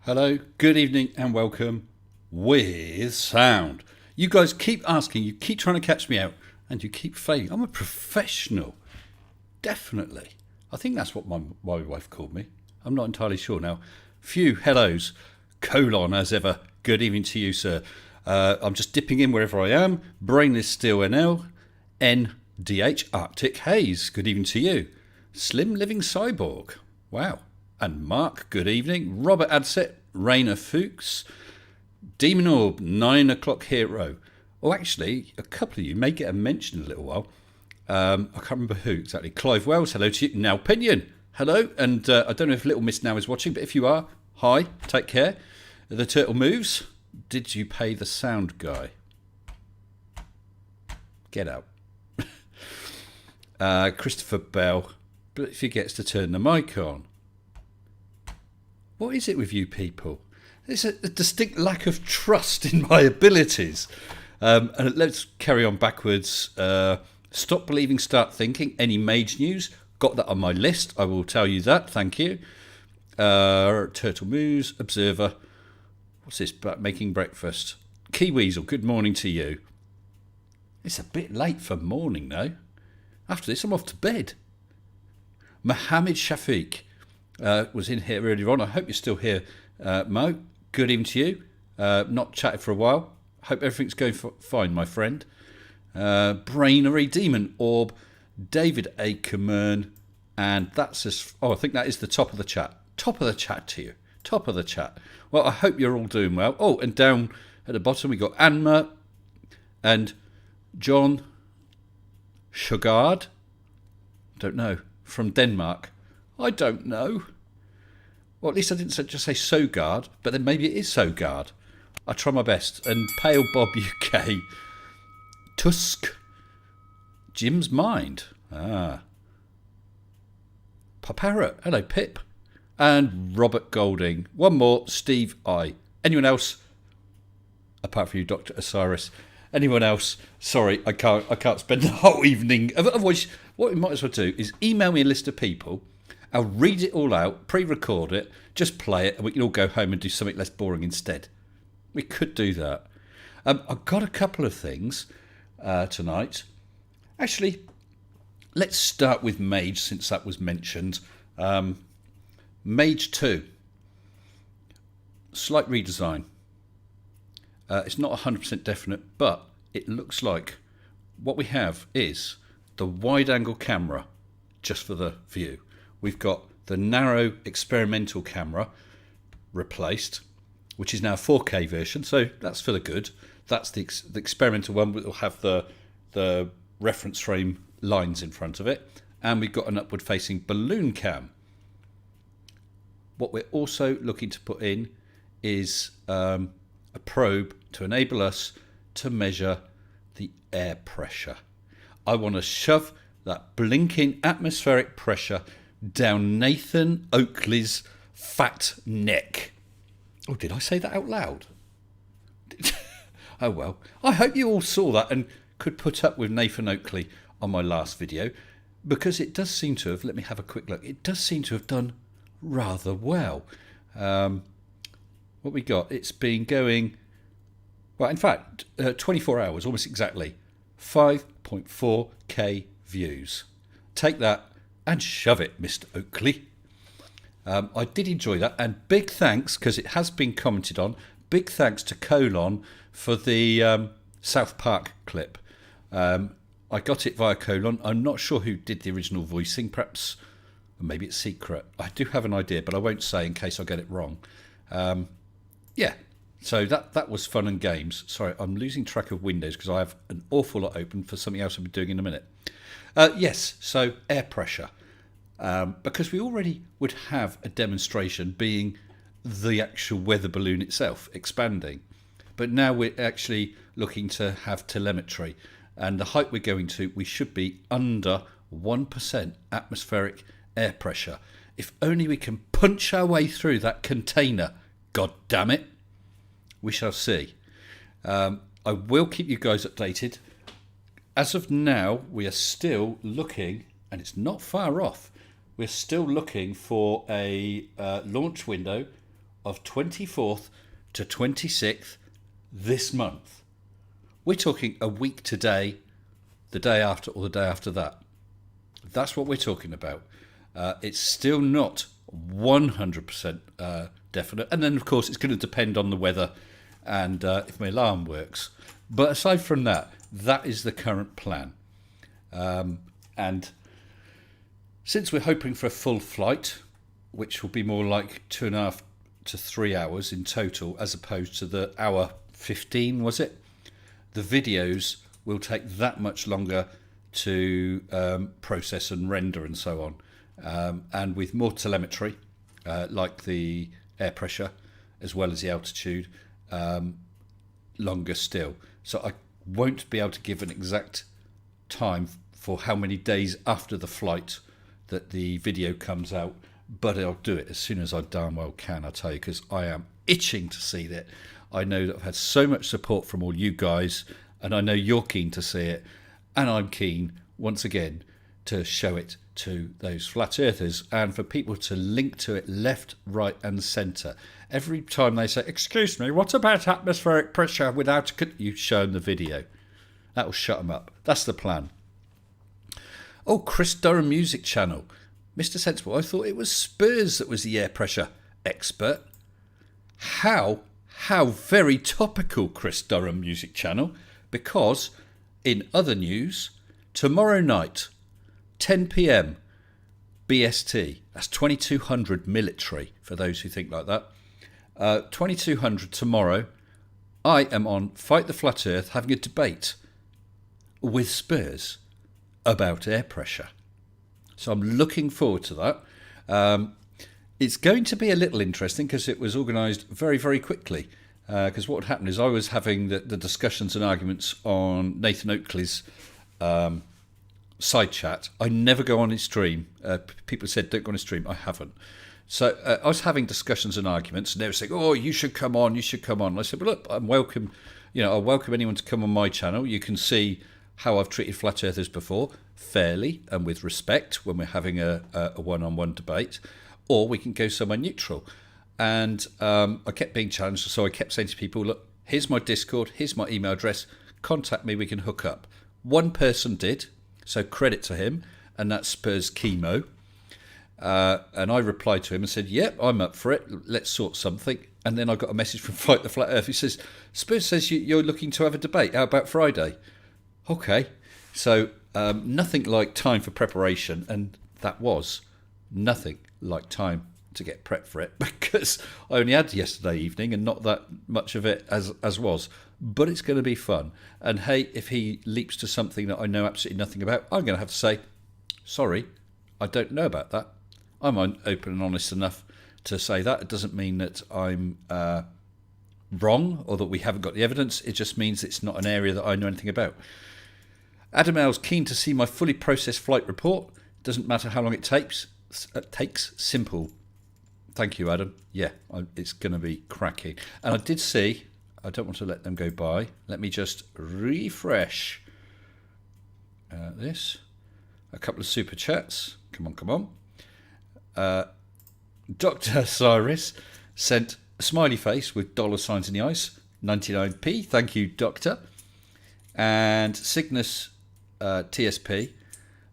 Hello, good evening, and welcome with sound. You guys keep asking, you keep trying to catch me out, and you keep failing. I'm a professional, definitely. I think that's what my wife called me. I'm not entirely sure now. Few hellos, colon as ever. Good evening to you, sir. I'm just dipping in wherever I am. Brainless Steel NL, NDH Arctic Haze. Good evening to you. Slim Living Cyborg. Wow. And Mark, good evening. Robert Adset, Rainer Fuchs, Demon Orb, 9 o'clock hero. Oh, actually, a couple of you may get a mention in a little while. I can't remember who exactly. Clive Wells, hello to you. Now Pinion, hello. And I don't know if Little Miss Now is watching, but if you are, hi, take care. The Turtle Moves, did you pay the sound guy? Get out. Christopher Bell, but if he gets to turn the mic on. What is it with you people? There's a distinct lack of trust in my abilities. And let's carry on backwards. Stop believing, start thinking. Any mage news? Got that on my list. I will tell you that. Thank you. Turtle Moose, Observer. What's this? Making breakfast. Key Weasel, good morning to you. It's a bit late for morning, though. After this, I'm off to bed. Mohammed Shafiq. Was in here earlier on. I hope you're still here, Mo. Good evening to you. Not chatted for a while. Hope everything's going fine, my friend. Brainery, Demon Orb, David Akerman, and that's just. Oh, I think that is the top of the chat. Top of the chat to you. Top of the chat. Well, I hope you're all doing well. Oh, and down at the bottom we got Anma and John Sugard. Don't know, from Denmark. I don't know. Well, at least I didn't just say Sogard, but then maybe it is Sogard. I try my best. And Pale Bob UK. Tusk. Jim's Mind. Paparrot. Hello, Pip. And Robert Golding. One more, Steve I. Anyone else? Apart from you, Dr. Osiris. Anyone else? Sorry, I can't spend the whole evening. Otherwise, what we might as well do is email me a list of people. I'll read it all out, pre-record it, just play it, and we can all go home and do something less boring instead. We could do that. I've got a couple of things tonight. Actually, let's start with Mage, since that was mentioned. Mage 2. Slight redesign. It's not 100% definite, but it looks like what we have is the wide-angle camera, just for the view. We've got the narrow experimental camera replaced, which is now a 4K version, so that's for the good. That's the experimental one, will have the reference frame lines in front of it, and we've got an upward-facing balloon cam. What we're also looking to put in is a probe to enable us to measure the air pressure. I want to shove that blinking atmospheric pressure down Nathan Oakley's fat neck. Oh, did I say that out loud? Oh well. I hope you all saw that and could put up with Nathan Oakley on my last video, because it does seem to have, let me have a quick look, it does seem to have done rather well. What we got, it's been going, well, in fact, 24 hours, almost exactly, 5.4k views. Take that and shove it, Mr. Oakley. I did enjoy that, and big thanks, because it has been commented on, big thanks to Colon for the South Park clip. I got it via Colon. I'm not sure who did the original voicing, perhaps, maybe it's secret. I do have an idea, but I won't say in case I get it wrong. Yeah, so that was fun and games. Sorry, I'm losing track of windows because I have an awful lot open for something else I'll be doing in a minute. Yes, so air pressure. Because we already would have a demonstration being the actual weather balloon itself expanding. But now we're actually looking to have telemetry. And the height we're going to, we should be under 1% atmospheric air pressure. If only we can punch our way through that container, god damn it. We shall see. I will keep you guys updated. As of now, we are still looking, and it's not far off, we're still looking for a launch window of 24th to 26th this month. We're talking a week today, the day after, or the day after that. That's what we're talking about. It's still not 100% definite. And then, of course, it's going to depend on the weather and if my alarm works. But aside from that, that is the current plan. And since we're hoping for a full flight, which will be more like 2.5 to 3 hours in total, as opposed to the hour 15, was it? The videos will take that much longer to process and render and so on. And with more telemetry, like the air pressure as well as the altitude, longer still. So I won't be able to give an exact time for how many days after the flight that the video comes out, but I'll do it as soon as I darn well can, I tell you, because I am itching to see that. I know that I've had so much support from all you guys, and I know you're keen to see it, and I'm keen, once again, to show it to those flat earthers and for people to link to it left, right and centre. Every time they say, excuse me, what about atmospheric pressure without you show them the video? That will shut them up. That's the plan. Oh, Chris Durham Music Channel. Mr. Sensible, I thought it was Spurs that was the air pressure expert. How very topical, Chris Durham Music Channel, because in other news, tomorrow night, 10 p.m. BST, that's 2200 military, for those who think like that. 2200 tomorrow, I am on Fight the Flat Earth having a debate with Spurs about air pressure. So I'm looking forward to that. It's going to be a little interesting because it was organised very, very quickly. Because what happened is I was having the discussions and arguments on Nathan Oakley's side chat. I never go on his stream. People said don't go on his stream. I haven't. So I was having discussions and arguments, and they were saying, "Oh, you should come on. You should come on." And I said, "Well, look, I'm welcome. I welcome anyone to come on my channel. You can see how I've treated flat earthers before, fairly and with respect, when we're having a one-on-one debate, or we can go somewhere neutral." And I kept being challenged, so I kept saying to people, "Look, here's my Discord. Here's my email address. Contact me. We can hook up." One person did. So credit to him, and that's Spurs Chemo. And I replied to him and said, yep, I'm up for it. Let's sort something. And then I got a message from Fight the Flat Earth. He says, Spurs says you're looking to have a debate. How about Friday? Okay. So nothing like time for preparation. And that was nothing like time to get prepped for it, because I only had yesterday evening and not that much of it as was. But it's going to be fun. And hey, if he leaps to something that I know absolutely nothing about, I'm going to have to say, sorry, I don't know about that. I'm open and honest enough to say that. It doesn't mean that I'm wrong or that we haven't got the evidence. It just means it's not an area that I know anything about. Adam L's keen to see my fully processed flight report. Doesn't matter how long it takes. Simple. Thank you, Adam. Yeah, it's going to be cracking. And I did see, I don't want to let them go by. Let me just refresh this. A couple of super chats. Come on. Dr. Cyrus sent a smiley face with dollar signs in the eyes. 99p. Thank you, Doctor. And Cygnus TSP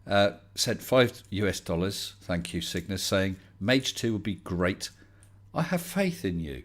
sent $5. Thank you, Cygnus, saying, Mage 2 would be great. I have faith in you.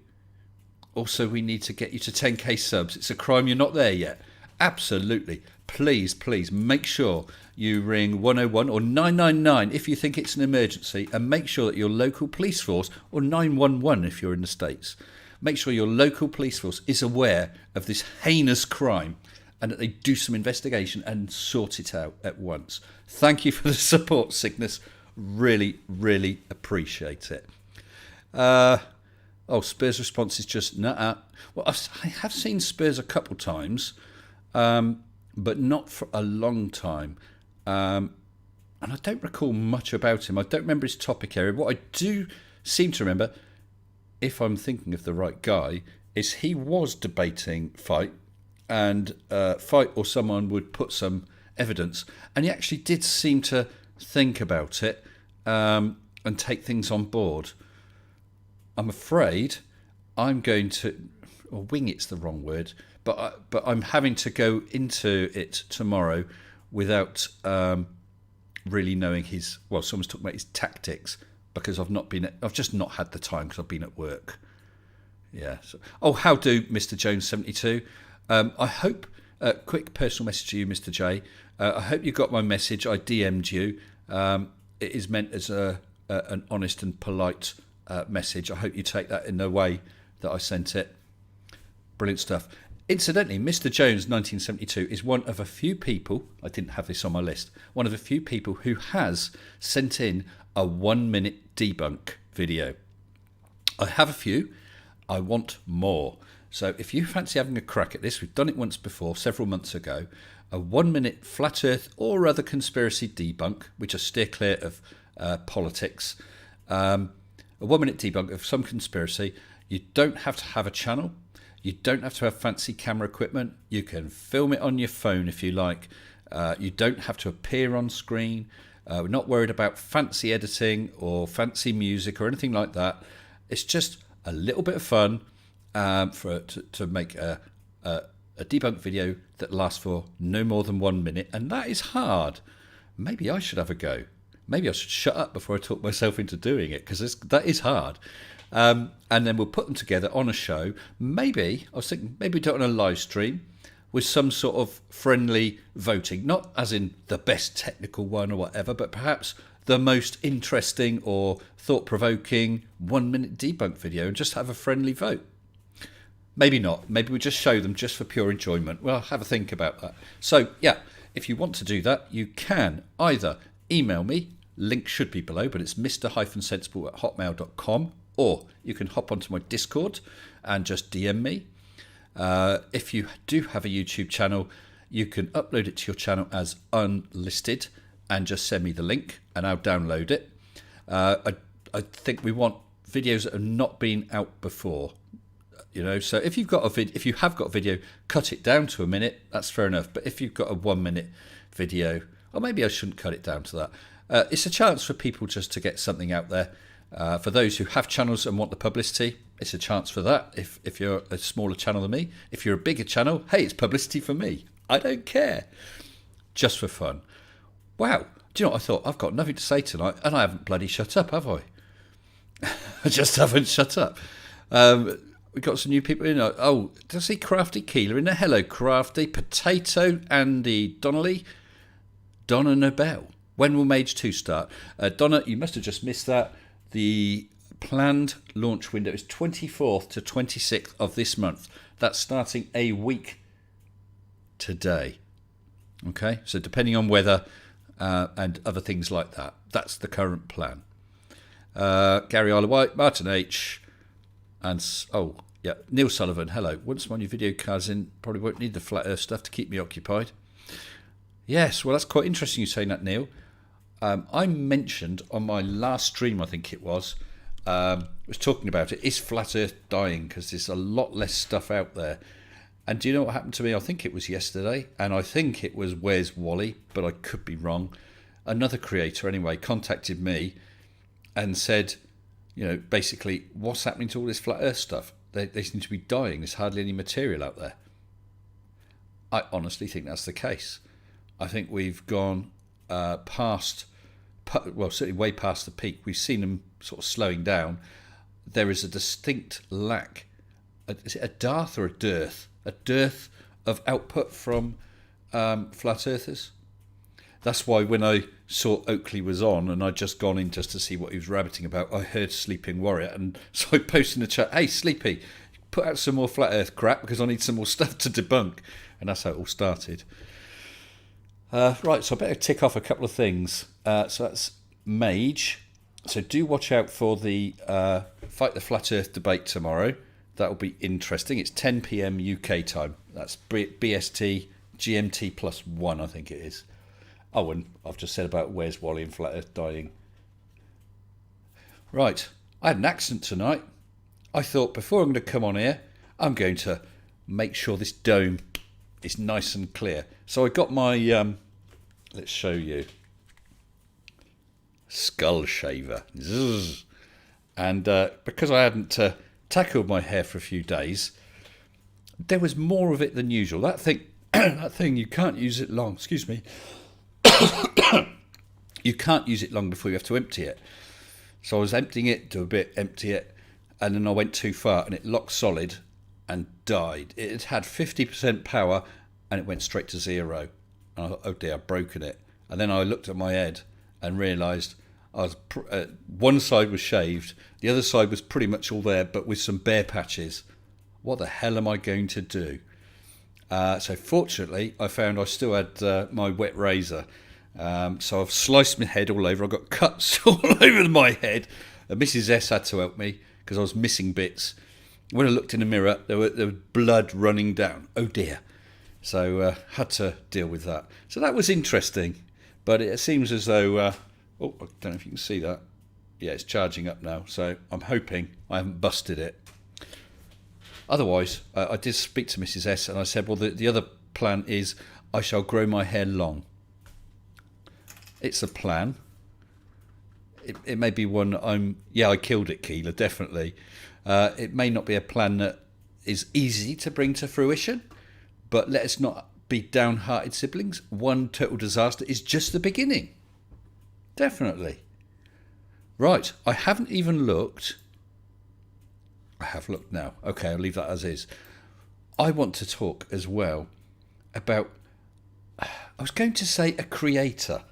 Also, we need to get you to 10k subs. It's a crime you're not there yet. Absolutely. Please make sure you ring 101 or 999 if you think it's an emergency, and make sure that your local police force, or 911 if you're in the States, make sure your local police force is aware of this heinous crime and that they do some investigation and sort it out at once. Thank you for the support, Cygnus. Really appreciate it. Spurs' response is just nah. Well, I have seen Spurs a couple times, but not for a long time. And I don't recall much about him. I don't remember his topic area. What I do seem to remember, if I'm thinking of the right guy, is he was debating Fight, and Fight or someone would put some evidence, and he actually did seem to think about it and take things on board. I'm afraid I'm going to, or wing it's the wrong word, but I'm having to go into it tomorrow without really knowing his. Well, someone's talking about his tactics because I've just not had the time because I've been at work. Yeah. So, how do Mr. Jones 72? I hope. Quick personal message to you, Mr. J. I hope you got my message. I DM'd you. It is meant as an honest and polite message. I hope you take that in the way that I sent it. Brilliant stuff. Incidentally, Mr. Jones 1972 is one of a few people, I didn't have this on my list, one of a few people who has sent in a 1-minute debunk video. I have a few. I want more. So if you fancy having a crack at this, we've done it once before, several months ago, a 1-minute flat earth or other conspiracy debunk, which I steer clear of politics, a 1-minute debunk of some conspiracy. You don't have to have a channel. You don't have to have fancy camera equipment. You can film it on your phone if you like. You don't have to appear on screen. We're not worried about fancy editing or fancy music or anything like that. It's just a little bit of fun to make a debunk video that lasts for no more than 1 minute, and that is hard. Maybe I should have a go. Maybe I should shut up before I talk myself into doing it, because that is hard. And then we'll put them together on a show. Maybe, I was thinking, maybe do it on a live stream with some sort of friendly voting. Not as in the best technical one or whatever, but perhaps the most interesting or thought-provoking 1-minute debunk video, and just have a friendly vote. Maybe not. Maybe we just show them just for pure enjoyment. Well, have a think about that. So, yeah, if you want to do that, you can either email me. Link should be below, but it's mr-sensible@hotmail.com. Or you can hop onto my Discord and just DM me. If you do have a YouTube channel, you can upload it to your channel as unlisted and just send me the link and I'll download it. I think we want videos that have not been out before. So if you have got a video, cut it down to a minute. That's fair enough. But if you've got a 1-minute video, or maybe I shouldn't cut it down to that. It's a chance for people just to get something out there. For those who have channels and want the publicity, it's a chance for that. If you're a smaller channel than me, if you're a bigger channel, hey, it's publicity for me. I don't care. Just for fun. Wow. Do you know what I thought? I've got nothing to say tonight, and I haven't bloody shut up, have I? I just haven't shut up. We've got some new people in. Oh, did I see Crafty Keeler in there? Hello, Crafty. Potato Andy Donnelly. Donna Nobel. When will Mage 2 start? Donna, you must have just missed that. The planned launch window is 24th to 26th of this month. That's starting a week today. Okay, so depending on weather and other things like that, that's the current plan. Gary Isle White, Martin H, and Neil Sullivan. Hello. Once my new video card's in, probably won't need the flat earth stuff to keep me occupied. Yes, well, that's quite interesting you saying that, Neil. I mentioned on my last stream, I think it was talking about it. Is flat earth dying? Because there's a lot less stuff out there. And do you know what happened to me? I think it was yesterday, and I think it was Where's Wally, but I could be wrong. Another creator, anyway, contacted me and said, basically, what's happening to all this flat earth stuff? They seem to be dying. There's hardly any material out there. I honestly think that's the case. I think we've gone certainly way past the peak. We've seen them sort of slowing down. There is a distinct lack. Is it a dearth or a dearth? A dearth of output from flat earthers. That's why when I saw Oakley was on and I'd just gone in just to see what he was rabbiting about, I heard Sleeping Warrior, and so I posted in the chat, hey Sleepy, put out some more flat earth crap because I need some more stuff to debunk. And that's how it all started. Right, so I better tick off a couple of things. So that's Mage. So do watch out for the Fight the Flat Earth debate tomorrow. That'll be interesting. It's 10 p.m. UK time. That's BST GMT plus 1, I think it is. Oh, and I've just said about Where's Wally and Flat Earth dying. Right, I had an accident tonight. I thought before I'm going to come on here, I'm going to make sure this dome is nice and clear. So I got my, let's show you, skull shaver. Zzz. And because I hadn't tackled my hair for a few days. There was more of it than usual. That thing, that thing, you can't use it long. Excuse me. You can't use it long before you have to empty it. So I was emptying it, do a bit, empty it, and then I went too far and it locked solid and died. It had 50% power and it went straight to 0. And I thought, oh dear, I've broken it. And then I looked at my head and realised one side was shaved, the other side was pretty much all there, but with some bare patches. What the hell am I going to do? So fortunately, I found I still had my wet razor. So I've sliced my head all over. I've got cuts all over my head. Mrs. S had to help me because I was missing bits. When I looked in the mirror, there was blood running down. Oh dear. So had to deal with that. So that was interesting. But it seems as though... I don't know if you can see that. Yeah, it's charging up now. So I'm hoping I haven't busted it. Otherwise, I did speak to Mrs. S and I said, well, the other plan is I shall grow my hair long. It's a plan. It may be one I killed it, Keeler, definitely. It may not be a plan that is easy to bring to fruition, but let us not be downhearted siblings. One total disaster is just the beginning. Definitely. Right, I haven't even looked. I have looked now. Okay, I'll leave that as is. I want to talk as well about, I was going to say a creator,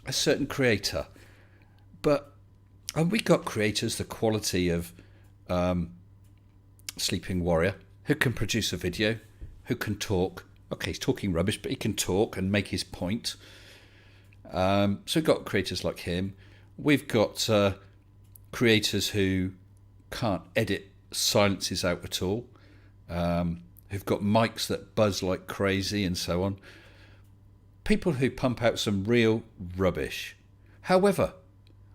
a certain creator, but we got creators the quality of Sleeping Warrior, who can produce a video, who can talk. Okay, he's talking rubbish, but he can talk and make his point. So we've got creators like him. We've got creators who can't edit silences out at all, who've got mics that buzz like crazy and so on. People who pump out some real rubbish. However,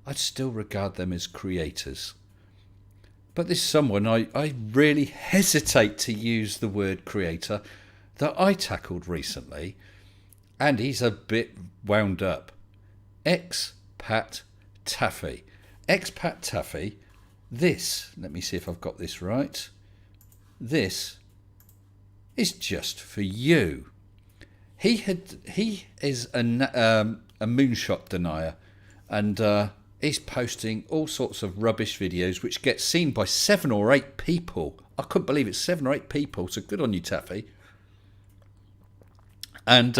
I'd still regard them as creators. But there's someone I really hesitate to use the word creator that I tackled recently, and he's a bit wound up. Expat Taffy. Expat Taffy. This, let me see if I've got this right. This is just for you. He is a moonshot denier, and he's posting all sorts of rubbish videos which get seen by 7 or 8 people. I couldn't believe it's 7 or 8 people, so good on you, Taffy. And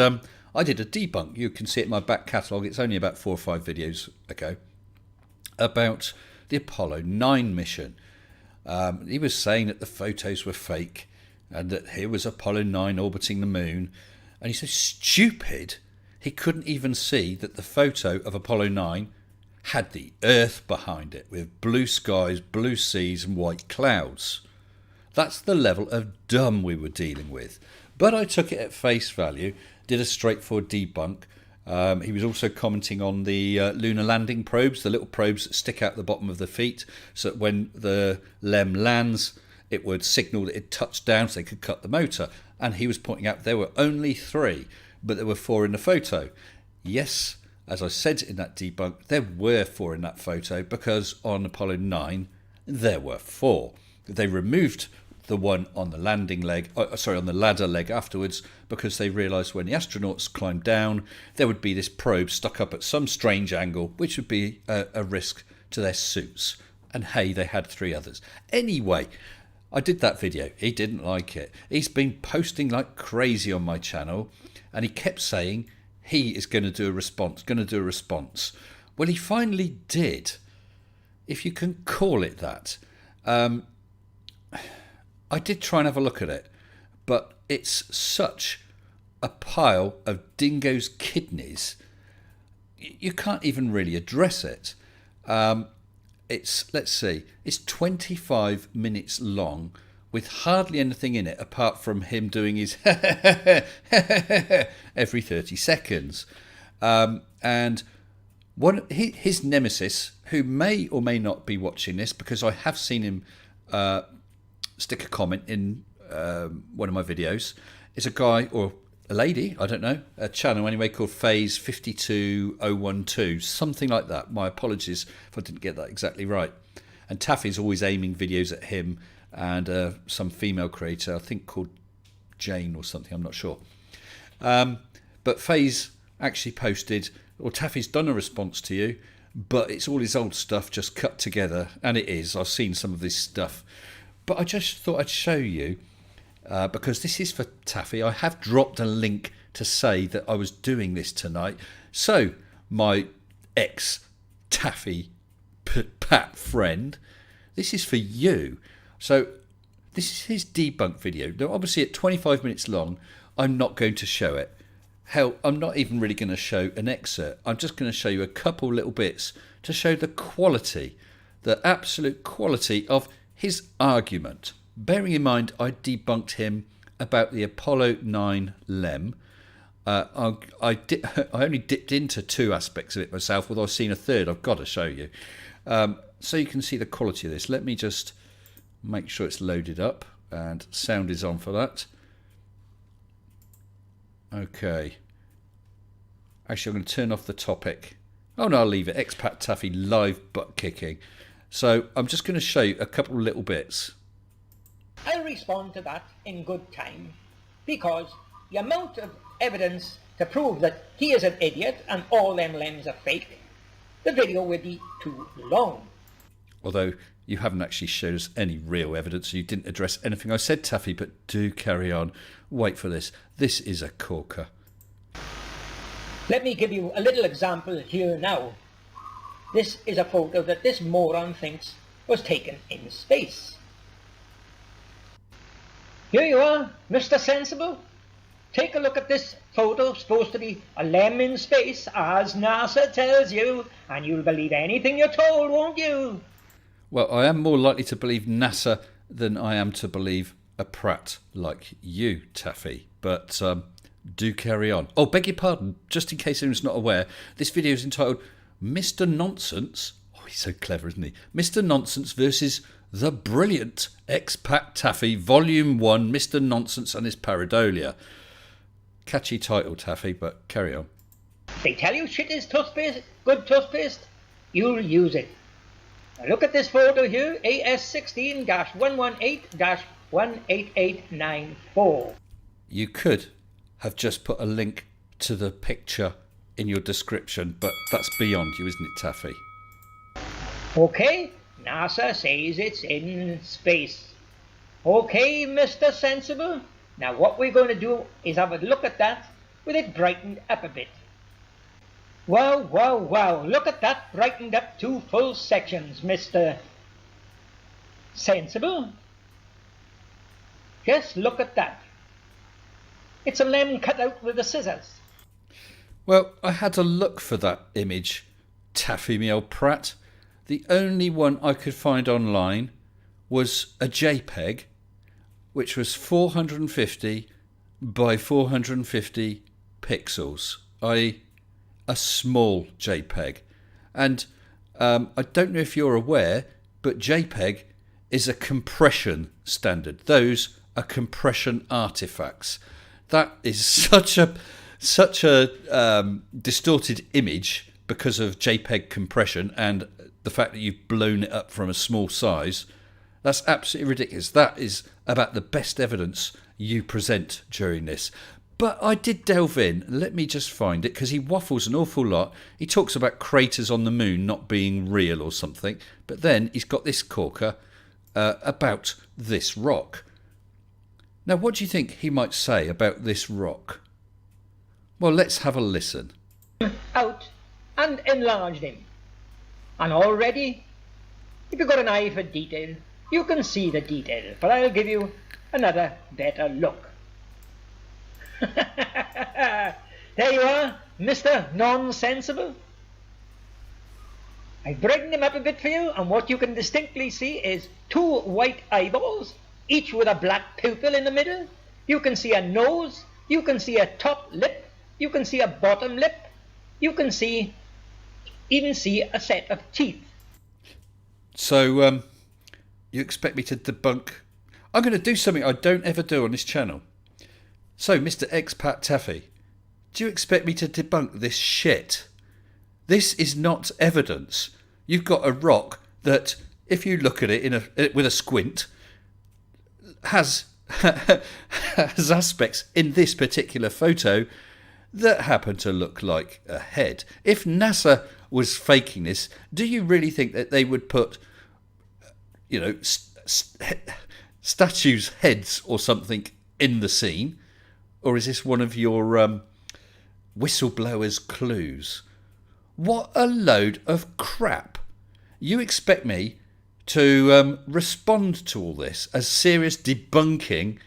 I did a debunk. You can see it in my back catalogue. It's only about 4 or 5 videos ago about the Apollo 9 mission. He was saying that the photos were fake and that here was Apollo 9 orbiting the moon. And he's so stupid, he couldn't even see that the photo of Apollo 9 had the Earth behind it with blue skies, blue seas and white clouds. That's the level of dumb we were dealing with. But I took it at face value, did a straightforward debunk. He was also commenting on the lunar landing probes, the little probes that stick out the bottom of the feet, so that when the LEM lands, it would signal that it touched down so they could cut the motor. And he was pointing out there were only 3, but there were 4 in the photo. Yes, as I said in that debunk, there were 4 in that photo because on Apollo 9, there were 4. They removed the one on the landing leg, on the ladder leg afterwards, because they realised when the astronauts climbed down, there would be this probe stuck up at some strange angle, which would be a risk to their suits. And hey, they had 3 others. Anyway, I did that video. He didn't like it. He's been posting like crazy on my channel, and he kept saying he is going to do a response. Well, he finally did, if you can call it that. I did try and have a look at it, but it's such a pile of dingo's kidneys, you can't even really address it. It's 25 minutes long with hardly anything in it apart from him doing his every 30 seconds. And his nemesis, who may or may not be watching this, because I have seen him stick a comment in one of my videos, is a guy or a lady, I don't know, a channel anyway called Phase 52012, something like that. My apologies if I didn't get that exactly right. And Taffy's always aiming videos at him and some female creator, I think called Jane or something, I'm not sure. But Faye's actually posted, or Taffy's done a response to you, but it's all his old stuff just cut together, and it is. I've seen some of this stuff. But I just thought I'd show you, because this is for Taffy. I have dropped a link to say that I was doing this tonight. So, my ex-Taffy Pat friend, this is for you. So, this is his debunk video. Now, obviously, at 25 minutes long, I'm not going to show it. Hell, I'm not even really going to show an excerpt. I'm just going to show you a couple little bits to show the quality, the absolute quality of his argument. Bearing in mind, I debunked him about the Apollo 9 LEM. I only dipped into two aspects of it myself, although I've seen a third I've got to show you. So you can see the quality of this. Let me just make sure it's loaded up, and sound is on for that. Okay. Actually, I'm going to turn off the topic. Oh no, I'll leave it. Expat Taffy live butt kicking. So I'm just going to show you a couple of little bits. I'll respond to that in good time, because the amount of evidence to prove that he is an idiot and all them LEMs are fake, the video will be too long. Although you haven't actually showed us any real evidence, you didn't address anything I said, Taffy, but do carry on. Wait for this. This is a corker. Let me give you a little example here now. This is a photo that this moron thinks was taken in space. Here you are, Mr. Sensible. Take a look at this photo, supposed to be a LEM in space, as NASA tells you, and you'll believe anything you're told, won't you? Well, I am more likely to believe NASA than I am to believe a prat like you, Taffy. But do carry on. Oh, beg your pardon, just in case anyone's not aware, this video is entitled Mr. Nonsense. Oh, he's so clever, isn't he? Mr. Nonsense versus the brilliant Expat Taffy, Volume 1, Mr. Nonsense and his Pareidolia. Catchy title, Taffy, but carry on. They tell you shit is toothpaste, good toothpaste, you'll use it. Now look at this photo here, AS16-118-18894. You could have just put a link to the picture in your description, but that's beyond you, isn't it, Taffy? Okay, NASA says it's in space. Okay, Mr. Sensible. Now what we're going to do is have a look at that with it brightened up a bit. Wow, wow, wow, look at that, brightened up 2 full sections, Mr. Sensible. Just look at that. It's a LEM cut out with the scissors. Well, I had to look for that image, Taffy, me old prat. The only one I could find online was a JPEG, which was 450 by 450 pixels, i.e. a small JPEG. And I don't know if you're aware, but JPEG is a compression standard. Those are compression artifacts. That is such a distorted image because of JPEG compression and the fact that you've blown it up from a small size. That's absolutely ridiculous. That is about the best evidence you present during this. But I did delve in. Let me just find it, because he waffles an awful lot. He talks about craters on the moon not being real or something. But then he's got this corker about this rock. Now, what do you think he might say about this rock? Well, let's have a listen. Out and enlarged him. And already, if you've got an eye for detail, you can see the detail, but I'll give you another better look. There you are, Mr. Non-Sensible. I've brightened him up a bit for you, and what you can distinctly see is 2 white eyeballs, each with a black pupil in the middle. You can see a nose, you can see a top lip, you can see a bottom lip, you can even see a set of teeth. So, you expect me to debunk? I'm going to do something I don't ever do on this channel. So, Mr. Expat Taffy, do you expect me to debunk this shit? This is not evidence. You've got a rock that if you look at it with a squint, has has aspects in this particular photo that happen to look like a head. If NASA was faking this, do you really think that they would put, statues' heads or something in the scene? Or is this one of your whistleblower's clues? What a load of crap. You expect me to respond to all this as serious debunking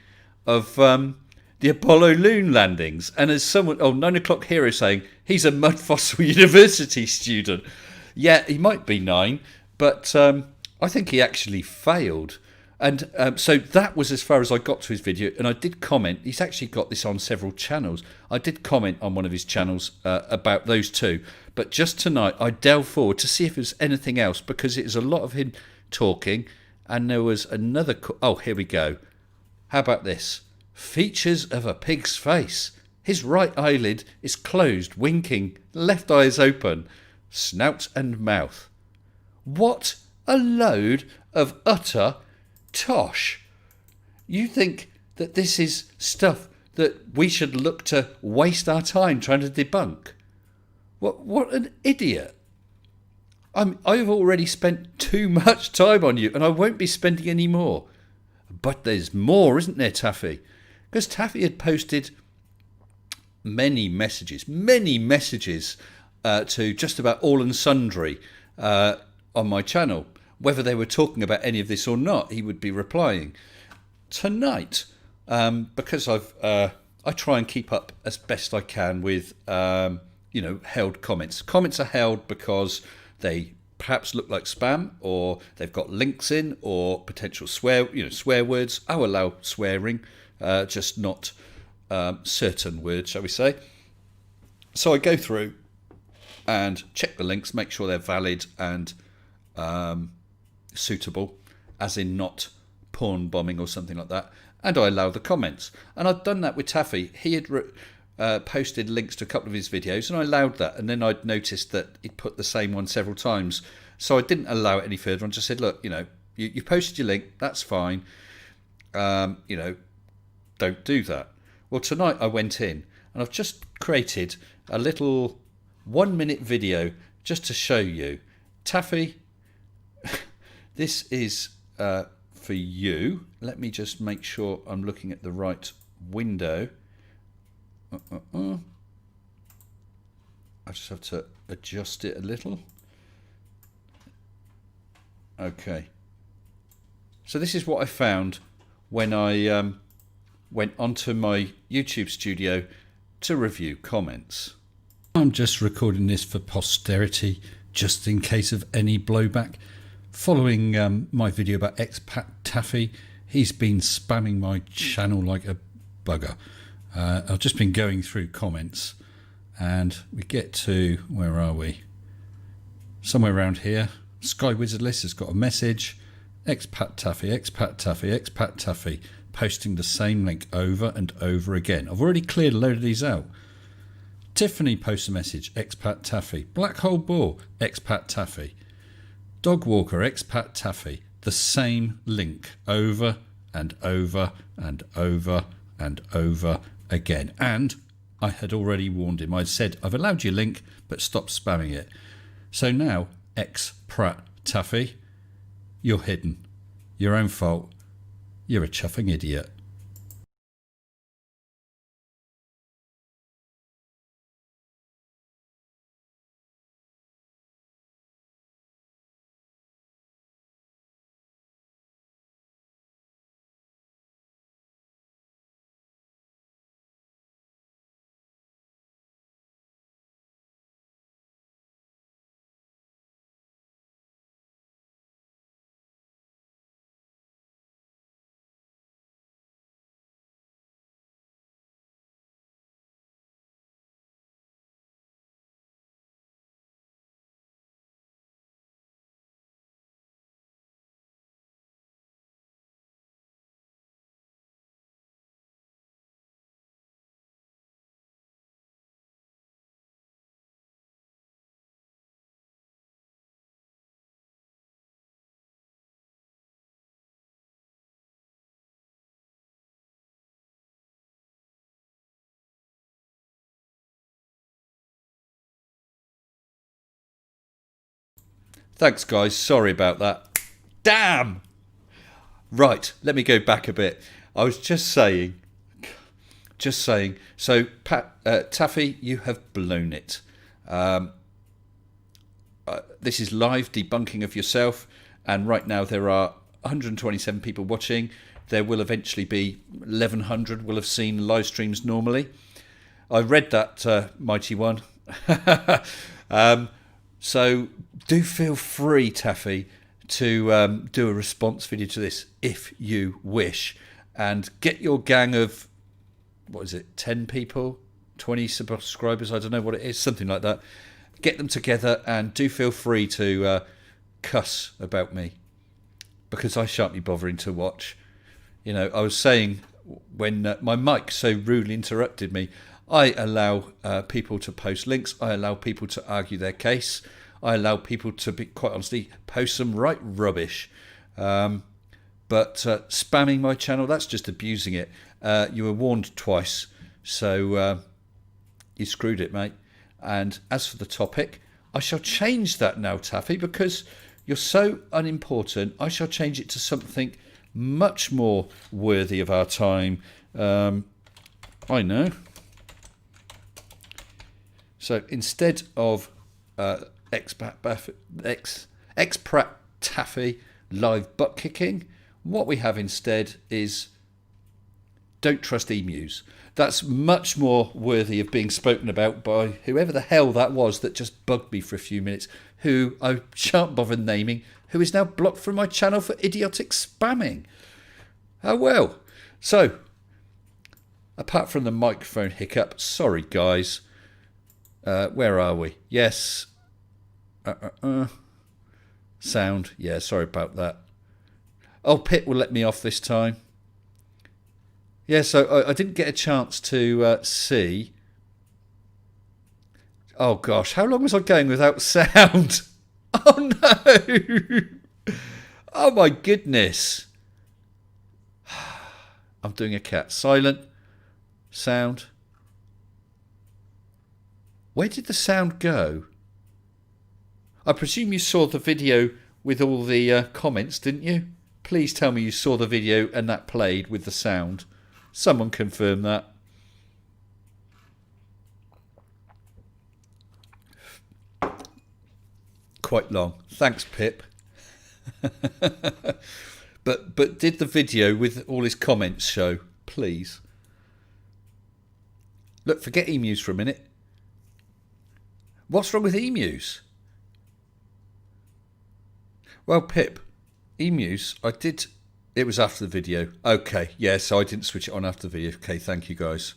of the Apollo moon landings, and as someone, 9 o'clock hero saying he's a Mudfossil University student. Yeah, he might be 9, but I think he actually failed. And so that was as far as I got to his video, and I did comment. He's actually got this on several channels. I did comment on one of his channels about those two, but just tonight I delved forward to see if there's anything else, because it was a lot of him talking, and there was another. Oh, here we go. How about this? Features of a pig's face. His right eyelid is closed, winking. Left eye is open. Snout and mouth. What a load of utter tosh. You think that this is stuff that we should look to waste our time trying to debunk? What an idiot. I've already spent too much time on you, and I won't be spending any more. But there's more, isn't there, Taffy? Because Taffy had posted many messages to just about all and sundry on my channel. Whether they were talking about any of this or not, he would be replying. Tonight, because I try and keep up as best I can with held comments. Comments are held because they perhaps look like spam, or they've got links in, or potential swear words. I'll allow swearing, just not certain words, shall we say. So I go through and check the links, make sure they're valid and suitable, as in not porn bombing or something like that, and I allow the comments. And I've done that with Taffy. He had posted links to a couple of his videos, and I allowed that, and then I'd noticed that he'd put the same one several times, so I didn't allow it any further and just said, look, you posted your link, that's fine, don't do that. Well, tonight I went in and I've just created a little 1-minute video just to show you. Taffy, this is for you. Let me just make sure I'm looking at the right window. I just have to adjust it a little. Okay. So this is what I found when I went onto my YouTube studio to review comments. I'm just recording this for posterity, just in case of any blowback. Following my video about expat Taffy, he's been spamming my channel like a bugger. I've just been going through comments, and we get to, where are we? Somewhere around here. Sky Wizard List has got a message. Expat Taffy, expat Taffy, expat Taffy, posting the same link over and over again. I've already cleared a load of these out. Tiffany posts a message, expat Taffy. Black Hole Ball, expat Taffy. Dog Walker, expat Taffy. The same link over and over and over and over again. And I had already warned him. I said, I've allowed you link, but stop spamming it. So now, expat Taffy, you're hidden. Your own fault. You're a chuffing idiot. Thanks, guys. Sorry about that. Damn! Right, let me go back a bit. I was just saying. So, Taffy, you have blown it. This is live debunking of yourself, and right now there are 127 people watching. There will eventually be 1,100 will have seen live streams normally. I read that, Mighty One. So do feel free, Taffy, to do a response video to this if you wish, and get your gang of, 10 people, 20 subscribers, I don't know what it is, something like that. Get them together and do feel free to cuss about me, because I shan't be bothering to watch. You know, I was saying when my mic so rudely interrupted me, I allow people to post links. I allow people to argue their case. I allow people to, be quite honestly, post some right rubbish. But spamming my channel, that's just abusing it. You were warned twice, so you screwed it, mate. And as for the topic, I shall change that now, Taffy, because you're so unimportant. I shall change it to something much more worthy of our time. I know. So instead of expat Taffy live butt kicking, what we have instead is don't trust emus. That's much more worthy of being spoken about by whoever the hell that was that just bugged me for a few minutes, who I shan't bother naming, who is now blocked from my channel for idiotic spamming. Oh well. So, apart from the microphone hiccup, sorry guys. Where are we? Yes. Sound. Yeah, sorry about that. Oh, Pit will let me off this time. Yeah, so I didn't get a chance to see. Oh gosh, how long was I going without sound? Oh no! Oh my goodness! I'm doing a cat. Silent. Sound. Where did the sound go? I presume you saw the video with all the comments, didn't you? Please tell me you saw the video and that played with the sound. Someone confirm that. Quite long. Thanks, Pip. But did the video with all his comments show? Please. Look, forget emus for a minute. What's wrong with emus? Well, Pip, emus, I did... It was after the video. Okay, yeah, so I didn't switch it on after the video. Okay, thank you, guys.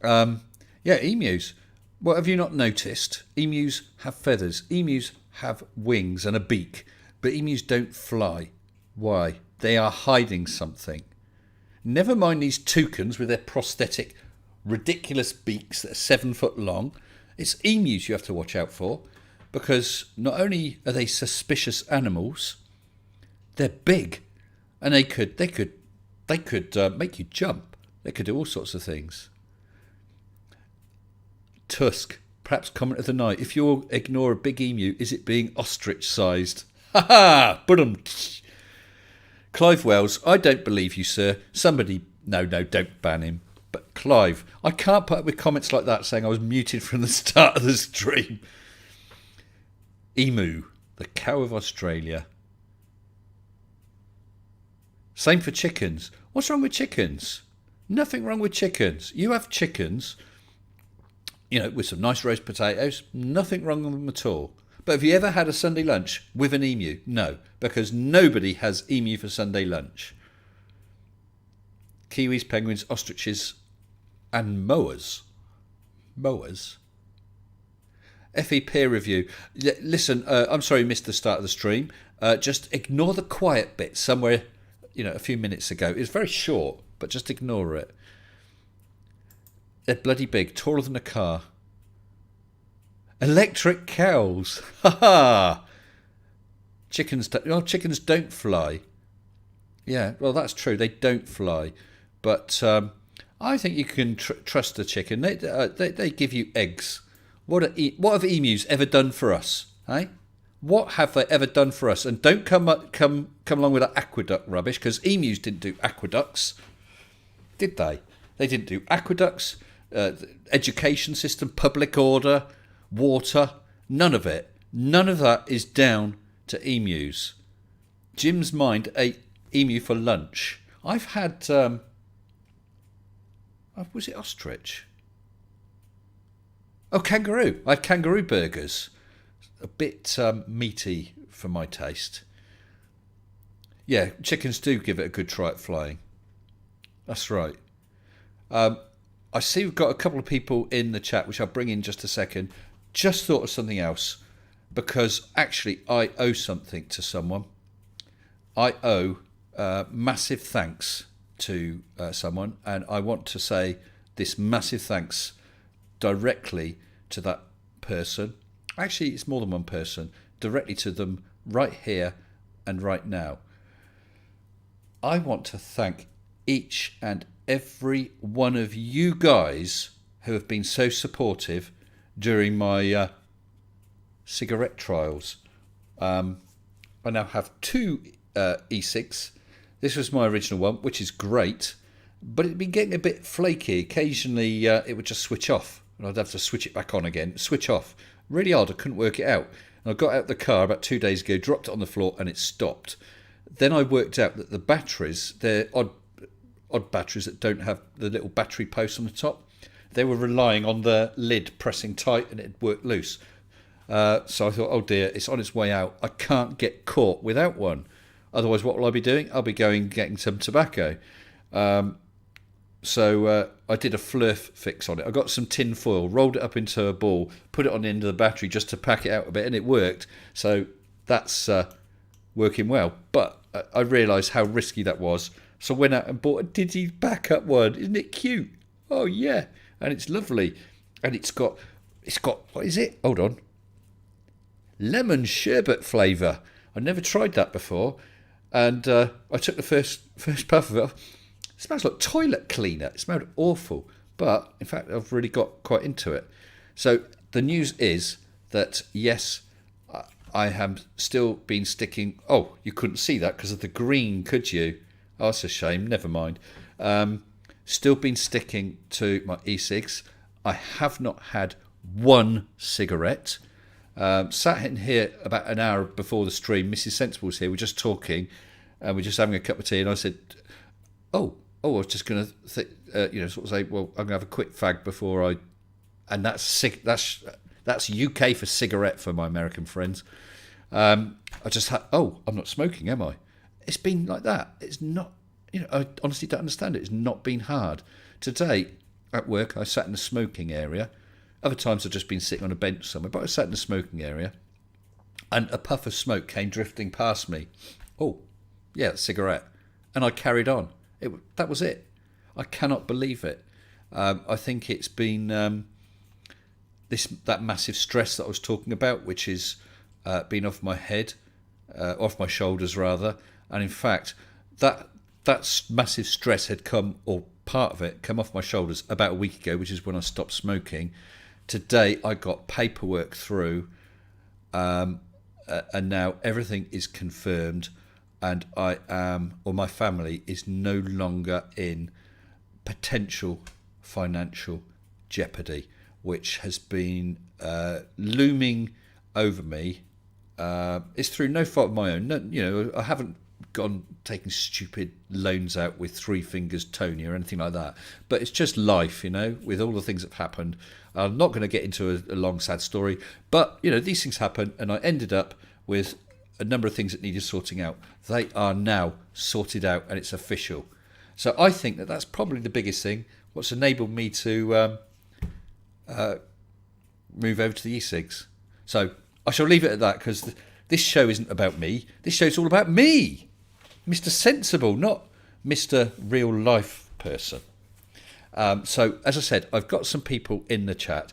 Yeah, emus. What have you not noticed? Emus have feathers. Emus have wings and a beak. But emus don't fly. Why? They are hiding something. Never mind these toucans with their prosthetic, ridiculous beaks that are 7 foot long. It's emus you have to watch out for, because not only are they suspicious animals, they're big. And they could make you jump. They could do all sorts of things. Tusk, perhaps comment of the night. If you ignore a big emu, is it being ostrich-sized? Ha ha! But Clive Wells, I don't believe you, sir. Somebody, no, don't ban him. But Clive, I can't put up with comments like that saying I was muted from the start of the stream. Emu, the cow of Australia. Same for chickens. What's wrong with chickens? Nothing wrong with chickens. You have chickens, you know, with some nice roast potatoes. Nothing wrong with them at all. But have you ever had a Sunday lunch with an emu? No, because nobody has emu for Sunday lunch. Kiwis, penguins, ostriches, and moas. Moas? FE peer review. Listen, I'm sorry, missed the start of the stream. Just ignore the quiet bit somewhere, you know, a few minutes ago. It's very short, but just ignore it. They're bloody big, taller than a car. Electric cows. Ha ha! Chickens don't fly. Yeah, well, that's true. They don't fly. But I think you can trust a chicken. They give you eggs. What have emus ever done for us? Eh? What have they ever done for us? And don't come along with that aqueduct rubbish, because emus didn't do aqueducts, did they? They didn't do aqueducts, education system, public order, water, none of it. None of that is down to emus. Jim's mind ate emu for lunch. I've had, was it ostrich? Oh, kangaroo. I had kangaroo burgers. A bit meaty for my taste. Yeah, chickens do give it a good try at flying. That's right. I see we've got a couple of people in the chat, which I'll bring in just a second. Just thought of something else, because actually I owe something to someone. I owe massive thanks to someone, and I want to say this massive thanks directly to that person. Actually, it's more than one person. Directly to them right here and right now. I want to thank each and every one of you guys who have been so supportive during my cigarette trials. I now have 2 e-cigs. This was my original one, which is great, but it'd been getting a bit flaky. Occasionally it would just switch off, and I'd have to switch it back on again. Switch off. Really hard, I couldn't work it out. And I got out the car about 2 days ago, dropped it on the floor, and it stopped. Then I worked out that the batteries, they're odd batteries that don't have the little battery post on the top. They were relying on the lid pressing tight, and it worked loose. So I thought, oh dear, it's on its way out. I can't get caught without one. Otherwise, what will I be doing? I'll be getting some tobacco. So I did a flurf fix on it. I got some tin foil, rolled it up into a ball, put it on the end of the battery just to pack it out a bit, and it worked. So that's working well. But I realised how risky that was. So I went out and bought a Digi backup one. Isn't it cute? Oh, yeah. And it's lovely. And it's got, what is it? Hold on. Lemon sherbet flavour. I never tried that before. And I took the first puff of it. It smells like toilet cleaner. It smelled awful. But, in fact, I've really got quite into it. So the news is that, yes, I have still been sticking... Oh, you couldn't see that because of the green, could you? Oh, that's a shame. Never mind. Still been sticking to my e-cigs. I have not had one cigarette. Sat in here about an hour before the stream. Mrs. Sensible was here. We're just talking, and we're just having a cup of tea. And I said, "Oh, I was just going to, sort of say, well, I'm going to have a quick fag before I." And that's UK for cigarette for my American friends. I just had. Oh, I'm not smoking, am I? It's been like that. It's not. I honestly don't understand it. It's not been hard. Today at work, I sat in the smoking area. Other times I've just been sitting on a bench somewhere, but I sat in the smoking area, and a puff of smoke came drifting past me. Oh, yeah, a cigarette. And I carried on. That was it. I cannot believe it. I think it's been that massive stress that I was talking about, which is been off my head, off my shoulders rather. And in fact, that massive stress had come, or part of it, come off my shoulders about a week ago, which is when I stopped smoking. Today I got paperwork through, and now everything is confirmed, and my family is no longer in potential financial jeopardy, which has been looming over me. It's through no fault of my own. No, I haven't gone taking stupid loans out with Three Fingers Tony or anything like that. But it's just life, with all the things that have happened. I'm not going to get into a long, sad story. But, these things happen, and I ended up with a number of things that needed sorting out. They are now sorted out, and it's official. So I think that that's probably the biggest thing. What's enabled me to move over to the e-cigs. So I shall leave it at that, because this show isn't about me. This show's all about me, Mr. Sensible, not Mr. Real Life person. So, as I said, I've got some people in the chat.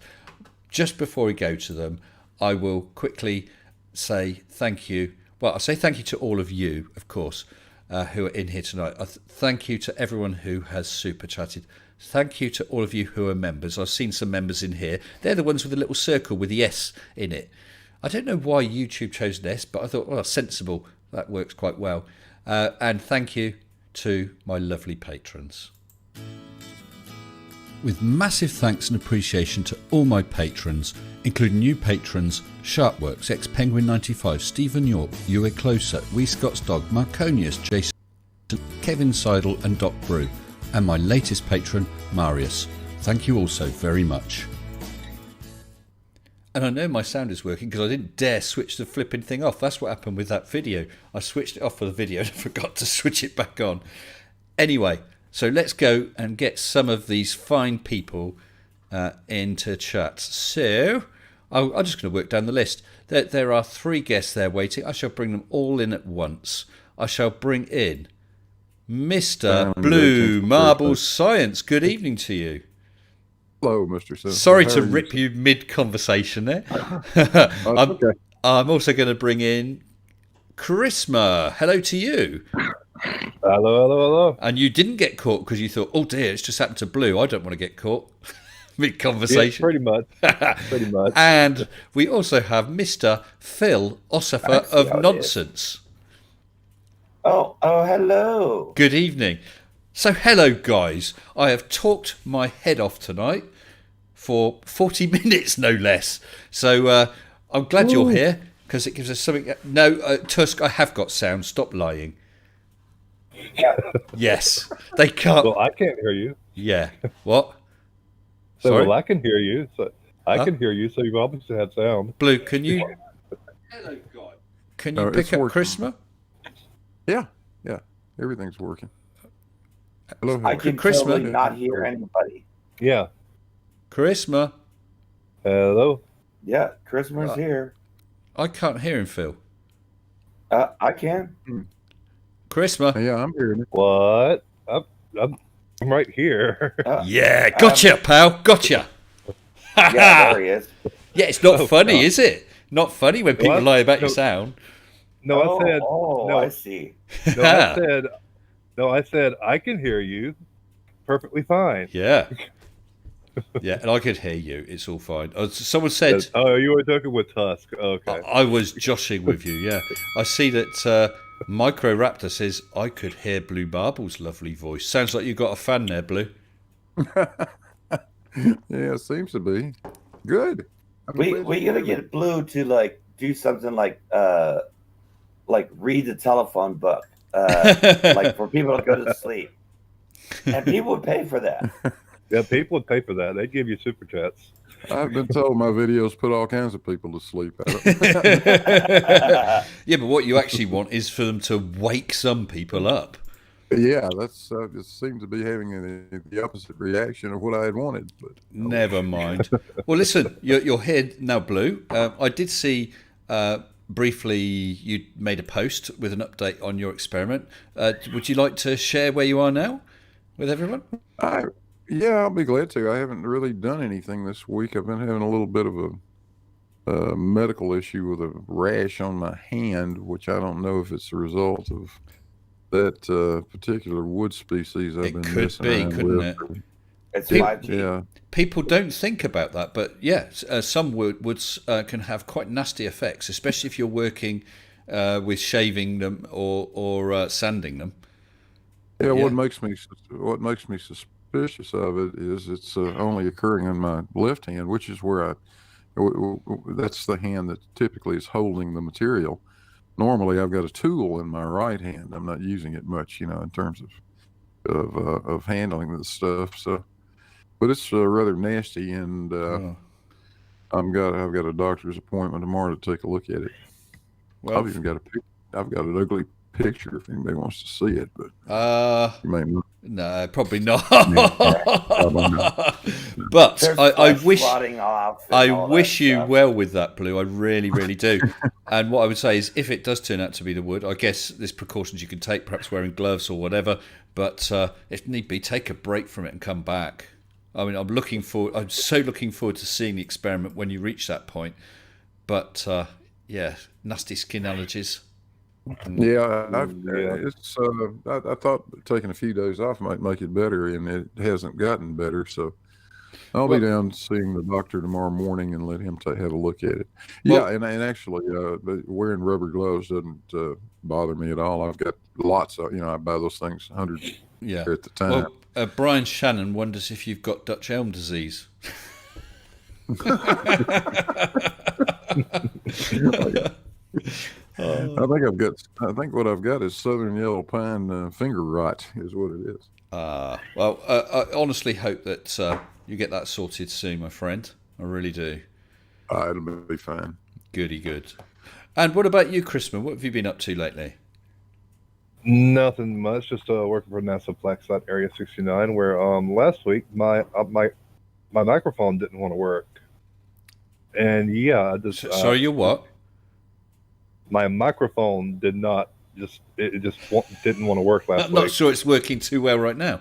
Just before we go to them, I will quickly say thank you. Well, I'll say thank you to all of you, of course, who are in here tonight. Thank you to everyone who has super chatted. Thank you to all of you who are members. I've seen some members in here. They're the ones with the little circle with the S in it. I don't know why YouTube chose Nest, but I thought, well, sensible. That works quite well. And thank you to my lovely patrons. With massive thanks and appreciation to all my patrons, including new patrons Sharpworks, Ex-Penguin95, Stephen York, Ewe Closer, Wee Scott's Dog, Marconius, Jason, Kevin Seidel and Doc Brew, and my latest patron, Marius. Thank you all so very much. And I know my sound is working because I didn't dare switch the flipping thing off. That's what happened with that video. I switched it off for the video and forgot to switch it back on. Anyway, so let's go and get some of these fine people into chat. So I'm just going to work down the list. There are 3 guests there waiting. I shall bring them all in at once. I shall bring in Mr. Blue Marble Science. Good evening to you. Hello, Mr. Simpson. Sorry to rip you mid-conversation there. Okay. I'm also going to bring in Charisma. Hello to you. Hello. And you didn't get caught because you thought, oh dear, it's just happened to Blue. I don't want to get caught. Mid-conversation. Yeah, pretty much. And we also have Mr. Phil Ossifer of Nonsense. Oh, hello. Good evening. So hello, guys. I have talked my head off tonight for 40 minutes, no less. So I'm glad you're here because it gives us something. No, Tusk, I have got sound. Stop lying. Yes, they can't. Well, I can't hear you. Yeah. What? So, Sorry? well, I can hear you. So I can hear you. So you obviously had sound. Blue, can you? Hello, guy. Can you pick up Charisma? Yeah. Everything's working. Hello. I can totally not hear anybody. Yeah. Charisma. Hello. Yeah, Christmas here. I can't hear him, Phil. I can. Charisma. Yeah, I'm hearing it. What? I'm right here. Yeah, gotcha, pal. Gotcha. Yeah, there he is. Yeah, it's not funny, is it? Not funny when people What? lie about your sound. No, I said. Oh, no, I see. No, I said I can hear you perfectly fine. Yeah. Yeah, and I could hear you. It's all fine. Someone said... Oh, you were talking with Tusk. Okay. I was joshing with you, yeah. I see that Microraptor says, I could hear Blue Marble's lovely voice. Sounds like you got a fan there, Blue. Yeah, it seems to be. Good. We gotta get Blue to do something like read the telephone book, like for people to go to sleep, and people would pay for that. Yeah, people would pay for that. They'd give you super chats. I've been told my videos put all kinds of people to sleep. Yeah, but what you actually want is for them to wake some people up. Yeah, that's it seems to be having the opposite reaction of what I had wanted. But Never mind. Well, listen, you're here now, Blue. I did see briefly you made a post with an update on your experiment. Would you like to share where you are now with everyone? Yeah, I'll be glad to. I haven't really done anything this week. I've been having a little bit of a medical issue with a rash on my hand, which I don't know if it's a result of that particular wood species I've It been could messing be, around couldn't with. it? It's 5G. Yeah. People don't think about that, but yeah, some woods can have quite nasty effects, especially if you're working with shaving them or sanding them. Yeah, Yeah. what makes me suspicious of it is it's only occurring in my left hand, which is where that's the hand that typically is holding the material. Normally, I've got a tool in my right hand. I'm not using it much, in terms of handling this stuff. So, but it's rather nasty, and I've got a doctor's appointment tomorrow to take a look at it. Well, I've got an ugly picture if anybody wants to see it, but you may not. no, probably not. Probably not. But There's I flesh wish rotting off and all that you stuff. well with that, Blue. I really, really do. And what I would say is, if it does turn out to be the wood, I guess there's precautions you can take, perhaps wearing gloves or whatever. But if need be, take a break from it and come back. I mean, I'm so looking forward to seeing the experiment when you reach that point. But yeah, nasty skin allergies. Yeah, I thought taking a few days off might make it better, and it hasn't gotten better. So I'll Well, be down seeing the doctor tomorrow morning and let him have a look at it. Yeah, well, and actually, but wearing rubber gloves doesn't bother me at all. I've got lots of, I buy those things 100 yeah. at the time. Well, Brian Shannon wonders if you've got Dutch elm disease. I think what I've got is southern yellow pine finger rot is what it is. Well, I honestly hope that you get that sorted soon, my friend. I really do. It'll be fine. Goody good. And what about you, Chrisman? What have you been up to lately? Nothing much. Just working for NASAPlex at Area 69, where last week my microphone didn't want to work, and yeah, I just Sorry, you what? my microphone did not just didn't want to work last I'm week. not sure it's working too well right now.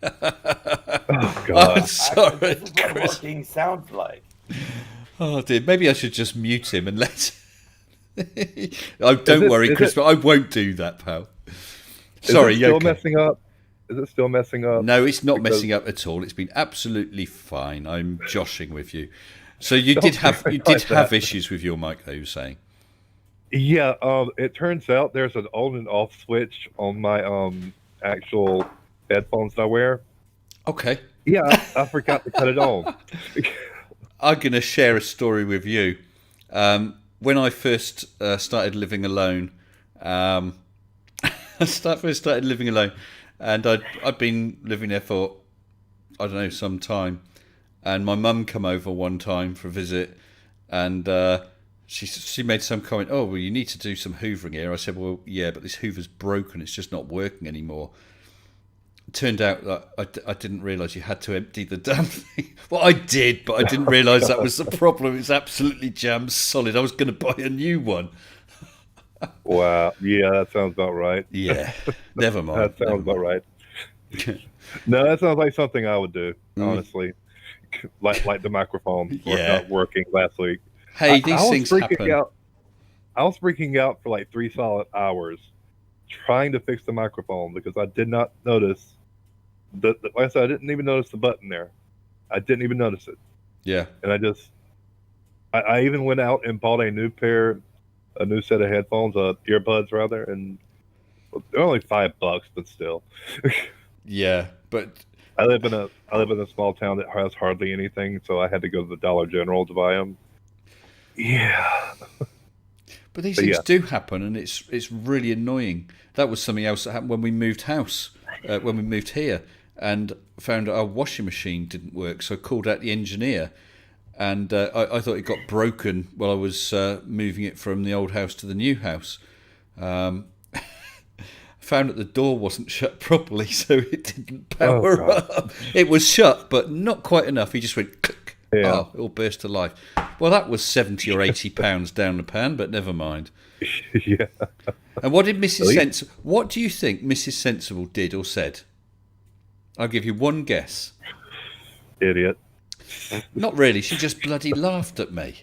Oh God! I'm sorry, This is what Chris. working sounds like. Oh dear, maybe I should just mute him and let. Oh, don't worry, Chris. But I won't do that, pal. Sorry, is it still okay. messing up? Is it still messing up? No, it's not Because- messing up at all. It's been absolutely fine. I'm joshing with you. So you Don't did have worry about that. issues with your mic, though. You were saying. Yeah, it turns out there's an on and off switch on my actual headphones that I wear. Okay, Yeah, I forgot to cut it on. I'm going to share a story with you. When I first started living alone, I first started living alone, and I'd been living there for I don't know some time, and my mum come over one time for a visit, and she made some comment. Oh, well, you need to do some hoovering here. I said, well, yeah, but this hoover's broken. It's just not working anymore. It turned out that I didn't realise you had to empty the damn thing. Well, I did, but I didn't realise that was the problem. It's absolutely jam solid. I was going to buy a new one. Wow. Yeah, that sounds about right. Yeah, never mind. That sounds about right. No, that sounds like something I would do, honestly. Like the microphone Yeah. not working last week. Hey, I these was things freaking happen. out. I was freaking out for like 3 solid hours trying to fix the microphone because I did not notice like I said, I didn't even notice the button there. I didn't even notice it. Yeah, And I even went out and bought a new set of headphones, earbuds rather, and they're only $5, but still. yeah, but I live in a small town that has hardly anything, so I had to go to the Dollar General to buy them. Yeah. these But things yeah. do happen, and it's really annoying. That was something else that happened when we moved house, when we moved here, and found our washing machine didn't work. So I called out the engineer, and I thought it got broken while I was moving it from the old house to the new house. Found that the door wasn't shut properly, so it didn't power God. up. It was shut, but not quite enough. He just went click. Yeah. Oh, it all burst to life. Well, that was 70 or 80 pounds down the pan, but never mind. Yeah. And what did Mrs. Really? Sensible? What do you think Mrs. Sensible did or said? I'll give you one guess. Idiot. Not really. She just bloody laughed at me.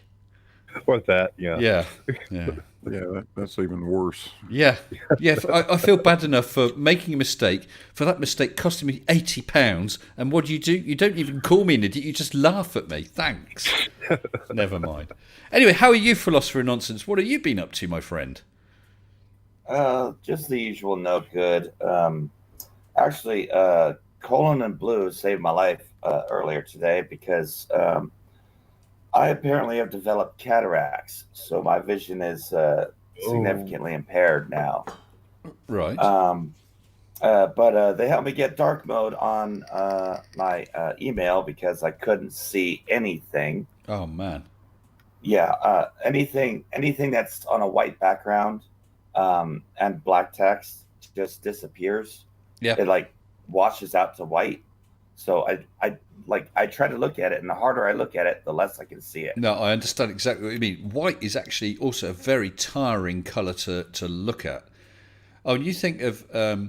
Or that, yeah. Yeah, yeah, Yeah, that's even worse. yeah, yeah. I feel bad enough for making a mistake. For that mistake costing me £80, and what do? You don't even call me an idiot. You just laugh at me. Thanks. Never mind. Anyway, how are you, philosopher of nonsense? What have you been up to, my friend? Just the usual no good. Actually, colon and blue saved my life earlier today because I apparently have developed cataracts, so my vision is significantly impaired now. Right. But they helped me get dark mode on my email because I couldn't see anything. Oh man. Yeah, anything that's on a white background and black text just disappears. Yeah. It like washes out to white. So I try to look at it, and the harder I look at it, the less I can see it. No, I understand exactly what you mean. White is actually also a very tiring colour to look at. Oh, and you think of, I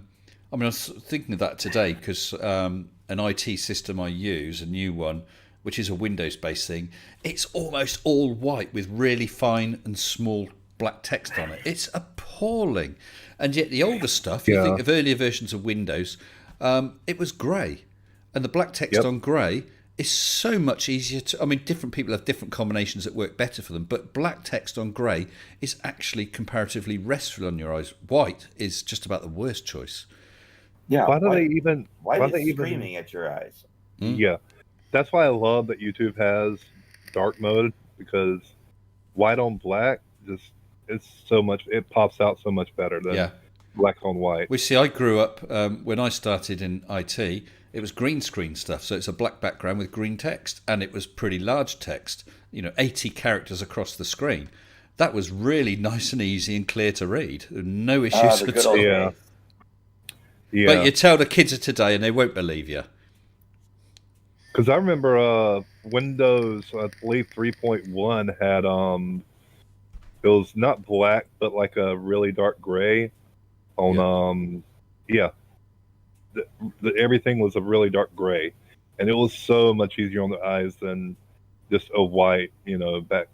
was thinking of that today because an IT system I use, a new one, which is a Windows-based thing, it's almost all white with really fine and small black text on it. It's appalling. And yet the older stuff, you Yeah. think of earlier versions of Windows, it was grey. And the black text on grey is so much easier to... I mean, different people have different combinations that work better for them, but black text on grey is actually comparatively restful on your eyes. White is just about the worst choice. Yeah. Why do they even? Why Why is they it even? screaming at your eyes? Yeah, that's why I love that YouTube has dark mode, because white on black just it's so much. It pops out so much better than black on white. We see, I grew up when I started in IT. It was green screen stuff, so it's a black background with green text, and it was pretty large text. 80 characters across the screen. That was really nice and easy and clear to read. No issues The at good all. old Yeah. days. Yeah, But you tell the kids of today, and they won't believe you. because I remember Windows, I believe 3.1 had it was not black, but like a really dark gray on everything was a really dark gray, and it was so much easier on the eyes than just a white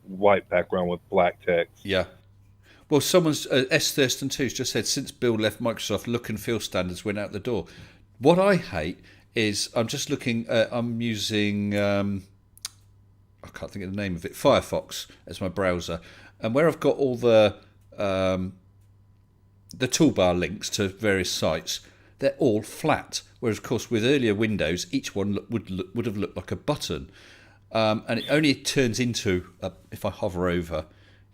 white background with black text. Yeah. Well, someone's S Thurston 2's just said, since Bill left Microsoft, look and feel standards went out the door. What I hate is I'm just looking. I'm using I can't think of the name of it. Firefox as my browser, and where I've got all the toolbar links to various sites, they're all flat. Whereas, of course, with earlier Windows, each one would have looked like a button, and it only turns into if I hover over.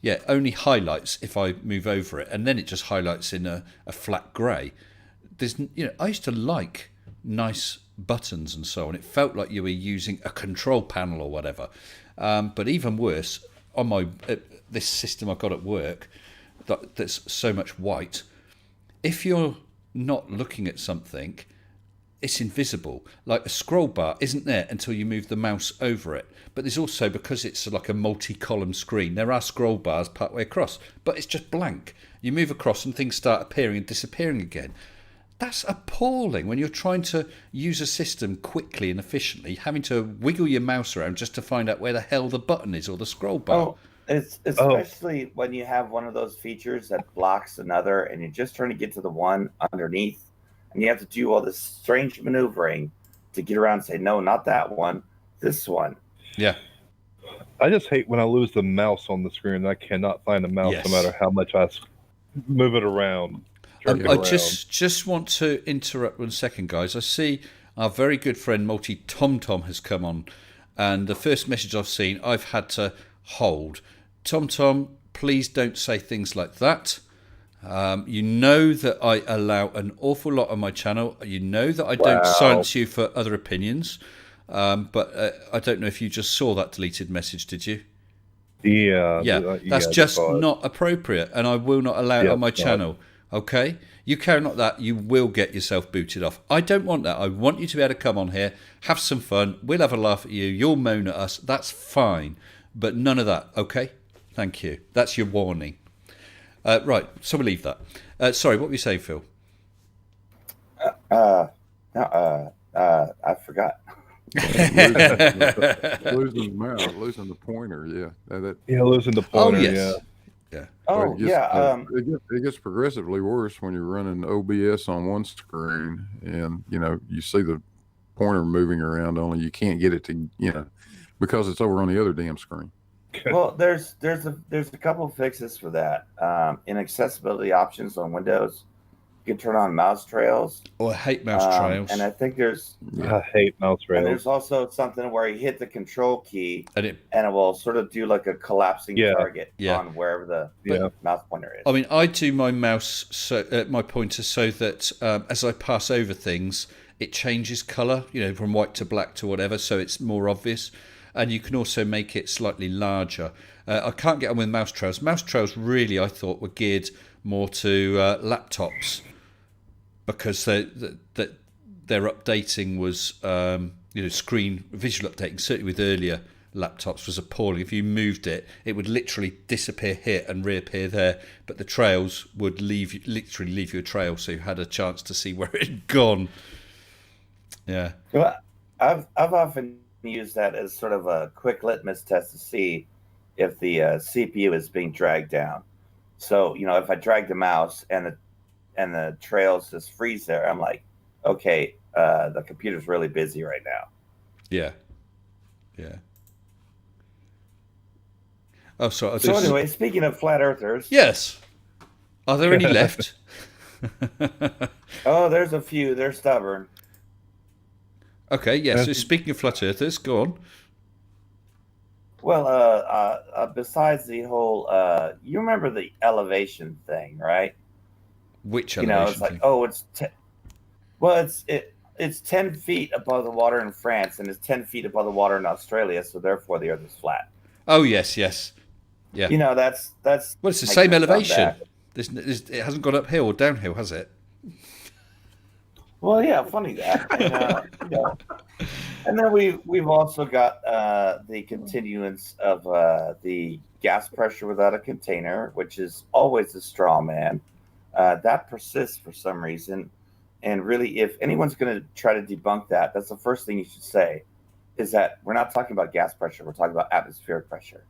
Yeah, only highlights if I move over it, and then it just highlights in a flat grey. I used to like nice buttons and so on. It felt like you were using a control panel or whatever. But even worse, on this system I've got at work, that's so much white. If you're not looking at something, it's invisible. Like a scroll bar isn't there until you move the mouse over it. But there's also, because it's like a multi-column screen, there are scroll bars partway across, but it's just blank. You move across and things start appearing and disappearing again. That's appalling when you're trying to use a system quickly and efficiently, having to wiggle your mouse around just to find out where the hell the button is or the scroll bar. Oh, it's especially when you have one of those features that blocks another, and you're just trying to get to the one underneath, and you have to do all this strange maneuvering to get around and say, no, not that one, this one. Yeah. I just hate when I lose the mouse on the screen and I cannot find the mouse no matter how much I move it around. I just want to interrupt 1 second, guys. I see our very good friend Multi TomTom has come on, and the first message I've seen, I've had to hold. TomTom, please don't say things like that. You know that I allow an awful lot on my channel. You know that I don't silence you for other opinions. But I don't know if you just saw that deleted message, did you? Yeah. That's just not appropriate, and I will not allow it on my channel. Okay? You carry on like that, you will get yourself booted off. I don't want that. I want you to be able to come on here, have some fun. We'll have a laugh at you. You'll moan at us. That's fine. But none of that, okay? Thank you. That's your warning. Right, so we'll leave that. Sorry, what were you saying, Phil? I forgot. losing the mouse, losing the pointer, losing the pointer, It gets progressively worse when you're running OBS on one screen, and you see the pointer moving around, only you can't get it to because it's over on the other damn screen. Well, there's a couple of fixes for that. In accessibility options on Windows, you can turn on mouse trails. Oh, I hate mouse trails. And I think I hate mouse trails. And there's also something where you hit the control key and it will sort of do like a collapsing target on wherever the mouse pointer is. I mean, I do my my pointer so that as I pass over things, it changes colour, from white to black to whatever, so it's more obvious. And you can also make it slightly larger. I can't get on with mouse trails. Mouse trails really, I thought, were geared more to laptops, because their updating was, screen visual updating, certainly with earlier laptops, was appalling. If you moved it, it would literally disappear here and reappear there, but the trails would literally leave you a trail, so you had a chance to see where it had gone. Yeah. Well, I've often used that as sort of a quick litmus test to see if the CPU is being dragged down. So, if I drag the mouse and the trails just freeze there, I'm like, okay, the computer's really busy right now. Yeah. Yeah. Oh, sorry. So anyway, speaking of flat earthers, Yes. Are there any left? oh, there's a few. They're stubborn. Okay, yeah. So speaking of flat earthers, go on. Well, besides the whole, you remember the elevation thing, right? Which You elevation know, it's like, thing? oh, it's 10 feet above the water in France and it's 10 feet above the water in Australia, so therefore the Earth is flat. Oh, yes, yes. Yeah. You know, that's Well, it's the like same the elevation. comeback. It hasn't gone uphill or downhill, has it? Well, yeah, funny that. And, you know, and then we've also got the continuance of the gas pressure without a container, which is always a straw man. That persists for some reason. And really, if anyone's going to try to debunk that, that's the first thing you should say, is that we're not talking about gas pressure. We're talking about atmospheric pressure.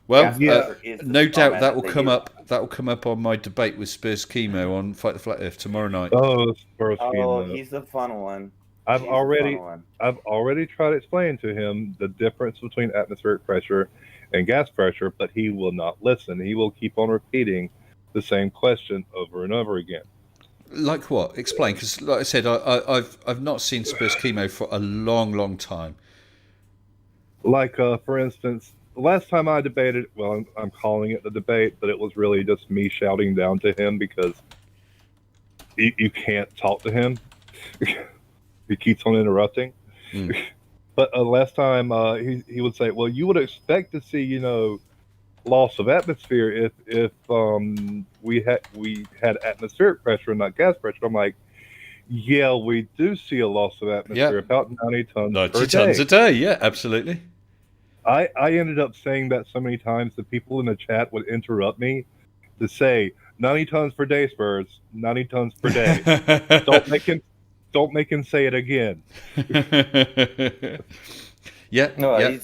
Well, Gas pressure is the no straw doubt man that will they come use. up. That will come up on my debate with Spurs Chemo on Fight the Flat Earth tomorrow night. Oh, Spurs Oh, Chemo. he's the fun one. I've He's the fun one. already tried to explain to him the difference between atmospheric pressure and gas pressure, but he will not listen. He will keep on repeating the same question over and over again. Like what? Explain, because like I said, I've not seen Spurs Chemo for a long, long time. Like, for instance, the last time I debated, well, I'm calling it the debate, but it was really just me shouting down to him because you can't talk to him. He keeps on interrupting. Mm. But last time he would say, "Well, you would expect to see, loss of atmosphere if we had atmospheric pressure and not gas pressure." I'm like, "Yeah, we do see a loss of atmosphere, about 90 tons 90 per tons day." a day, yeah, absolutely. I ended up saying that so many times that people in the chat would interrupt me to say 90 tons per day, Spurs, 90 tons per day. Don't make him say it again. Yeah, No, yeah.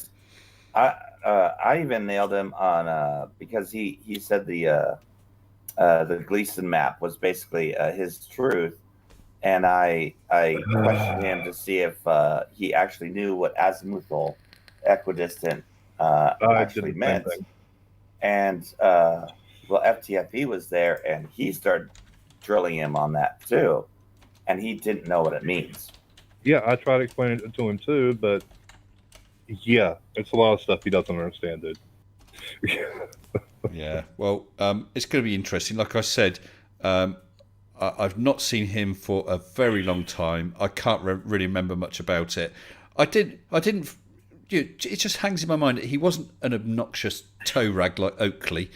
I even nailed him on because he said the Gleason map was basically his truth, and I questioned him to see if he actually knew what azimuthal equidistant actually did the same meant. thing. And well, FTFE was there, and he started drilling him on that too, and he didn't know what it means. Yeah, I tried explaining it to him too, but yeah, it's a lot of stuff he doesn't understand, dude. Yeah, well, it's going to be interesting. Like I said, I've not seen him for a very long time. I can't really remember much about it. I didn't. It just hangs in my mind that he wasn't an obnoxious toe rag like Oakley.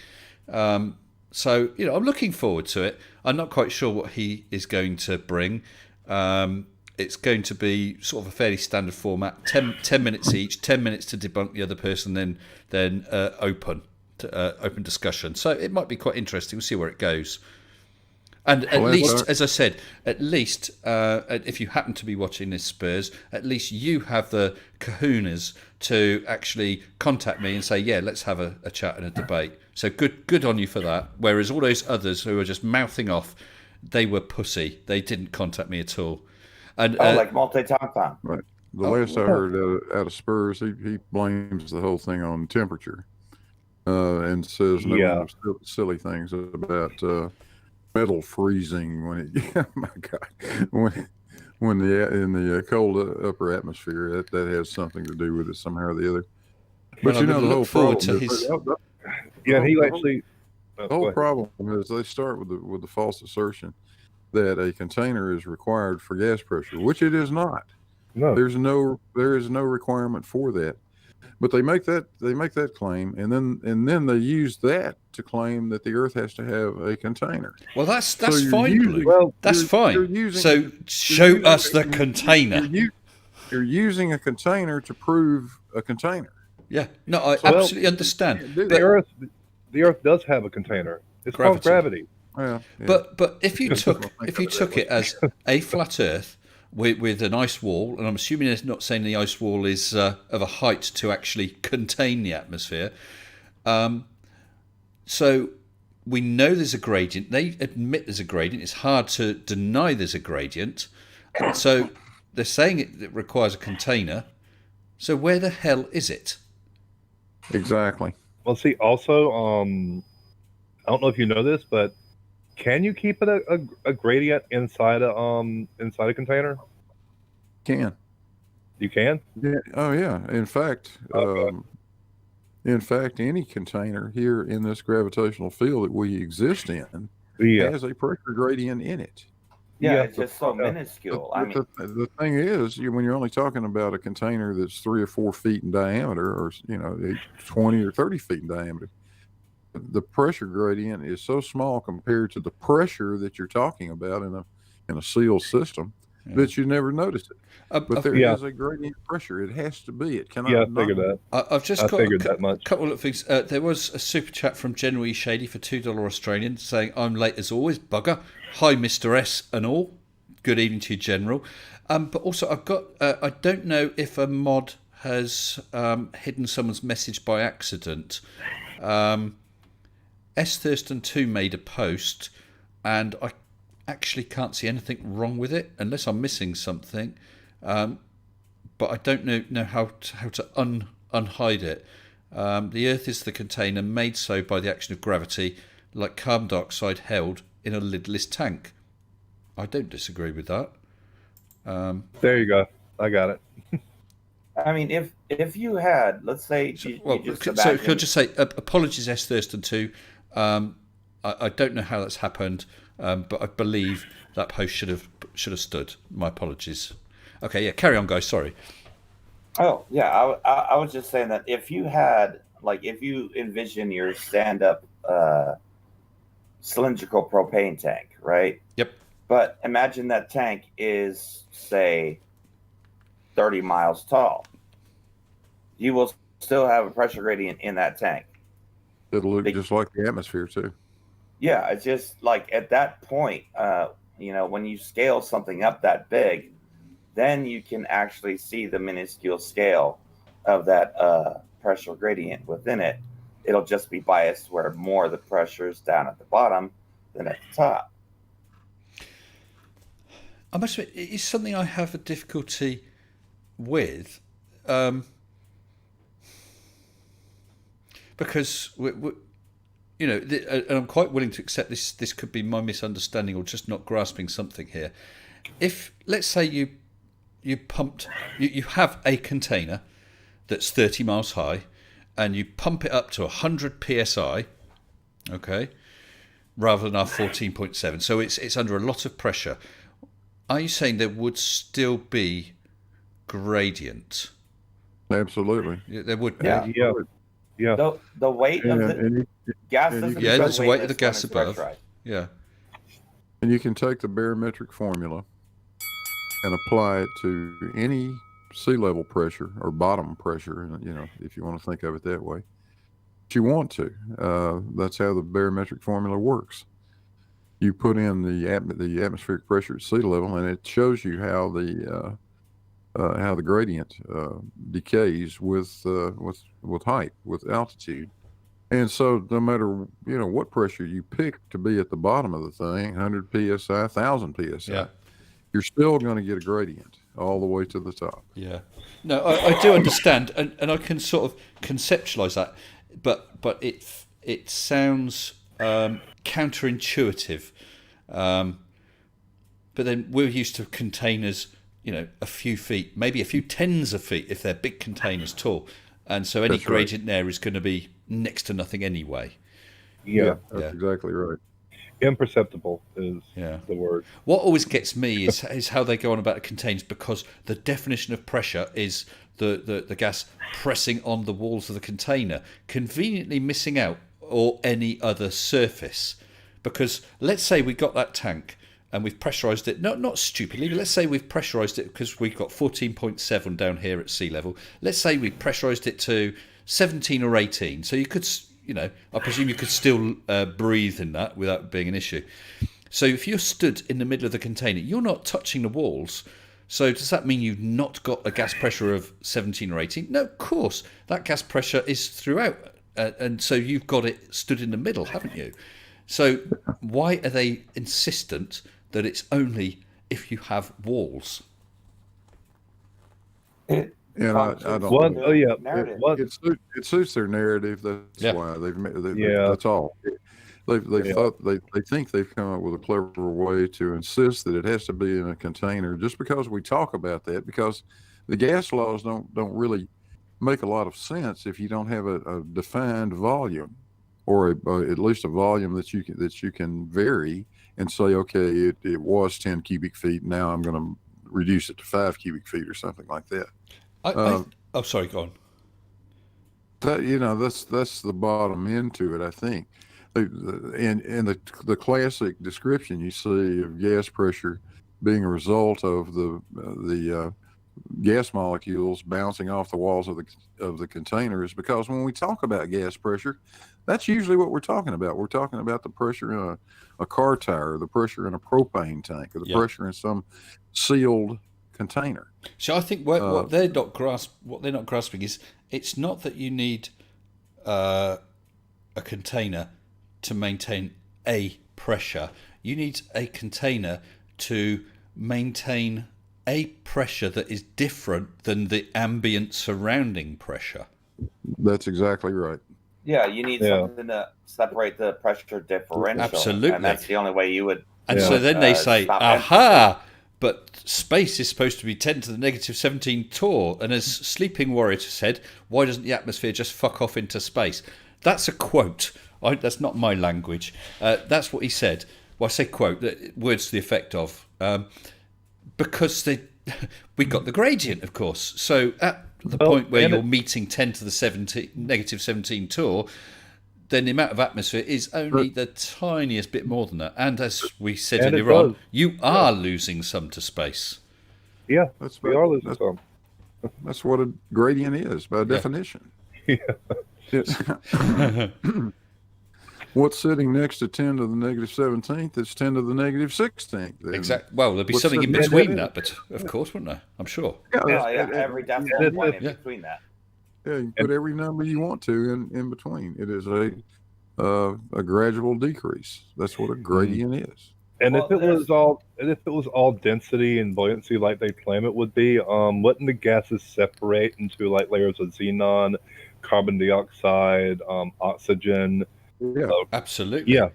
So I'm looking forward to it. I'm not quite sure what he is going to bring. It's going to be sort of a fairly standard format: 10 minutes each, 10 minutes to debunk the other person, then open discussion. So it might be quite interesting. We'll see where it goes. And at least, as I said, if you happen to be watching this, Spurs, at least you have the kahunas to actually contact me and say, yeah, let's have a chat and a debate. So good on you for that. Whereas all those others who were just mouthing off, they were pussy. They didn't contact me at all. And like multi-tom-tom. Right. The last I heard out of Spurs, he blames the whole thing on temperature, and says silly things about metal freezing when it. Oh my God, when in the cold upper atmosphere, that has something to do with it somehow or the other. But well, the whole problem to is, Yeah, he actually. the whole problem is they start with the false assertion that a container is required for gas pressure, which it is not. No. There is no requirement for that. But they make that claim, and then they use that to claim that the Earth has to have a container. well, that's So you're fine, using- Blue. Well, That's fine. you're Show us the container. You're using a container to prove a container. Yeah, no, I Well, absolutely understand. the the Earth does have a container. It's called gravity. Well, yeah. But if you took it as a flat Earth with an ice wall, and I'm assuming they're not saying the ice wall is of a height to actually contain the atmosphere. So we know there's a gradient. They admit there's a gradient. It's hard to deny there's a gradient. So they're saying it requires a container. So where the hell is it? Exactly. Well, see, also, I don't know if you know this, but can you keep it a gradient inside a container? Can. You can. Yeah. Oh, yeah. In fact, Okay. any container here in this gravitational field that we exist in Yeah. has a pressure gradient in it. Yeah, Yeah, it's just so minuscule. I mean, The thing is, when you're only talking about a container that's 3 or 4 feet in diameter, or 20 or 30 feet in diameter, the pressure gradient is so small compared to the pressure that you're talking about in a sealed system that you never notice it. But there Yeah. is a gradient pressure. It has to be. It cannot. Yeah, I figured that. I've just I got figured that much. couple of things. There was a super chat from General E. Shady for $2 Australian saying, I'm late as always, bugger. Hi, Mr. S and all. Good evening to you, General. But also, I've got, I don't know if a mod has hidden someone's message by accident. S. Thurston 2 made a post, and I actually can't see anything wrong with it, unless I'm missing something. But I don't know how to unhide it. The Earth is the container made so by the action of gravity, like carbon dioxide held in a lidless tank. I don't disagree with that. There you go. I got it. I mean, if you had, let's say, you just so imagine, could I just say, apologies, S. Thurston 2. I don't know how that's happened, but I believe that post should have stood. My apologies. Okay, yeah, carry on, guys. Sorry. Oh yeah, I was just saying that if you had, like, if you envision your stand-up cylindrical propane tank, right? Yep. But imagine that tank is, say, 30 miles tall. You will still have a pressure gradient in that tank. It'll look just like the atmosphere too. Yeah, it's just like at that point, when you scale something up that big, then you can actually see the minuscule scale of that pressure gradient within it. It'll just be biased where more of the pressure is down at the bottom than at the top. I must admit, it's something I have a difficulty with, because and I'm quite willing to accept this. This could be my misunderstanding or just not grasping something here. If, let's say, you have a container that's 30 miles high, and you pump it up to 100 psi, okay, rather than our 14.7. So it's under a lot of pressure. Are you saying there would still be gradient? Absolutely. There would be. Yeah. The weight of the gas. Yeah, there's the weight of the gas above. Yeah. And you can take the barometric formula and apply it to any sea level pressure or bottom pressure, if you want to think of it that way. If you want to, that's how the barometric formula works. You put in the atmospheric pressure at sea level, and it shows you how the gradient decays with height, with altitude. And so no matter what pressure you pick to be at the bottom of the thing, 100 psi, 1000 psi, Yeah. you're still going to get a gradient all the way to the top. Yeah. No, I do understand, and I can sort of conceptualize that, but it sounds counterintuitive. But then we're used to containers, a few feet, maybe a few tens of feet if they're big containers tall, and so any That's right. gradient there is going to be next to nothing anyway. Yeah. That's exactly right. Imperceptible is the word. What always gets me is how they go on about the containers, because the definition of pressure is the gas pressing on the walls of the container, conveniently missing out or any other surface. Because let's say we got that tank and we've pressurised it, not stupidly, but let's say we've pressurised it because we've got 14.7 down here at sea level. Let's say we pressurised it to 17 or 18. So you could, I presume you could still breathe in that without it being an issue. So if you're stood in the middle of the container, you're not touching the walls. So does that mean you've not got a gas pressure of 17 or 18? No, of course. That gas pressure is throughout. And so you've got it stood in the middle, haven't you? So why are they insistent that it's only if you have walls. It And I functions don't. One, as oh a yeah, narrative. It suits their narrative. That's Yeah. why Yeah. that's all. They've Yeah. thought they think they've come up with a clever way to insist that it has to be in a container, just because we talk about that, because the gas laws don't really make a lot of sense if you don't have a defined volume, or at least a volume that you can vary and say, okay, it was 10 cubic feet, now I'm going to reduce it to 5 cubic feet or something like that. Oh, sorry, go on. That's the bottom end to it, I think. In the classic description you see of gas pressure being a result of the gas molecules bouncing off the walls of the containers, because when we talk about gas pressure, that's usually what we're talking about. We're talking about the pressure in a car tire, the pressure in a propane tank, or the pressure in some sealed container. So I think what they're not grasping is, it's not that you need a container to maintain a pressure. You need a container to maintain a pressure that is different than the ambient surrounding pressure. That's exactly right. Yeah, you need something to separate the pressure differential. Absolutely. And that's the only way you would. And so then they say, stop aha, but space is supposed to be 10 to the negative 17 torr. And as Sleeping Warrior said, why doesn't the atmosphere just fuck off into space? That's a quote. That's not my language. That's what he said. Well, I say quote, words to the effect of, because we got the gradient, of course. So at the point where you're meeting 10 to the negative 17 torr, then the amount of atmosphere is only the tiniest bit more than that. And as we said earlier on, you are losing some to space. Yeah, we are losing some. That's what a gradient is by definition. What's sitting next to 10 to the negative 17th is 10 to the negative 16th. Exactly. Well, there'll be something in between that, but of course, wouldn't there? I'm sure. Every decimal point in between that. Yeah, you can put every number you want to in between. It is a gradual decrease. That's what a gradient is. And if it was all density and buoyancy like they claim it would be, wouldn't the gases separate into like layers of xenon, carbon dioxide, oxygen? Yeah, absolutely. Yeah,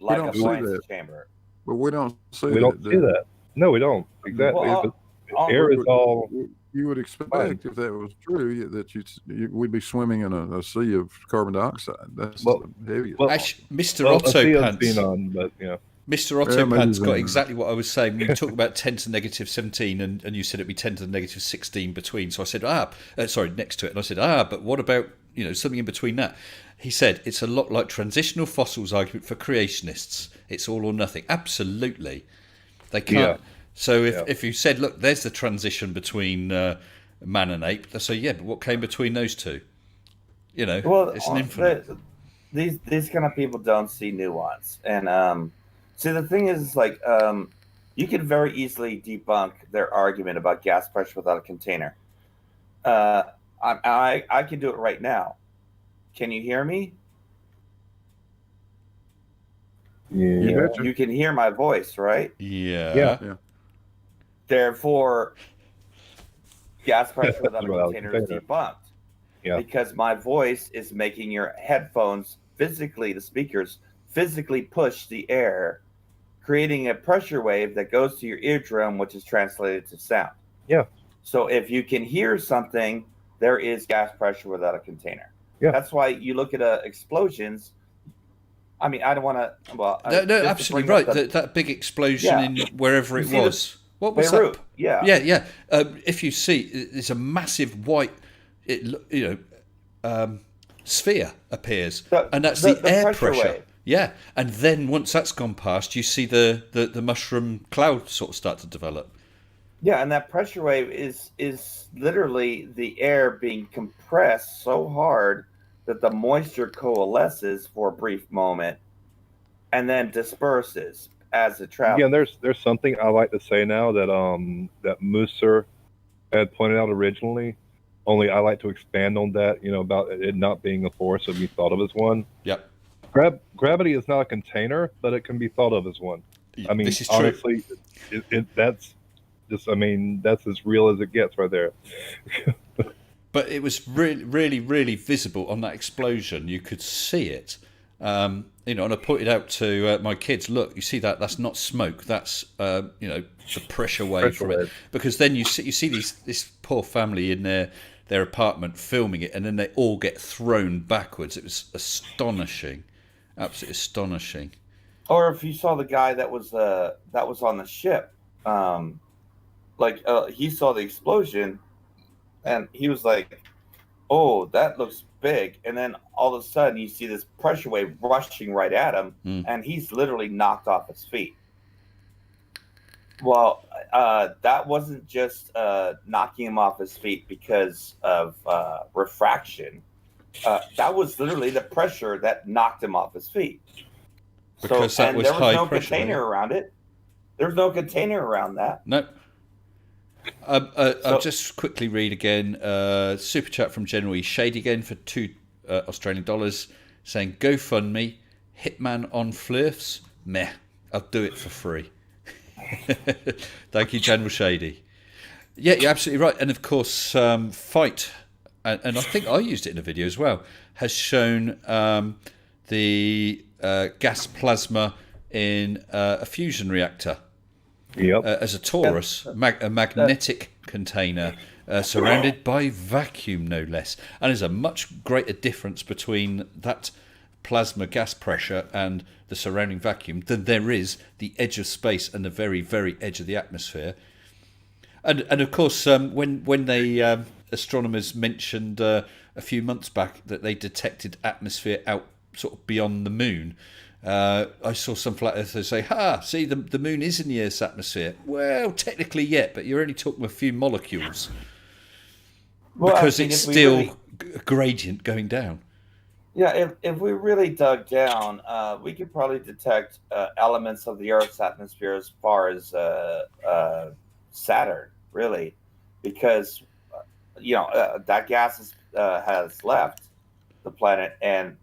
like a buoyancy chamber. But we don't see we don't see that. No, we don't. Exactly. Well, air is all. You would expect, if that was true, that we'd be swimming in a sea of carbon dioxide. That's the heaviest. Well, actually, Mr. Otto Pants. Mr. Otto Pants got exactly what I was saying. When you talk about 10 to the negative 17, and you said it'd be 10 to the negative 16 between. So I said, next to it. And I said, but what about something in between that? He said, it's a lot like transitional fossils argument for creationists. It's all or nothing. Absolutely. They can't. Yeah. So if you said, look, there's the transition between man and ape, they say, yeah, but what came between those two? It's an infinite. These kind of people don't see nuance. And see, the thing is, like, you can very easily debunk their argument about gas pressure without a container. I can do it right now. Can you hear me? Yeah. You can hear my voice, right? Yeah. Therefore, gas pressure without a container is debunked. Yeah. Because my voice is making your headphones the speakers physically push the air, creating a pressure wave that goes to your eardrum, which is translated to sound. Yeah. So if you can hear something, there is gas pressure without a container. Yeah. That's why you look at explosions. I mean, I don't want to. Well, no, absolutely right. That big explosion in wherever it was. What was Beirut. that? Yeah. If you see, there's a massive white, sphere appears, and that's the air pressure. Wave. Yeah, and then once that's gone past, you see the mushroom cloud sort of start to develop. Yeah, and that pressure wave is literally the air being compressed so hard that the moisture coalesces for a brief moment and then disperses as it travels. Yeah, there's something I like to say now that that Musser had pointed out originally. Only I like to expand on that, about it not being a force and be thought of as one. Yep. Gravity is not a container, but it can be thought of as one. I mean, this is true. honestly, that's just, I mean, that's as real as it gets right there. But it was really, really, really visible on that explosion. You could see it. And I pointed out to my kids, look, you see that? That's not smoke. That's the pressure wave from it. Because then you see this poor family in their apartment filming it, and then they all get thrown backwards. It was astonishing, absolutely astonishing. Or if you saw the guy that was on the ship, he saw the explosion, and he was like, "Oh, that looks big," and then all of a sudden you see this pressure wave rushing right at him, and he's literally knocked off his feet. Well, that wasn't just knocking him off his feet because of refraction. That was literally the pressure that knocked him off his feet. Because there was no pressure, container around it. There was no container around that. No. I'll just quickly read again. Super chat from General E. Shady again for $2 Australian dollars, saying GoFundMe, Hitman on Flirfs. Meh, I'll do it for free. Thank you, General Shady. Yeah, you're absolutely right. And of course, Fight, and I think I used it in a video as well, has shown the gas plasma in a fusion reactor. Yep. As a torus, a magnetic container surrounded by vacuum, no less. And there's a much greater difference between that plasma gas pressure and the surrounding vacuum than there is the edge of space and the very, very edge of the atmosphere. And of course, when they astronomers mentioned a few months back that they detected atmosphere out sort of beyond the moon, I saw some flat earthers say, see, the moon is in the Earth's atmosphere. Well, technically, yet, but you're only talking a few molecules. Well, because it's still a gradient going down. Yeah, if we really dug down, we could probably detect elements of the Earth's atmosphere as far as Saturn, really, because, that gas has left the planet, and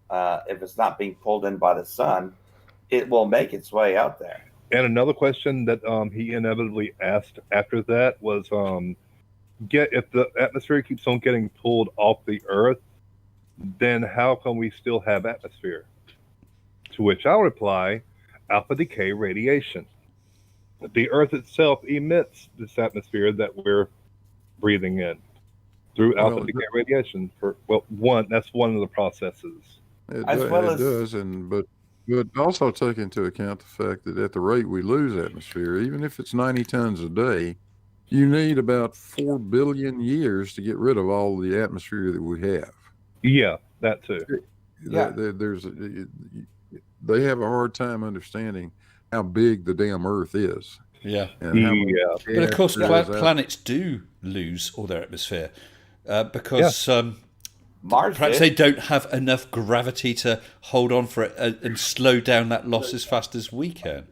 if it's not being pulled in by the sun, it will make its way out there. And another question that he inevitably asked after that was, if the atmosphere keeps on getting pulled off the Earth, then how come we still have atmosphere? To which I'll reply, alpha decay radiation. The Earth itself emits this atmosphere that we're breathing in through alpha decay radiation. That's one of the processes. It does, but also take into account the fact that at the rate we lose atmosphere, even if it's 90 tons a day, you need about 4 billion years to get rid of all the atmosphere that we have. Yeah, that too. Yeah. They have a hard time understanding how big the damn Earth is. Yeah. And how much But of course, gas planets do lose all their atmosphere because Mars perhaps did. they don't have enough gravity to hold on for it and slow down that loss as fast as we can.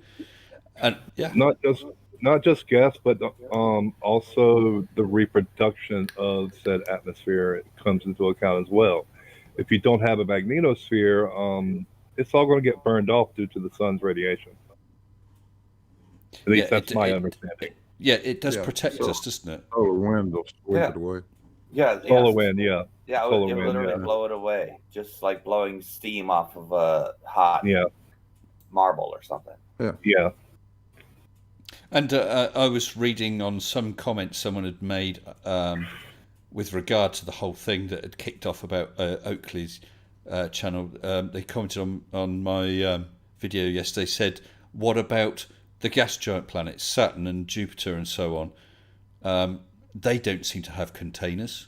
And yeah, not just gas, but also the reproduction of said atmosphere comes into account as well. If you don't have a magnetosphere, it's all going to get burned off due to the sun's radiation. At least that's my understanding. It does protect us, doesn't it? solar wind will sweep it away. Yeah, Solar wind, yeah. Yeah, it would literally blow it away, just like blowing steam off of a hot marble or something. Yeah. And I was reading on some comments someone had made with regard to the whole thing that had kicked off about Oakley's channel. They commented on my video yesterday, said, what about the gas giant planets, Saturn and Jupiter and so on? They don't seem to have containers.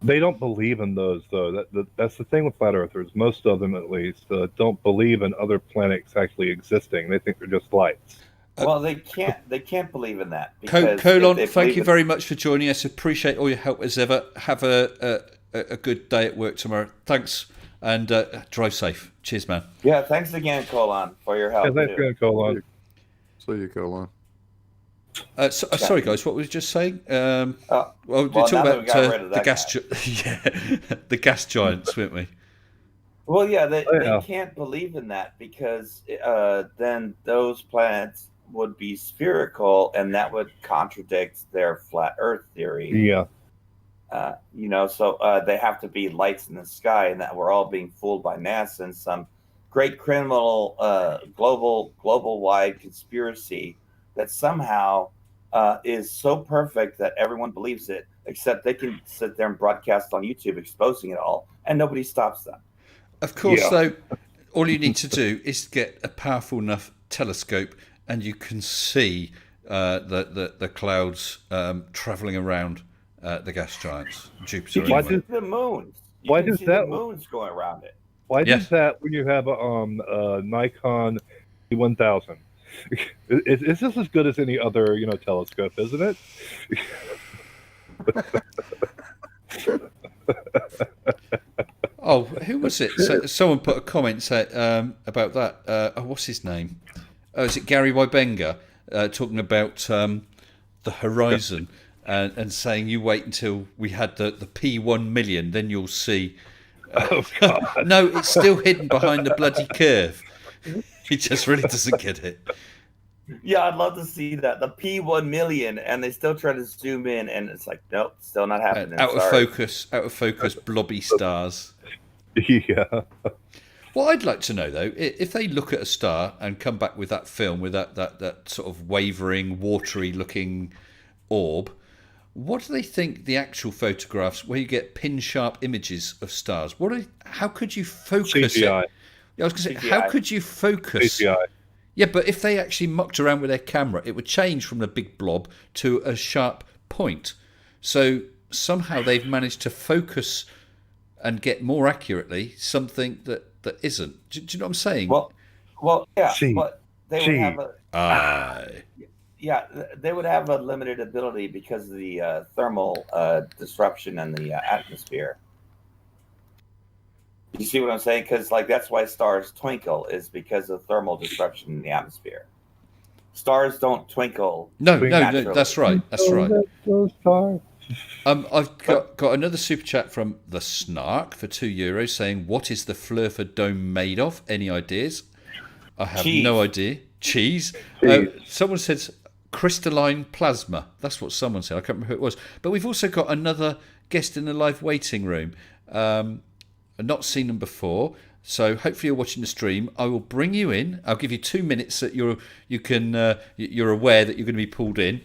They don't believe in those, though. That's the thing with flat earthers. Most of them, at least, don't believe in other planets actually existing. They think they're just lights. Well, they can't believe in that. Because Colon, thank you very much for joining us. Appreciate all your help as ever. Have a good day at work tomorrow. Thanks, and drive safe. Cheers, man. Yeah, thanks again, Colon, for your help. Thanks again, Colon. See you, Colon. Sorry, guys. What was you just saying? We're talking now that about we got rid of the that gas, guy. the gas giants, weren't we? Well, yeah, Oh, yeah. they can't believe in that because then those planets would be spherical, and that would contradict their flat Earth theory. Yeah. So they have to be lights in the sky, and that we're all being fooled by NASA and some great criminal global wide conspiracy that somehow is so perfect that everyone believes it, except they can sit there and broadcast on YouTube exposing it all, and nobody stops them. Of course, Yeah. though, all you need to do is get a powerful enough telescope, and you can see the clouds travelling around the gas giants, Jupiter. You can Anyway. see the moons. You Why can does see that- the moons going around it. Why Yes. does that when you have a Nikon 1000? It's just as good as any other telescope, isn't it? Oh, who was it? Someone put a comment about that. What's his name? Oh, is it Gary Wybenga talking about the horizon and saying you wait until we had the P1 million, then you'll see. Oh God! No, it's still hidden behind the bloody curve. He just really doesn't get it. Yeah, I'd love to see that. The P1 million, and they still try to zoom in, and it's like, nope, still not happening. Out of Sorry. focus, blobby stars. Yeah. What I'd like to know, though, if they look at a star and come back with that film with that sort of wavering, watery-looking orb, what do they think the actual photographs, where you get pin-sharp images of stars? How could you focus CGI. it? Yeah, I was going to say, CGI. how could you focus? CGI. Yeah, but if they actually mucked around with their camera, it would change from the big blob to a sharp point. So somehow they've managed to focus and get more accurately something that isn't. Do you know what I'm saying? Well, yeah, Gee. but they Gee. would have Aye. they would have a limited ability because of the thermal disruption in the atmosphere. You see what I'm saying? Because that's why stars twinkle, is because of thermal disruption in the atmosphere. Stars don't twinkle. No, naturally. that's right. That's right. Those stars. I've got another super chat from the Snark for €2 saying, "What is the Flurfer dome made of? Any ideas?" I have Cheese. no idea. Cheese. Cheese. Someone says crystalline plasma. That's what someone said. I can't remember who it was. But we've also got another guest in the live waiting room. I've not seen them before, so hopefully you're watching the stream. I will bring you in. I'll give you 2 minutes that you're aware that you're going to be pulled in.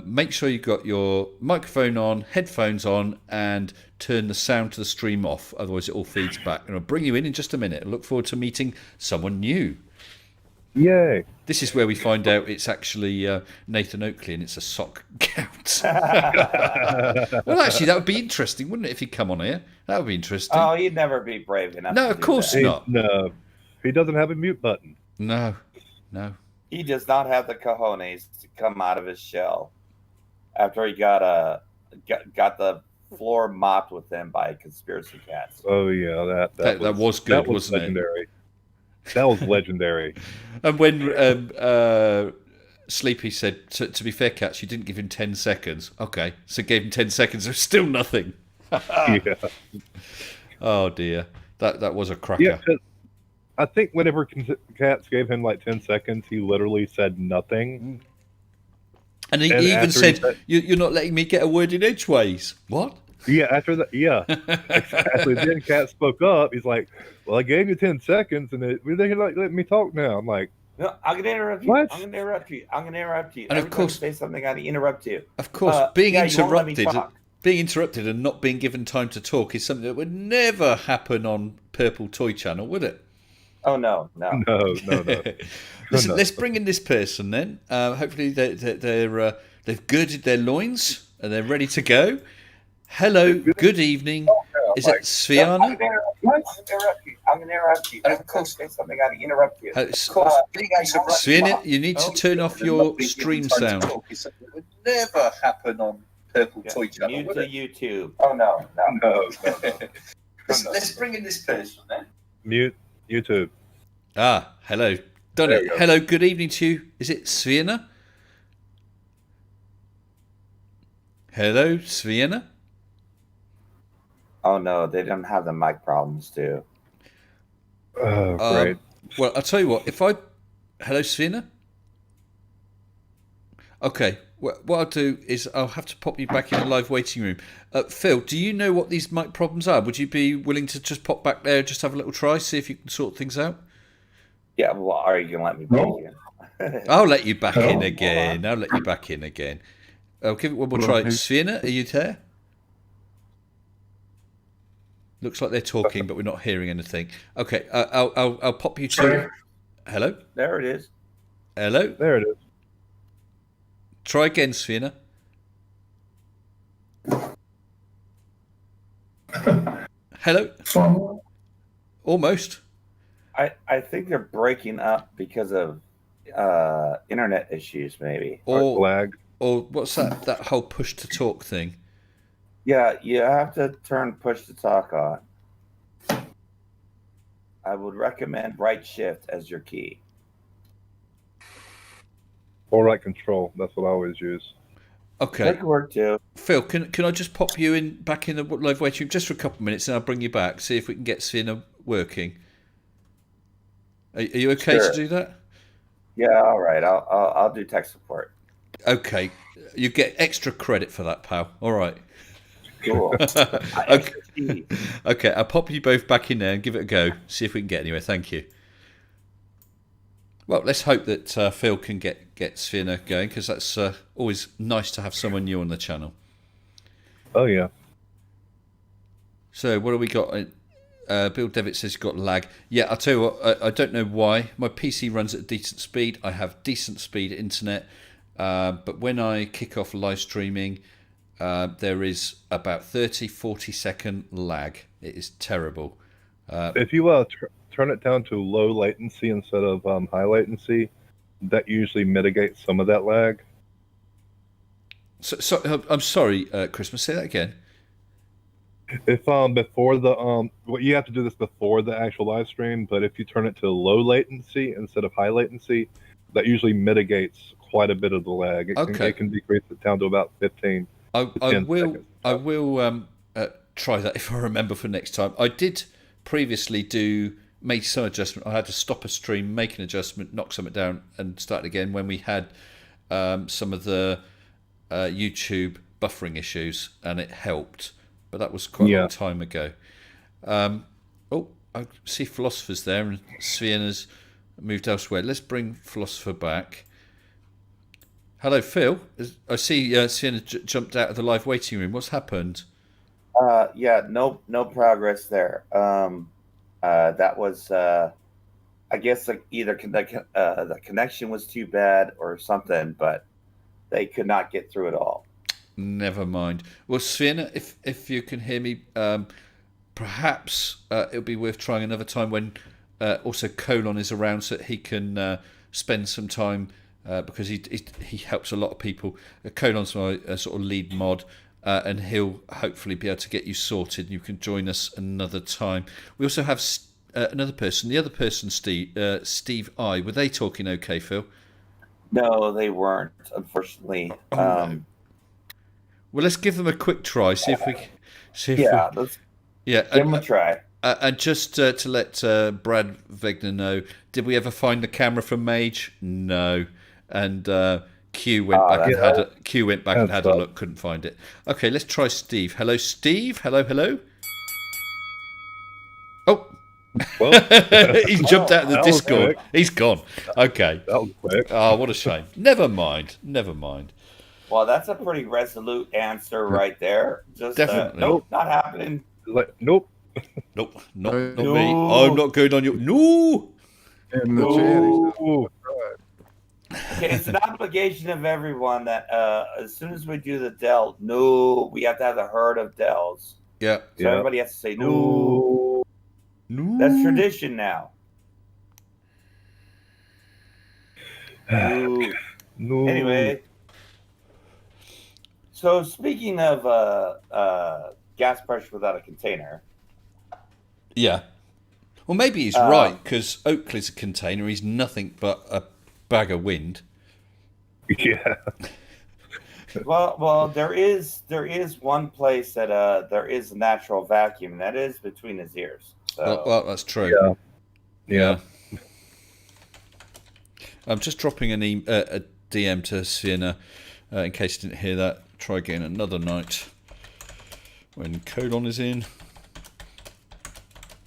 Make sure you've got your microphone on, headphones on, and turn the sound to the stream off. Otherwise, it all feeds back. And I'll bring you in just a minute. I look forward to meeting someone new. Yay! This is where we find out it's actually Nathan Oakley and it's a sock count. Well, actually, that would be interesting, wouldn't it, if he'd come on here? That would be interesting. Oh, you'd never be brave enough. No, to of do course that. not. No, he doesn't have a mute button. No. He does not have the cojones to come out of his shell after he got the floor mopped with him by conspiracy cats. Oh yeah, That was good, that was wasn't it? legendary. That was legendary. And when Sleepy said, to be fair, Cats, you didn't give him 10 seconds. Okay, so gave him 10 seconds. There's still nothing. Yeah. Oh, dear. That was a cracker. Yeah, 'cause I think whenever Cats gave him like 10 seconds, he literally said nothing. And he And even after he said, said- you're not letting me get a word in edgeways. What? Yeah, after that, yeah, exactly. Then Cat spoke up. He's like, "Well, I gave you 10 seconds, and they like let me talk now." I'm like, No, I'm gonna interrupt you. What? I'm gonna interrupt you. And of Every time course- you say something, I gotta interrupt you. Of course, You won't let me talk. being interrupted and not being given time to talk is something that would never happen on Purple Toy Channel, would it? Oh no. "No." Listen, No. let's bring in this person then. Hopefully they've girded their loins and they're ready to go. Hello, good evening. Is it Sviana? I'm gonna interrupt you. And of course, say something, I gotta interrupt you. Sviana, you need to turn off your stream sound. It would never happen on Purple Toy Channel, Mute would to it? YouTube. Oh, no. No. Let's bring in this person then. Mute YouTube. Ah, hello. Done There it. we go. Hello, good evening to you. Is it Sviana? Hello, Sviana? Oh no, they don't have the mic problems too. Oh, great. Well, I'll tell you what. If I... Hello, Svina? Okay. What I'll do is I'll have to pop you back in the live waiting room. Phil, do you know what these mic problems are? Would you be willing to just pop back there, just have a little try, see if you can sort things out? Yeah, well, are you going to let me back in? I'll let you back in again. I'll let you back in again. I'll give it one more try. Svina, are you there? Looks like they're talking, but we're not hearing anything. Okay, I'll pop you to... Hello? There it is. Hello? There it is. Try again, Svina. Hello? Almost. I think they're breaking up because of internet issues, maybe. Or Lag. Or what's that whole push to talk thing? Yeah, you have to turn push to talk on. I would recommend right shift as your key. Or right control. That's what I always use. Okay. That could work too. Phil, can I just pop you back in the live waiting room just for a couple of minutes, and I'll bring you back. See if we can get Svina working. Are you okay Sure. to do that? Yeah, all right. I'll do tech support. Okay. You get extra credit for that, pal. All right. Cool. Okay. Okay, I'll pop you both back in there and give it a go. See if we can get anywhere. Thank you. Well, let's hope that Phil can get Svina going, because that's always nice to have someone new on the channel. Oh, yeah. So what have we got? Bill Devitt says you've got lag. Yeah, I'll tell you what, I don't know why. My PC runs at a decent speed. I have decent speed internet. But when I kick off live streaming, there is about 30-40 second lag. It is terrible. If you turn it down to low latency instead of high latency, that usually mitigates some of that lag. So I'm sorry, Christmas. Say that again. If before the well, you have to do this before the actual live stream, but if you turn it to low latency instead of high latency, that usually mitigates quite a bit of the lag. It can decrease it down to about 15. I will seconds. try that if I remember for next time. I did previously make some adjustment. I had to stop a stream, make an adjustment, knock something down, and start again when we had some of the YouTube buffering issues, and it helped. But that was quite a long time ago. I see Philosopher's there, and Svina's moved elsewhere. Let's bring Philosopher back. Hello, Phil. I see Svina jumped out of the live waiting room. What's happened? Yeah, no progress there. That was, I guess, like either the connection was too bad or something, but they could not get through it all. Never mind. Well, Svina, if you can hear me, perhaps it'll be worth trying another time when also Colon is around, so that he can spend some time, because he helps a lot of people. Colon's my sort of lead mod, and he'll hopefully be able to get you sorted. You can join us another time. We also have another person. The other person, Steve I. Were they talking okay, Phil? No, they weren't, unfortunately. No. Well, let's give them a quick try. See if we. Let's give them a try. And just to let Brad Wegner know, did we ever find the camera from Mage? No. And Q went back and had a look, couldn't find it. Okay, let's try Steve. Hello, Steve. Hello. Oh. Well, he's jumped out of the Discord. He's gone. Okay. That was quick. Oh, what a shame. Never mind. Well, that's a pretty resolute answer right there. Just definitely. Nope, not happening. Nope. Nope, not me. I'm not going on your... No! In the chat, Okay, it's an obligation of everyone that as soon as we do the Dell, we have to have the herd of Dells. Yeah. So everybody has to say no. That's tradition now. No. Anyway, so speaking of gas pressure without a container. Yeah. Well, maybe he's right, because Oakley's a container. He's nothing but a bag of wind. Yeah. Well, there is one place that there is a natural vacuum, and that is between his ears. So. Well, that's true. Yeah. Yeah. I'm just dropping a DM to Sienna in case you didn't hear that. Try again another night when Colon is in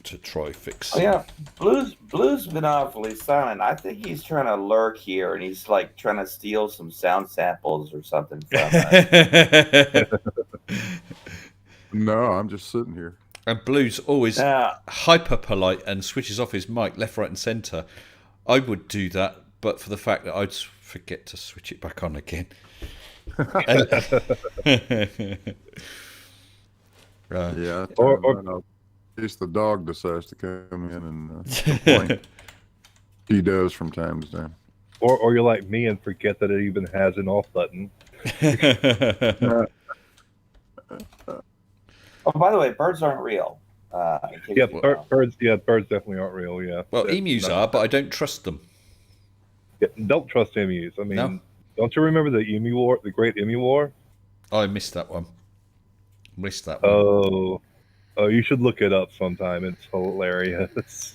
to try fix. Oh yeah, Blue's been awfully silent. I think he's trying to lurk here, and he's like trying to steal some sound samples or something from us. No, I'm just sitting here. And Blue's always hyper polite and switches off his mic left, right, and centre. I would do that, but for the fact that I'd forget to switch it back on again. Right. Yeah. Or- If the dog decides to come in and complain. He does from time to time. Or you're like me and forget that it even has an off button. Oh, by the way, birds aren't real. In case Yeah, you know. birds. Yeah, birds definitely aren't real. Yeah. Well, That's emus not- are, but I don't trust them. Yeah, don't trust emus. I mean, No. don't you remember the emu war, the Great Emu War? I missed that one. One. Oh, you should look it up sometime. It's hilarious.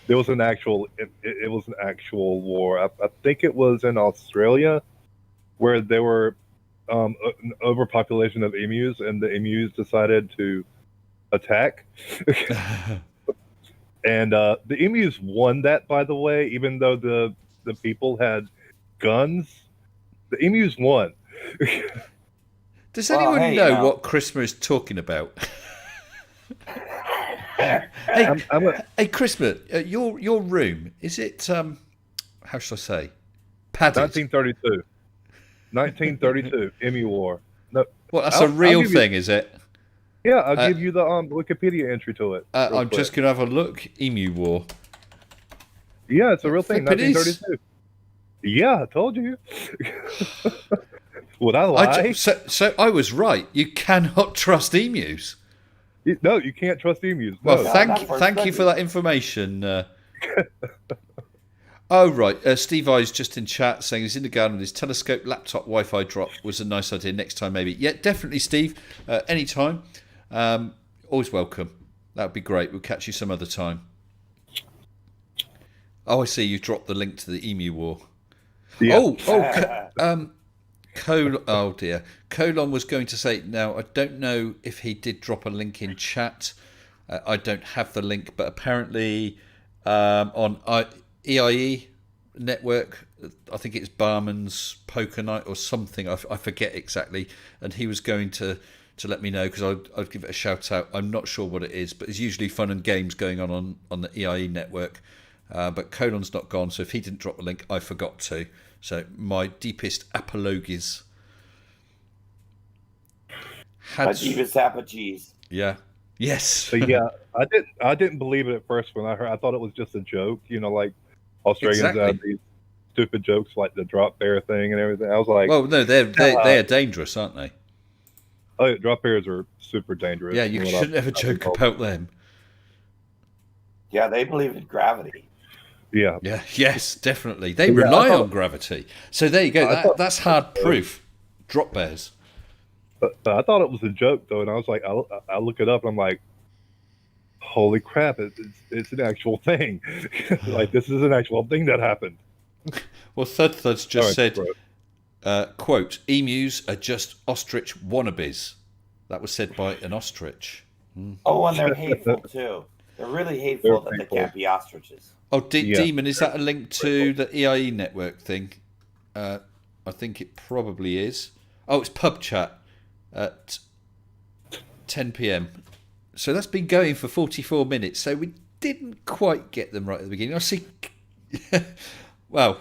There was an actual. It was an actual war. I think it was in Australia, where there were an overpopulation of emus, and the emus decided to attack. And the emus won that, by the way, even though the people had guns. The emus won. Does Well, anyone hey, know what Christmas is talking about? Hey, hey, Christmas, your room, is it, how should I say, padded? 1932. 1932 Emu War. No, Well, that's I'll a real give you- thing, is it? yeah, I'll give you the Wikipedia entry to it. real I'm just quick. going to have a look. Emu War. Yeah, it's a real thing. Flip it is. 1932. Yeah, I told you. Would I lie? So I was right. You cannot trust emus. No, you can't trust emus. Well, No. thank you for that information. Oh, right. Steve I's just in chat saying he's in the garden with his telescope. Laptop Wi-Fi drop was a nice idea. Next time, maybe. Yeah, definitely, Steve. Anytime. Always welcome. That would be great. We'll catch you some other time. Oh, I see. You dropped the link to the Emu War. Yeah. Oh dear. Colon was going to say, now, I don't know if he did drop a link in chat. I don't have the link, but apparently on EIE network, I think it's Barman's Poker Night or something. I forget exactly. And he was going to let me know because I'd give it a shout out. I'm not sure what it is, but there's usually fun and games going on the EIE network. But Colon's not gone, so if he didn't drop the link, I forgot to. So my deepest apologies. Jeeves apologies. Yeah. Yes. So yeah, I didn't believe it at first when I heard. I thought it was just a joke. You know, like Australians Exactly. have these stupid jokes like the drop bear thing and everything. I was like, Well, no, they're dangerous, aren't they? oh, yeah, drop bears are super dangerous. Yeah, you From what shouldn't have a I've joke been told. about them. Yeah, they believe in gravity. Yeah, Yeah, yes, definitely. They Yeah, rely I thought- on gravity. So there you go. I thought- That's hard proof. Drop bears. but I thought it was a joke though, and I was like, I look it up and I'm like, holy crap, it's an actual thing. Like this is an actual thing that happened. Well, Thud's just Sorry, said, bro. quote, emus are just ostrich wannabes. That was said by an ostrich. Oh, and they're hateful too. They're really hateful They're that they hateful. can't be ostriches. Oh, Yeah. Demon, is that a link to the EIE network thing? I think it probably is. Oh, it's pub chat at 10 p.m. So that's been going for 44 minutes. So we didn't quite get them right at the beginning. I see. Well,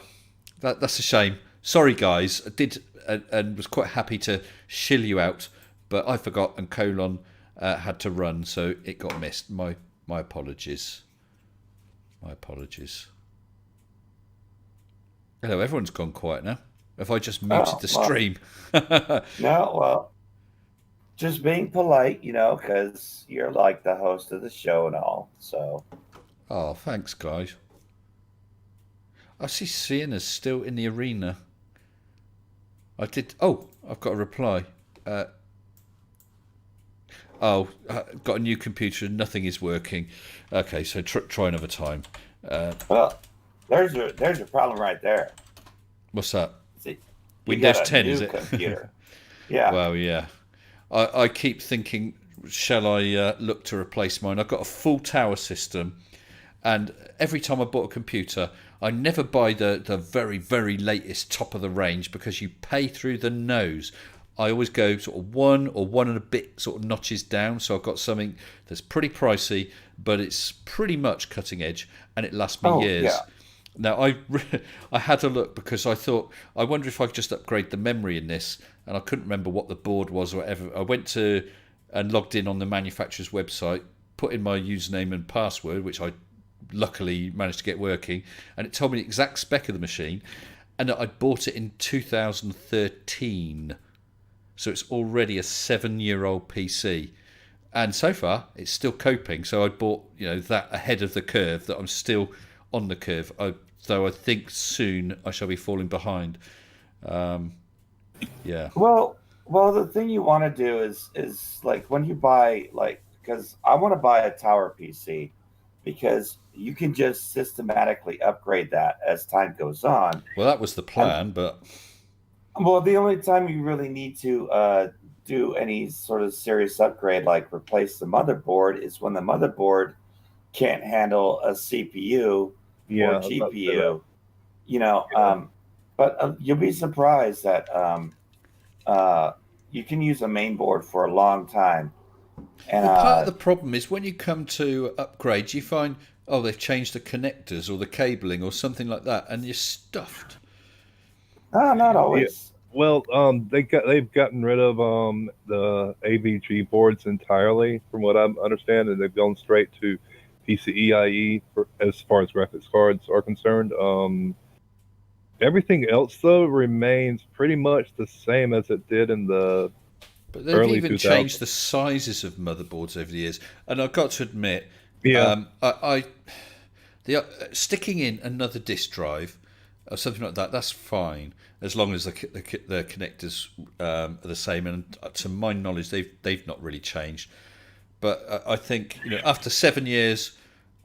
that's a shame. Sorry, guys. I did and was quite happy to shill you out, but I forgot and Colon had to run, so it got missed. My apologies. My apologies. Hello, everyone's gone quiet now. Have I just muted the well. stream? No, well, just being polite, because you're like the host of the show and all. So, Oh, thanks, guys. I see Sienna's still in the arena. I've got a reply. Got a new computer and nothing is working. Okay, so try another time. Well, there's your problem right there. What's that? See, you Windows got a 10, new is it? computer. Yeah. Well, yeah. I keep thinking, shall I look to replace mine? I've got a full tower system, and every time I bought a computer, I never buy the very, very latest top of the range because you pay through the nose. I always go sort of one or one and a bit sort of notches down. So I've got something that's pretty pricey, but it's pretty much cutting edge, and it lasts me years. Yeah. Now, I had a look because I thought, I wonder if I could just upgrade the memory in this, and I couldn't remember what the board was or whatever. I went to and logged in on the manufacturer's website, put in my username and password, which I luckily managed to get working, and it told me the exact spec of the machine, and that I'd bought it in 2013. So it's already a 7-year-old PC. And so far, it's still coping. So I bought, that ahead of the curve, that I'm still on the curve. Though I think soon I shall be falling behind. Yeah. Well, the thing you want to do is like when you buy, because I want to buy a tower PC because you can just systematically upgrade that as time goes on. Well, that was the plan, but Well, the only time you really need to do any sort of serious upgrade, like replace the motherboard, is when the motherboard can't handle a CPU or GPU. But you'll be surprised that you can use a main board for a long time. And part of the problem is when you come to upgrade, you find, they've changed the connectors or the cabling or something like that, and you're stuffed. not always. Well, they've gotten rid of the AVG boards entirely, from what I understand, and they've gone straight to PCIe as far as graphics cards are concerned. Everything else though remains pretty much the same as it did in the But they've early even 2000s. changed the sizes of motherboards over the years, and I've got to admit, sticking in another disk drive or something like that's fine, as long as the connectors are the same. And to my knowledge, they've not really changed. But I think after 7 years,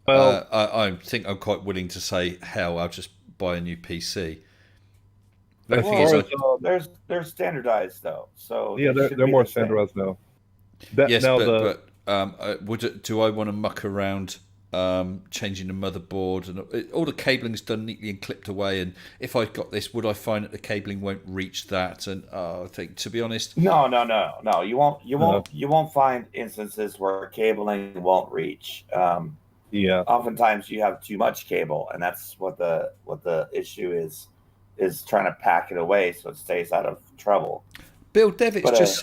I think I'm quite willing to say, hell, I'll just buy a new PC. As far as, They're standardized though, so yeah, they're more standardized now. Yes, now do I want to muck around changing the motherboard, and all the cabling's done neatly and clipped away, and if I got this, would I find that the cabling won't reach that? And I think, to be honest, no, you won't find instances where cabling won't reach. Oftentimes you have too much cable, and that's what the issue is trying to pack it away so it stays out of trouble. Bill Devitt just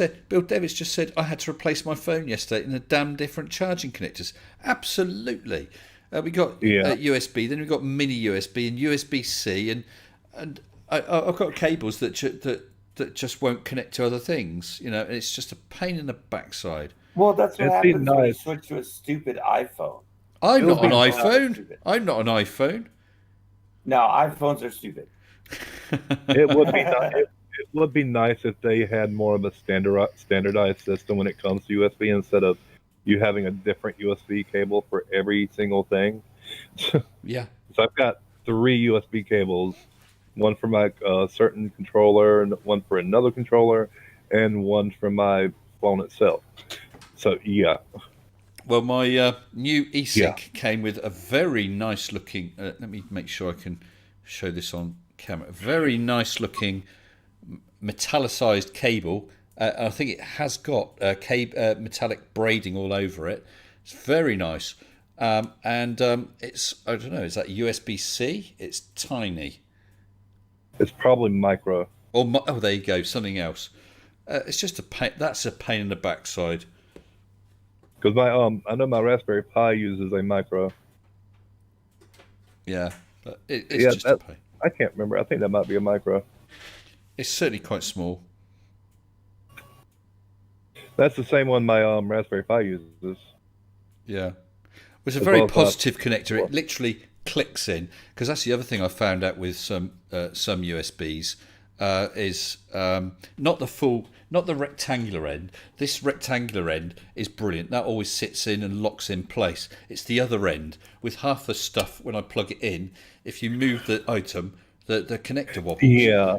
said I had to replace my phone yesterday in the damn different charging connectors. Absolutely. We got USB, then we got mini USB and USB-C, and I've got cables that just won't connect to other things. And it's just a pain in the backside. Well, that's what happens when you switch to a stupid iPhone. I'm not an iPhone. I'm not an iPhone. No, iPhones are stupid. It would be nice. It would be nice if they had more of a standardized system when it comes to USB, instead of you having a different USB cable for every single thing. Yeah. So I've got 3 USB cables, one for my certain controller, and one for another controller, and one for my phone itself. So yeah. Well, my new eSync came with a very nice looking. Let me make sure I can show this on camera. Very nice looking metallicized cable. I think it has got metallic braiding all over it. It's very nice. And it's, I don't know, is that USB-C? It's tiny. It's probably micro. Oh, there you go, something else. It's just a pain. That's a pain in the backside. Because I know my Raspberry Pi uses a micro. Yeah, but it's just a pain. I can't remember. I think that might be a micro. It's certainly quite small. That's the same one my Raspberry Pi uses. Yeah. It's a very positive connector. It literally clicks in, because that's the other thing I found out with some USBs. is not the rectangular end. This rectangular end is brilliant. That always sits in and locks in place. It's the other end with half the stuff. When I plug it in, if you move the item, the connector wobbles. Yeah.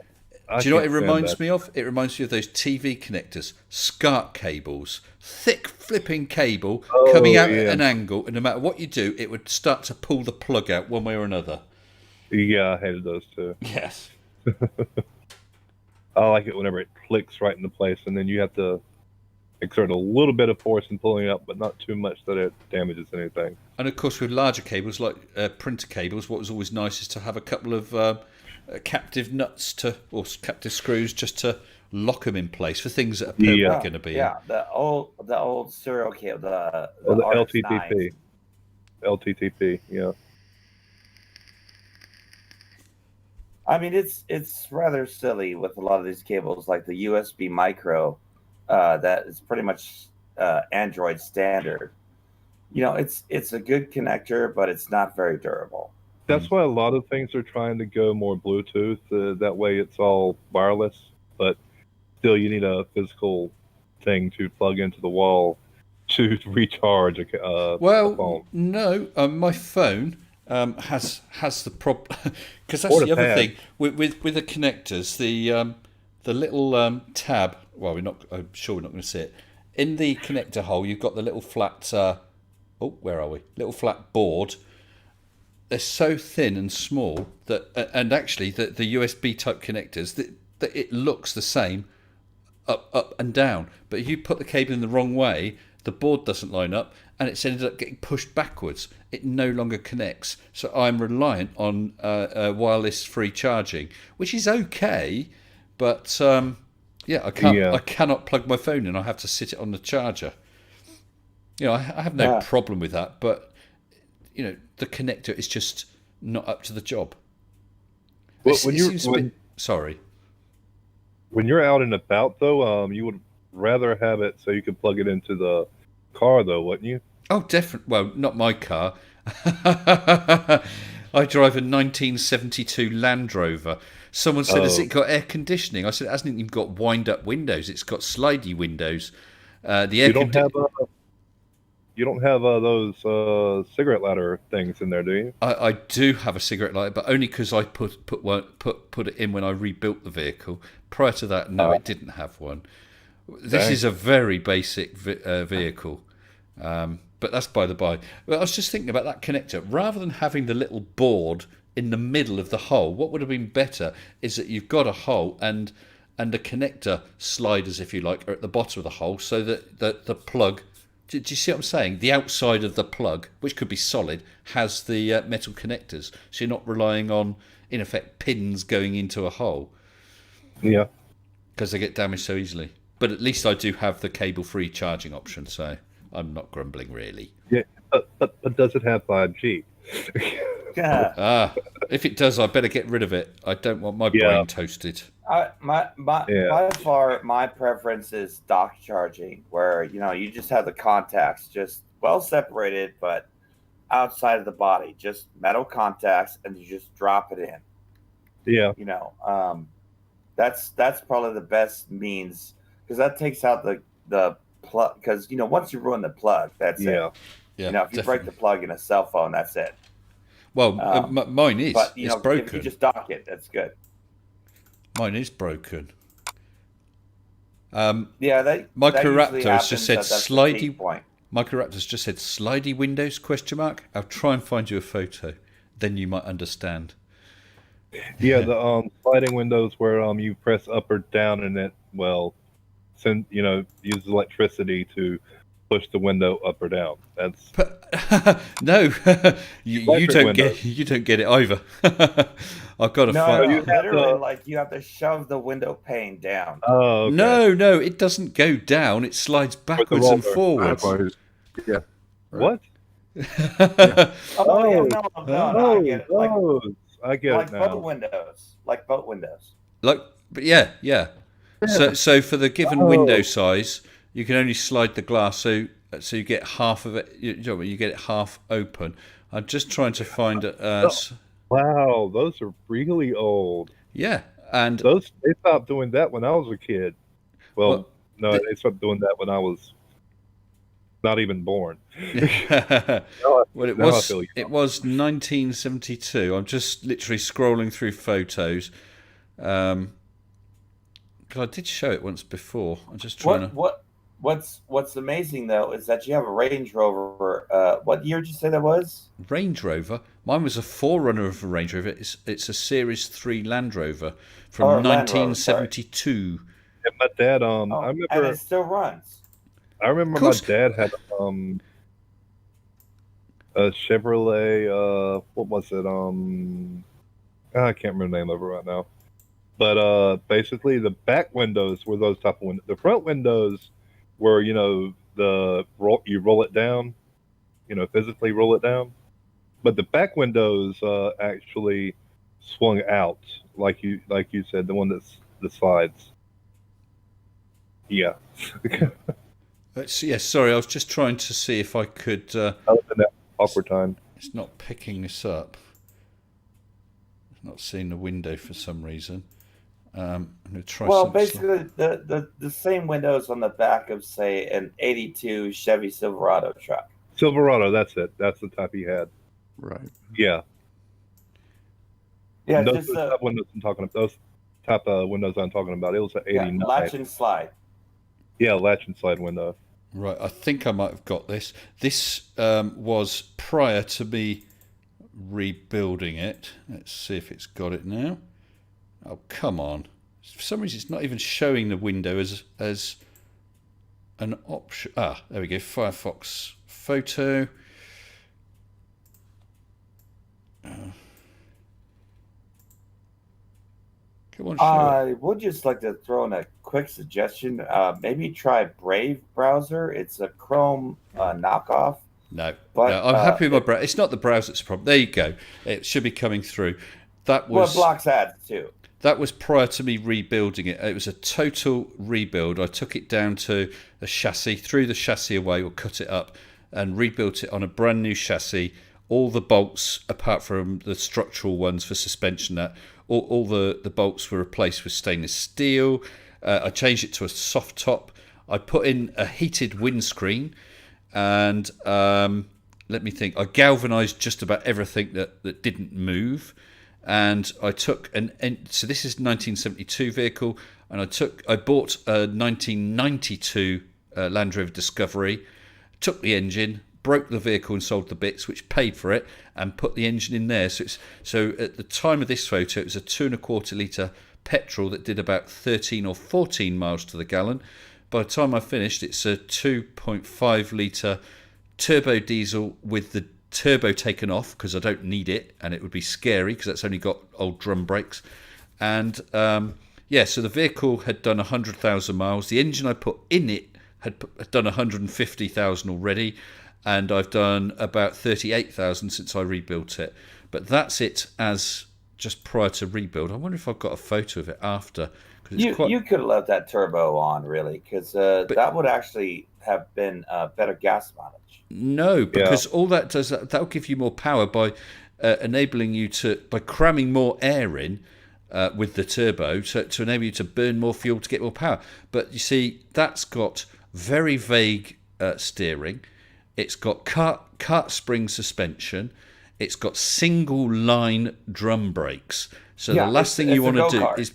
Do you know what it reminds me of? It reminds me of those TV connectors, SCART cables, thick flipping cable coming out at an angle, and no matter what you do, it would start to pull the plug out one way or another. Yeah, I hated those too. Yes. I like it whenever it clicks right into place, and then you have to exert a little bit of force in pulling it up, but not too much that it damages anything. And of course, with larger cables like printer cables, what was always nice is to have a couple of captive nuts or captive screws just to lock them in place for things that are permanently going to be. Yeah, the old serial cable, the LTTP. LTTP, yeah. I mean, it's rather silly with a lot of these cables, like the USB micro, that is pretty much Android standard. You know, it's a good connector, but it's not very durable. That's why a lot of things are trying to go more Bluetooth. That way it's all wireless, but still you need a physical thing to plug into the wall to recharge a phone. No, my phone has the problem because that's Or the the other pad. thing with the connectors. The little tab. Well, I'm sure we're not going to see it in the connector hole. You've got the little flat. Where are we? Little flat board. They're so thin and small that, and actually the USB type connectors, that it looks the same up and down. But if you put the cable in the wrong way, the board doesn't line up, and it's ended up getting pushed backwards. It no longer connects. So I'm reliant on wireless free charging, which is okay, but I cannot plug my phone in. I have to sit it on the charger. You know, I have no problem with that, but you know, the connector is just not up to the job. Well, Sorry. When you're out and about, though, you would rather have it so you can plug it into the car, though, wouldn't you? Oh, definitely. Well, not my car. I drive a 1972 Land Rover. Someone said, has it got air conditioning? I said, it hasn't even got wind-up windows. It's got slidey windows. You don't have those cigarette lighter things in there, do you? I do have a cigarette lighter, but only because I put it in when I rebuilt the vehicle. Prior to that, no, it didn't have one. This is a very basic vehicle, but that's by the by. But I was just thinking about that connector. Rather than having the little board in the middle of the hole, what would have been better is that you've got a hole and the connector sliders, if you like, are at the bottom of the hole, so that the plug. Do you see what I'm saying? The outside of the plug, which could be solid, has the metal connectors. So you're not relying on, in effect, pins going into a hole. Yeah. Because they get damaged so easily. But at least I do have the cable-free charging option, so I'm not grumbling, really. Yeah, but does it have 5G? If it does, I better get rid of it. I don't want my brain toasted. By far, my preference is dock charging, where you just have the contacts just well separated, but outside of the body, just metal contacts, and you just drop it in. Yeah. That's probably the best means, because that takes out the plug. Because once you ruin the plug, that's it. Yeah. If you break the plug in a cell phone, that's it. Well, mine is. But it's broken. If you just dock it, that's good. Mine is broken. Microraptor's just said slidey. Microraptor's just said slidey windows ? I'll try and find you a photo, then you might understand. Yeah, the sliding windows where you press up or down and it uses electricity to push the window up or down. That's no, you don't get it either. I've got to find. You have to shove the window pane down. Oh, okay. No, it doesn't go down. It slides backwards and forwards. Yeah. What? No, I get it. I get it now. Boat windows. But yeah. So for the given window size, you can only slide the glass so you get half of it. You get it half open. I'm just trying to find it. Wow, those are really old. Yeah, And They stopped doing that when I was a kid. Well, Well, no, the- they stopped doing that when I was not even born. well, it now I was feel you. it was 1972. I'm just literally scrolling through photos. 'Cause I did show it once before. I'm just trying What's amazing though is that you have a Range Rover. What year did you say that was? Range Rover. Mine was a forerunner of a Range Rover. It's a Series 3 Land Rover from Or Land Rover, sorry. 1972. And my dad, Oh, I and remember, it still runs. my course. dad had a Chevrolet. What was it? I can't remember the name of it right now. But basically, the back windows were those type of windows. The front windows were, you roll it down, physically roll it down. But the back windows actually swung out, like you said, the one that slides. Yeah. Yes, sorry, I was just trying to see if I could. I was in that awkward time. It's not picking this up. It's not seeing the window for some reason. I'm going to try. Well, something. basically, the same windows on the back of, say, an '82 Chevy Silverado truck. Silverado, that's it. That's the type he had. Right. Yeah. Yeah, those just are the type of windows I'm talking about. Those type of windows I'm talking about. It was an '89. latch and slide. Yeah, latch and slide window. Right, I think I might have got this. This was prior to me rebuilding it. Let's see if it's got it now. Oh, come on. For some reason, it's not even showing the window as an option. Ah, there we go. Firefox photo. Come on, show it. I would just like to throw in a quick suggestion. Maybe try Brave browser. It's a Chrome knockoff. No, But, no, I'm happy with my browser. It's not the browser that's the problem. There you go. It should be coming through. That Well, it was blocks ads too. that was prior to me rebuilding it. It was a total rebuild. I took it down to the chassis, threw the chassis away or cut it up, and rebuilt it on a brand new chassis. All the bolts, apart from the structural ones for suspension, all the bolts were replaced with stainless steel. I changed it to a soft top. I put in a heated windscreen, and let me think. I galvanised just about everything that didn't move, and I took so this is 1972 vehicle, and I bought a 1992 Land Rover Discovery, took the engine, broke the vehicle and sold the bits, which paid for it, and put the engine in there. So at the time of this photo, it was a 2.25 litre petrol that did about 13 or 14 miles to the gallon. By the time I finished, it's a 2.5 litre turbo diesel with the turbo taken off because I don't need it, and it would be scary because that's only got old drum brakes. And so the vehicle had done 100,000 miles. The engine I put in it had done 150,000 already, and I've done about 38,000 since I rebuilt it. But that's it as just prior to rebuild. I wonder if I've got a photo of it after. You could have left that turbo on, really, because that would actually have been better gas mileage. No, because all that does, that'll give you more power by enabling you by cramming more air in with the turbo to enable you to burn more fuel to get more power. But you see, that's got very vague steering. It's got cart spring suspension. It's got single line drum brakes. So the last thing you want to do is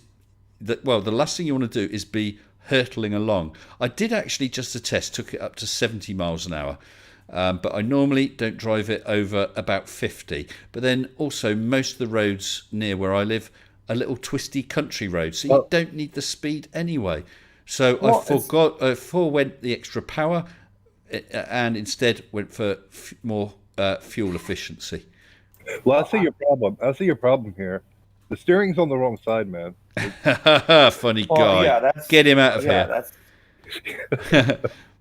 the last thing you want to do is be hurtling along. I did actually just a test, took it up to 70 miles an hour. But I normally don't drive it over about 50. But then also most of the roads near where I live are little twisty country roads, so you don't need the speed anyway. So I forewent the extra power and instead went for more fuel efficiency. Well, I see your problem. Here. The steering's on the wrong side, man. Funny guy. Get him out of here.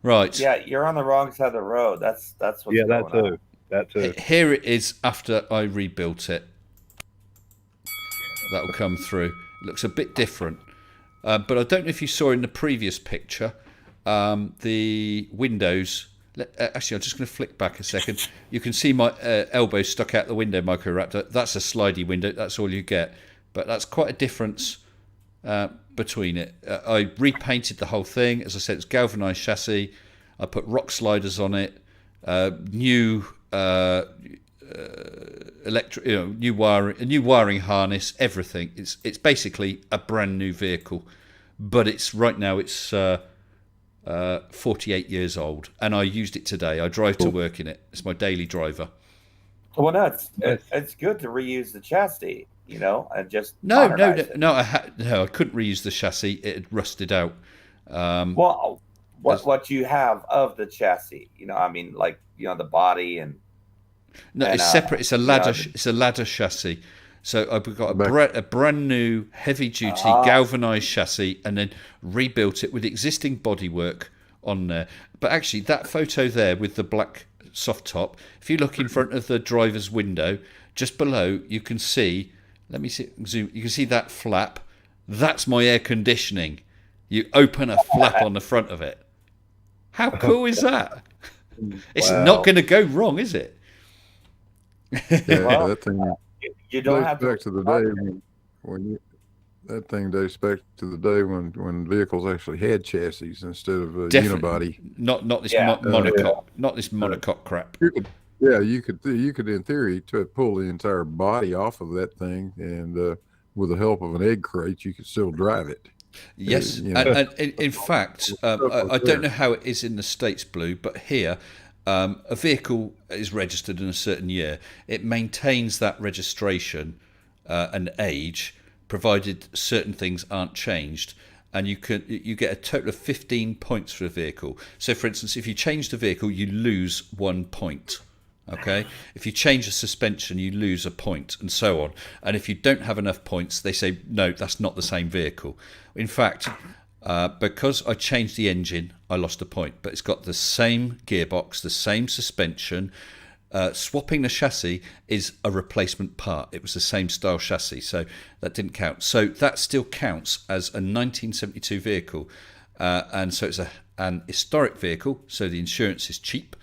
Right. Yeah, you're on the wrong side of the road. That's what's going on. That too. Here it is after I rebuilt it. That'll come through. It looks a bit different. But I don't know if you saw in the previous picture, the windows. Actually, I'm just going to flick back a second. You can see my elbow stuck out the window, Microraptor. That's a slidey window. That's all you get. But that's quite a difference between it. I repainted the whole thing. As I said, it's galvanised chassis. I put rock sliders on it, new new wiring harness, everything. It's basically a brand new vehicle, but it's 48 years old, and I used it today. I drive to work in it. It's my daily driver. Well, no, it's good to reuse the chassis, and just No, modernize it. I couldn't reuse the chassis. It had rusted out. Well, what you have of the chassis, the body and no, it's separate. It's a ladder. It's a ladder chassis. So I've got a brand new heavy duty galvanized chassis, and then rebuilt it with existing bodywork on there. But actually, that photo there with the black soft top, if you look in front of the driver's window, just below, you can see. Let me see. Zoom. You can see that flap. That's my air conditioning. You open a flap on the front of it. How cool is that? It's not going to go wrong, is it? Yeah, that thing. You don't have back to the day that thing dates back to the day when vehicles actually had chassis instead of a unibody. Not this monocoque, not this monocoque crap. You could in theory to pull the entire body off of that thing, and with the help of an egg crate, you could still drive it. Yes, and in fact, I don't know how it is in the States, Blue, but here, a vehicle is registered in a certain year. It maintains that registration and age, provided certain things aren't changed, and you get a total of 15 points for a vehicle. So, for instance, if you change the vehicle, you lose 1 point. Okay, if you change the suspension, you lose a point, and so on. And if you don't have enough points, they say no, that's not the same vehicle. In fact, because I changed the engine, I lost a point. But it's got the same gearbox, the same suspension. Swapping the chassis is a replacement part. It was the same style chassis, so that didn't count. So that still counts as a 1972 vehicle, and so it's an historic vehicle. So the insurance is cheap.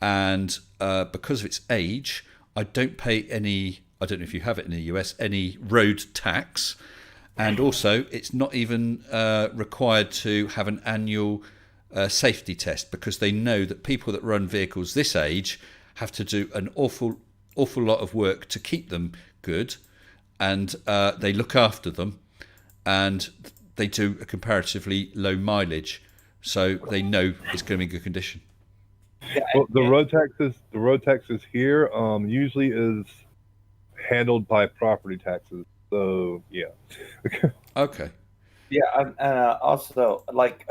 And because of its age, I don't pay any, I don't know if you have it in the US, any road tax. And also, it's not even required to have an annual safety test, because they know that people that run vehicles this age have to do an awful lot of work to keep them good. And they look after them, and they do a comparatively low mileage. So they know it's going to be in good condition. Well, the road taxes here usually is handled by property taxes. So yeah. Okay. Yeah, and also like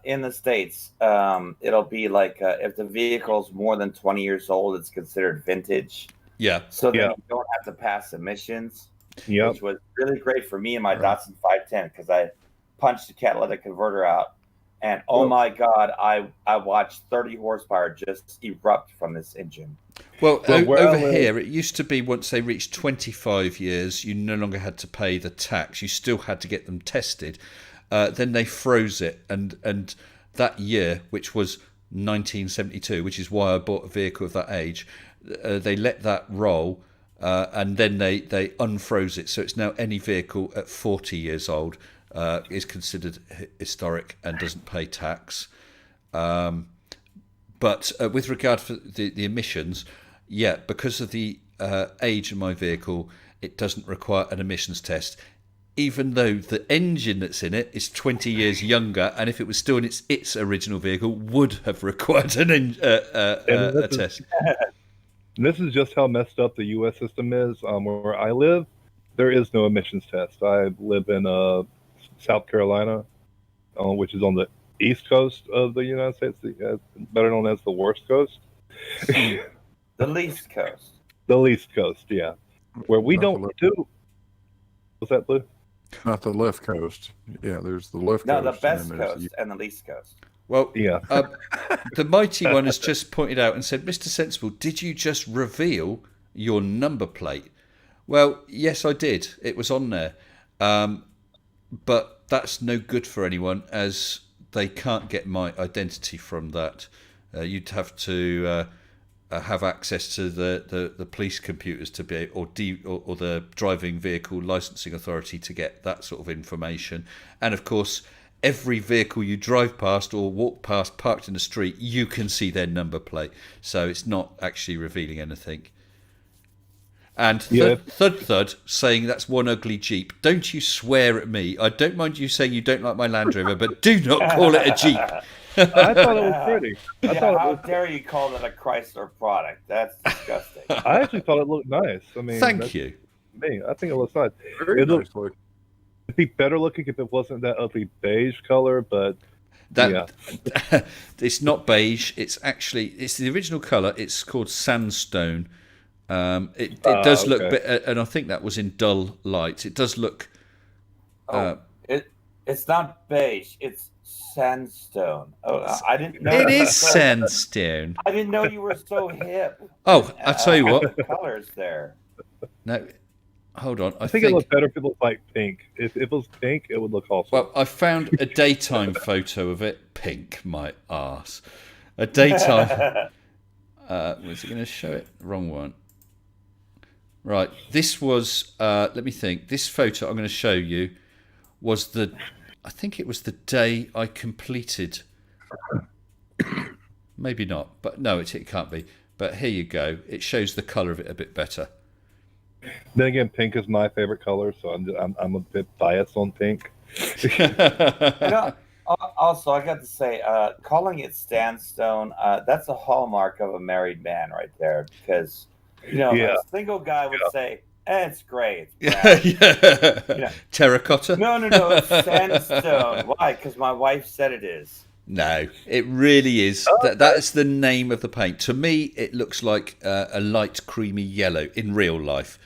in the States, it'll be like if the vehicle's more than 20 years old, it's considered vintage. Yeah. So then you don't have to pass emissions. Yep. Which was really great for me and my Datsun 510, because I punched the catalytic converter out. And oh my God, I watched 30 horsepower just erupt from this engine. Well, over here, it used to be once they reached 25 years, you no longer had to pay the tax. You still had to get them tested. Then they froze it. And that year, which was 1972, which is why I bought a vehicle of that age, they let that roll. And then they unfroze it. So it's now any vehicle at 40 years old is considered historic and doesn't pay tax. But with regard to the emissions, because of the age of my vehicle, it doesn't require an emissions test, even though the engine that's in it is 20 years younger, and if it was still in its original vehicle, would have required a test. This is just how messed up the U.S. system is. Where I live, there is no emissions test. I live in South Carolina, which is on the east coast of the United States, better known as the worst coast. The least coast. The least coast, yeah. Where we don't do. What's that, Blue? Not the left coast. Yeah, there's the left No, coast. the best coast and the least coast. Well, yeah. The mighty one has just pointed out and said, Mr. Sensible, did you just reveal your number plate? Well, yes, I did. It was on there. But that's no good for anyone, as they can't get my identity from that. You'd have to have access to the police computers to be or the driving vehicle licensing authority to get that sort of information. And of course, every vehicle you drive past or walk past parked in the street, you can see their number plate. So it's not actually revealing anything. And Thud saying that's one ugly Jeep. Don't you swear at me. I don't mind you saying you don't like my Land Rover, but do not call it a Jeep. I thought it was pretty. How dare you call it a Chrysler product? That's disgusting. I actually thought it looked nice. I mean, Thank you. Me, I think it looks nice. Very It looks nice look. it'd be better looking if it wasn't that ugly beige color, but It's not beige. It's the original color. It's called sandstone. It does look, and I think that was in dull light. It does look. It's not beige. It's sandstone. Oh, I didn't know. It is sandstone. I didn't know you were so hip. Oh, I'll tell you what. Colors there. No, hold on. I think it looked better if it looked like pink. If it was pink, it would look awesome. Well, I found a daytime photo of it. Pink, my arse. A daytime. Was it going to show it? Wrong one. Right. This was. Let me think. This photo I'm going to show you was I think it was the day I completed. Maybe not, but no, it can't be. But here you go. It shows the colour of it a bit better. Then again, pink is my favorite color, so I'm a bit biased on pink. Also, I got to say, calling it sandstone, that's a hallmark of a married man right there, because a single guy would say, it's gray. It's brown. Terracotta? No, it's sandstone. Why? Because my wife said it is. No, it really is. That's the name of the paint. To me, it looks like a light creamy yellow in real life.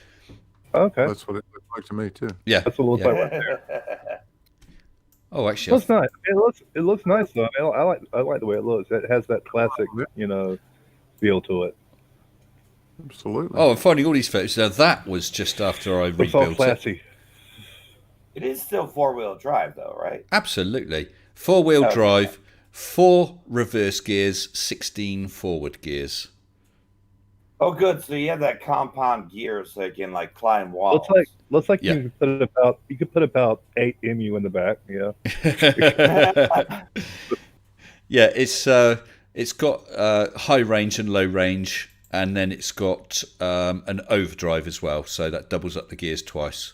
Okay. That's what it looks like to me too. Yeah. That's what it looks like right there. Oh, It actually, looks nice. It looks nice though. I like the way it looks. It has that classic, feel to it. Absolutely. I'm finding all these photos. Now that was just after I It's all rebuilt it. classy. It is still 4-wheel drive, though, right? Absolutely. 4-wheel drive, 4 reverse gears, 16 forward gears. Oh, good. So you have that compound gear, so you can climb walls. Looks like Yeah. you could put about 8 MU in the back. Yeah. Yeah, it's got high range and low range, and then it's got an overdrive as well, so that doubles up the gears twice.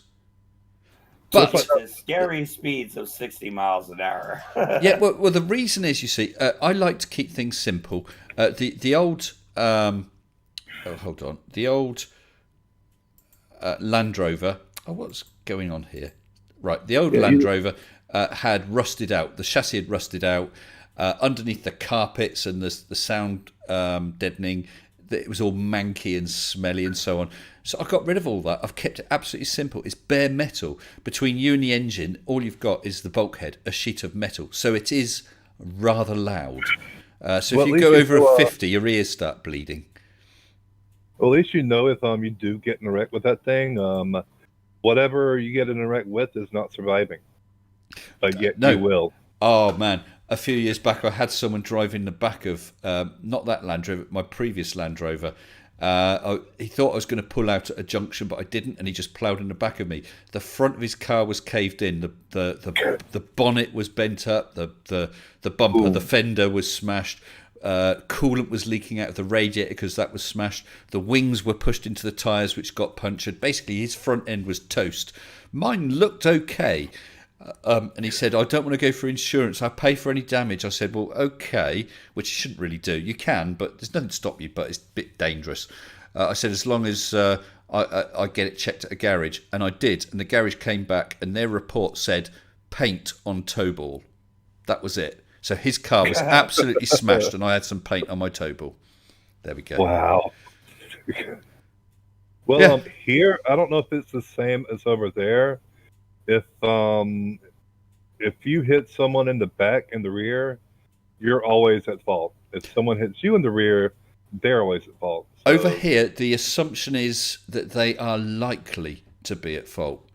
But the scary speeds of 60 miles an hour. yeah, well, the reason is, you see, I like to keep things simple. The old, hold on, the old Land Rover. Oh, what's going on here? Right, the old Land Rover had rusted out. The chassis had rusted out underneath the carpets and the sound deadening. It was all manky and smelly and so on. So I got rid of all that. I've kept it absolutely simple. It's bare metal. Between you and the engine, all you've got is the bulkhead, a sheet of metal. So it is rather loud. So if you go over a 50, your ears start bleeding. Well, at least if you do get in a wreck with that thing, whatever you get in a wreck with is not surviving. But yet you will. Oh, man. A few years back, I had someone driving the back of, not that Land Rover, my previous Land Rover. He thought I was going to pull out at a junction, but I didn't, and he just ploughed in the back of me. The front of his car was caved in. The bonnet was bent up. The bumper, the fender was smashed. Coolant was leaking out of the radiator because that was smashed. The wings were pushed into the tyres, which got punctured. Basically, his front end was toast. Mine looked okay. And he said, I don't want to go for insurance. I'll pay for any damage. I said, well, okay, which you shouldn't really do. You can, but there's nothing to stop you, but it's a bit dangerous. I said, as long as I get it checked at a garage. And I did. And the garage came back and their report said, paint on toe ball. That was it. So his car was absolutely smashed and I had some paint on my toe ball. There we go. Wow. Well, here, I don't know if it's the same as over there. If you hit someone in the back and the rear, you're always at fault. If someone hits you in the rear, they're always at fault. So, over here, the assumption is that they are likely to be at fault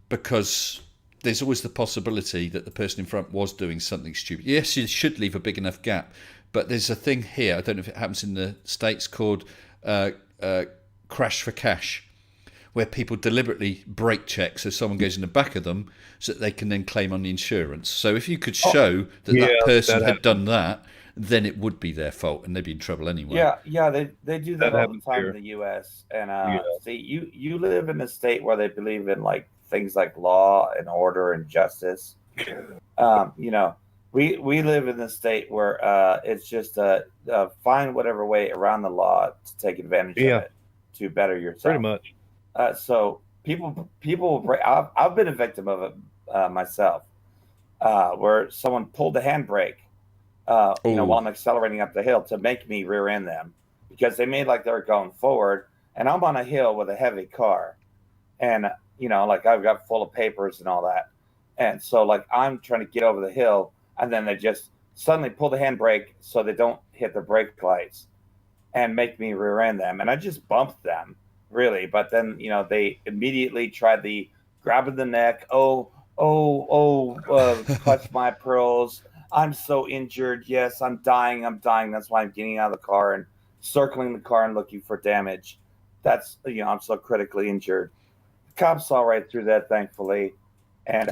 because there's always the possibility that the person in front was doing something stupid. Yes, you should leave a big enough gap, But there's a thing here. I don't know if it happens in the States called crash for cash, where people deliberately brake check so someone goes in the back of them so that they can then claim on the insurance. So if you could show that person had done that, then it would be their fault and they'd be in trouble anyway. Yeah, they do that all the time here in the U.S. And see, you live in a state where they believe in like things like law and order and justice. You know, we live in a state where it's just find whatever way around the law to take advantage of it to better yourself. Pretty much. So people I've been a victim of it myself, where someone pulled the handbrake, while I'm accelerating up the hill to make me rear end them because they made like they're going forward, and I'm on a hill with a heavy car, and like I've got full of papers and all that, and so like I'm trying to get over the hill, and then they just suddenly pull the handbrake so they don't hit the brake lights, and make me rear end them, and I just bumped them. Really, but then they immediately tried the grabbing the neck. Clutch my pearls. I'm so injured. Yes, I'm dying. That's why I'm getting out of the car and circling the car and looking for damage. That's I'm so critically injured. The cops saw right through that, thankfully, and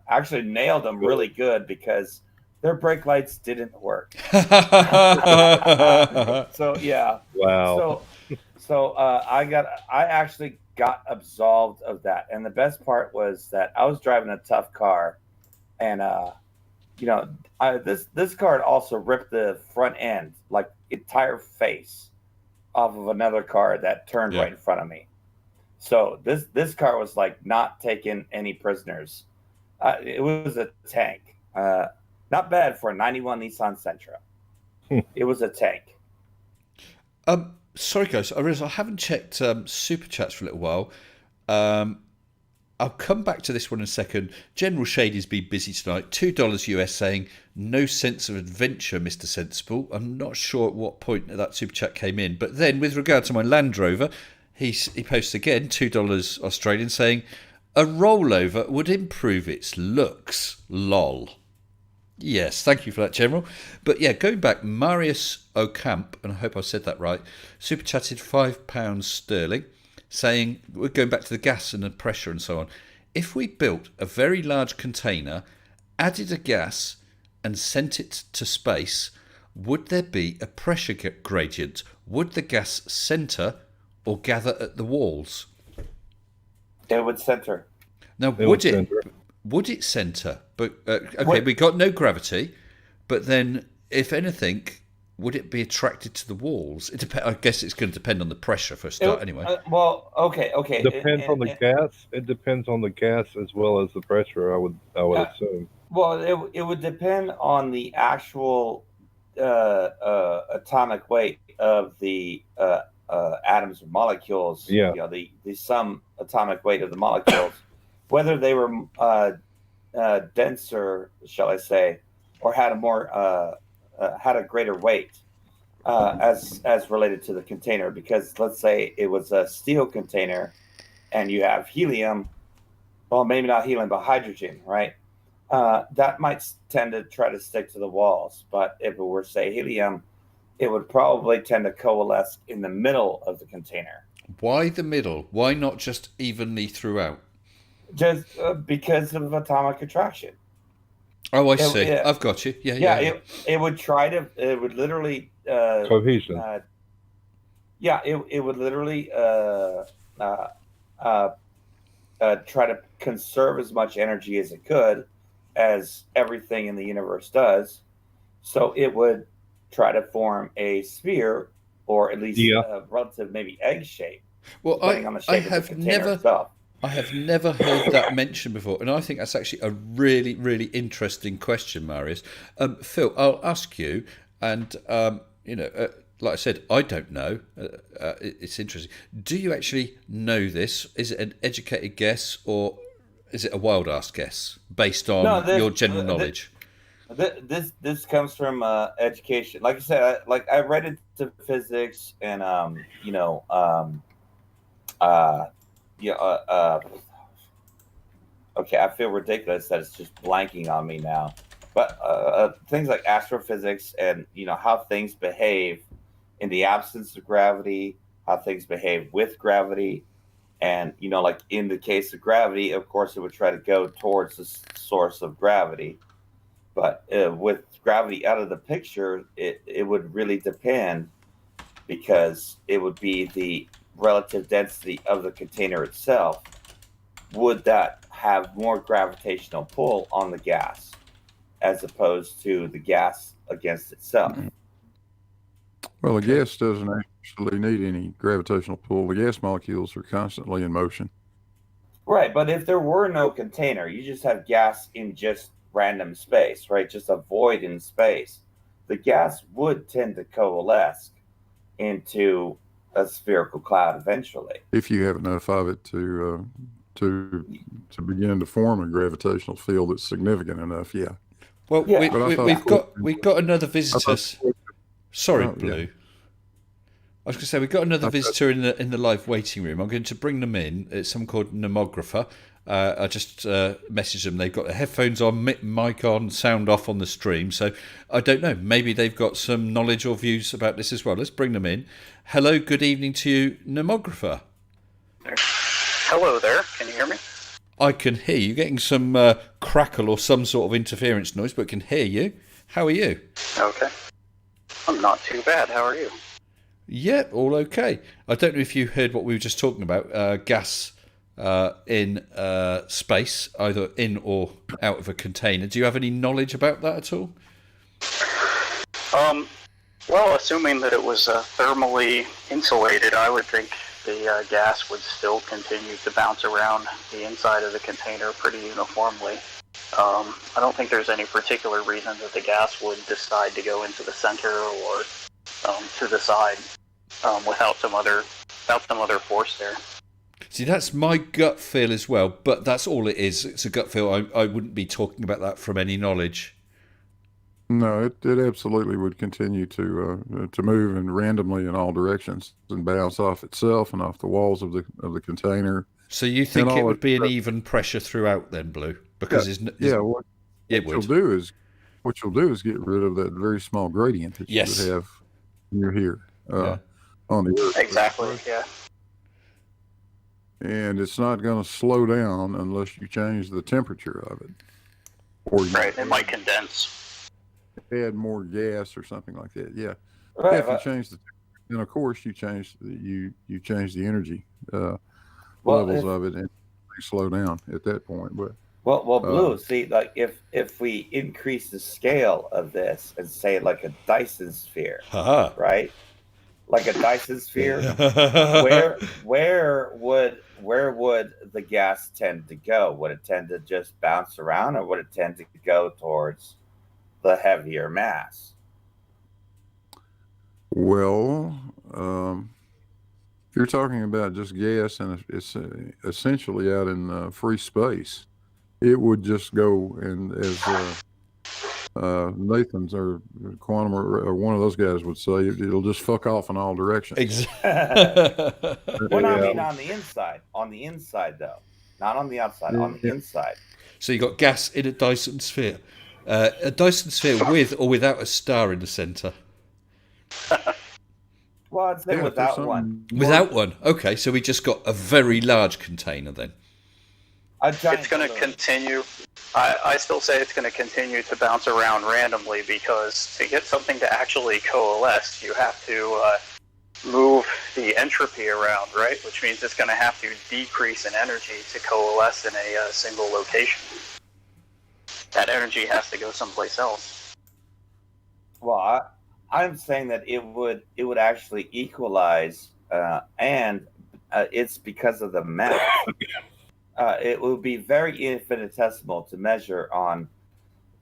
actually nailed them really good because their brake lights didn't work. So yeah. Wow. So I actually got absolved of that, and the best part was that I was driving a tough car, and this car had also ripped the front end, like entire face, off of another car that turned right in front of me. So this car was like not taking any prisoners. It was a tank, not bad for a '91 Nissan Sentra. It was a tank. Sorry, guys. I realise I haven't checked super chats for a little while. I'll come back to this one in a second. General Shady's been busy tonight. $2 US saying, no sense of adventure, Mr. Sensible. I'm not sure at what point that super chat came in. But then, with regard to my Land Rover, he posts again, $2 Australian, saying, a rollover would improve its looks. Lol. Yes, thank you for that, General. But yeah, going back, Marius Ocamp, and I hope I said that right, super chatted £5 sterling, saying, we're going back to the gas and the pressure and so on. If we built a very large container, added a gas and sent it to space, would there be a pressure gradient? Would the gas centre or gather at the walls? It would center. Now, would it centre? But we got no gravity, but then if anything, would it be attracted to the walls? I guess it's going to depend on the pressure for a start, anyway. Okay. Depends on the gas. It depends on the gas as well as the pressure. I would assume. Well, it would depend on the actual atomic weight of the atoms or molecules. Yeah. The sum atomic weight of the molecules, whether they were denser, shall I say, or had a greater weight as related to the container. Because let's say it was a steel container, and you have helium, well, maybe not helium, but hydrogen, right? That might tend to try to stick to the walls. But if it were, say, helium, it would probably tend to coalesce in the middle of the container. Why the middle? Why not just evenly throughout? Just because of atomic attraction. Oh, I see. I've got you. Yeah. It would try to. It would literally. Cohesion. It would literally try to conserve as much energy as it could, as everything in the universe does. So it would try to form a sphere, or at least a relative maybe egg shape. Well, I have never heard that mentioned before, and I think that's actually a really, really interesting question, Marius. Phil, I'll ask you, and like I said, I don't know. It's interesting. Do you actually know this? Is it an educated guess, or is it a wild-ass guess based on your general knowledge? This comes from education. Like I said, I read into physics and okay, I feel ridiculous that it's just blanking on me now. But things like astrophysics and how things behave in the absence of gravity, how things behave with gravity, and like in the case of gravity, of course, it would try to go towards the source of gravity. But with gravity out of the picture, it would really depend because it would be the relative density of the container itself. Would that have more gravitational pull on the gas as opposed to the gas against itself? Well, the gas doesn't actually need any gravitational pull. The gas molecules are constantly in motion. Right, but if there were no container, you just have gas in just random space, right? Just a void in space. The gas would tend to coalesce into a spherical cloud eventually. If you have enough of it to begin to form a gravitational field that's significant enough, yeah. Well, Yeah. we've got another visitor. Sorry, Oh, Blue. yeah. I was going to say we've got another visitor in the live waiting room. I'm going to bring them in. It's someone called Nomographer. I just messaged them. They've got their headphones on, mic on, sound off on the stream. So I don't know. Maybe they've got some knowledge or views about this as well. Let's bring them in. Hello, good evening to you, Nomographer. Hello there. Can you hear me? I can hear you. Getting some crackle or some sort of interference noise, but can hear you. How are you? Okay. I'm not too bad. How are you? Yeah, all okay. I don't know if you heard what we were just talking about, gas in space, either in or out of a container. Do you have any knowledge about that at all? Well, assuming that it was thermally insulated, I would think the gas would still continue to bounce around the inside of the container pretty uniformly. I don't think there's any particular reason that the gas would decide to go into the center or to the side without some other force there. See, that's my gut feel as well, but that's all it is. It's a gut feel. I wouldn't be talking about that from any knowledge. No, it absolutely would continue to move in randomly in all directions and bounce off itself and off the walls of the container. So you think And it all would it- be an even pressure throughout then, Blue? Because What it you'll would. do is get rid of that very small gradient that you Yes. would have when you're here Yeah. on the Earth. Exactly. Yeah. And it's not going to slow down unless you change the temperature of it, or you Right. It might condense. add more gas or something like that. Yeah. Right, If you but- change the, and of course you change the energy Well, levels if- of it, and they slow down at that point. But Well, Blue. See, like if we increase the scale of this and say like a Dyson sphere, Haha. right? Like a Dyson sphere, where would the gas tend to go? Would it tend to just bounce around, or would it tend to go towards the heavier mass? well, if you're talking about just gas and it's essentially out in free space, it would just go, and as Nathan's or Quantum or one of those guys would say, it'll just fuck off in all directions. Exactly. Well, no, I Yeah. mean on the inside. On the inside, though, not on the outside. On the Yeah. inside. So you got gas in a Dyson sphere. A Dyson sphere with or without a star in the centre? Well, I'd say Yeah, if there's without something one. more- Without one. Okay, so we just got a very large container then. A giant It's going to balloon. continue. I still say it's going to continue to bounce around randomly because to get something to actually coalesce, you have to move the entropy around, right? Which means it's going to have to decrease in energy to coalesce in a single location. That energy has to go someplace else. Well, I'm saying that it would actually equalize, and it's because of the mass. It would be very infinitesimal to measure on,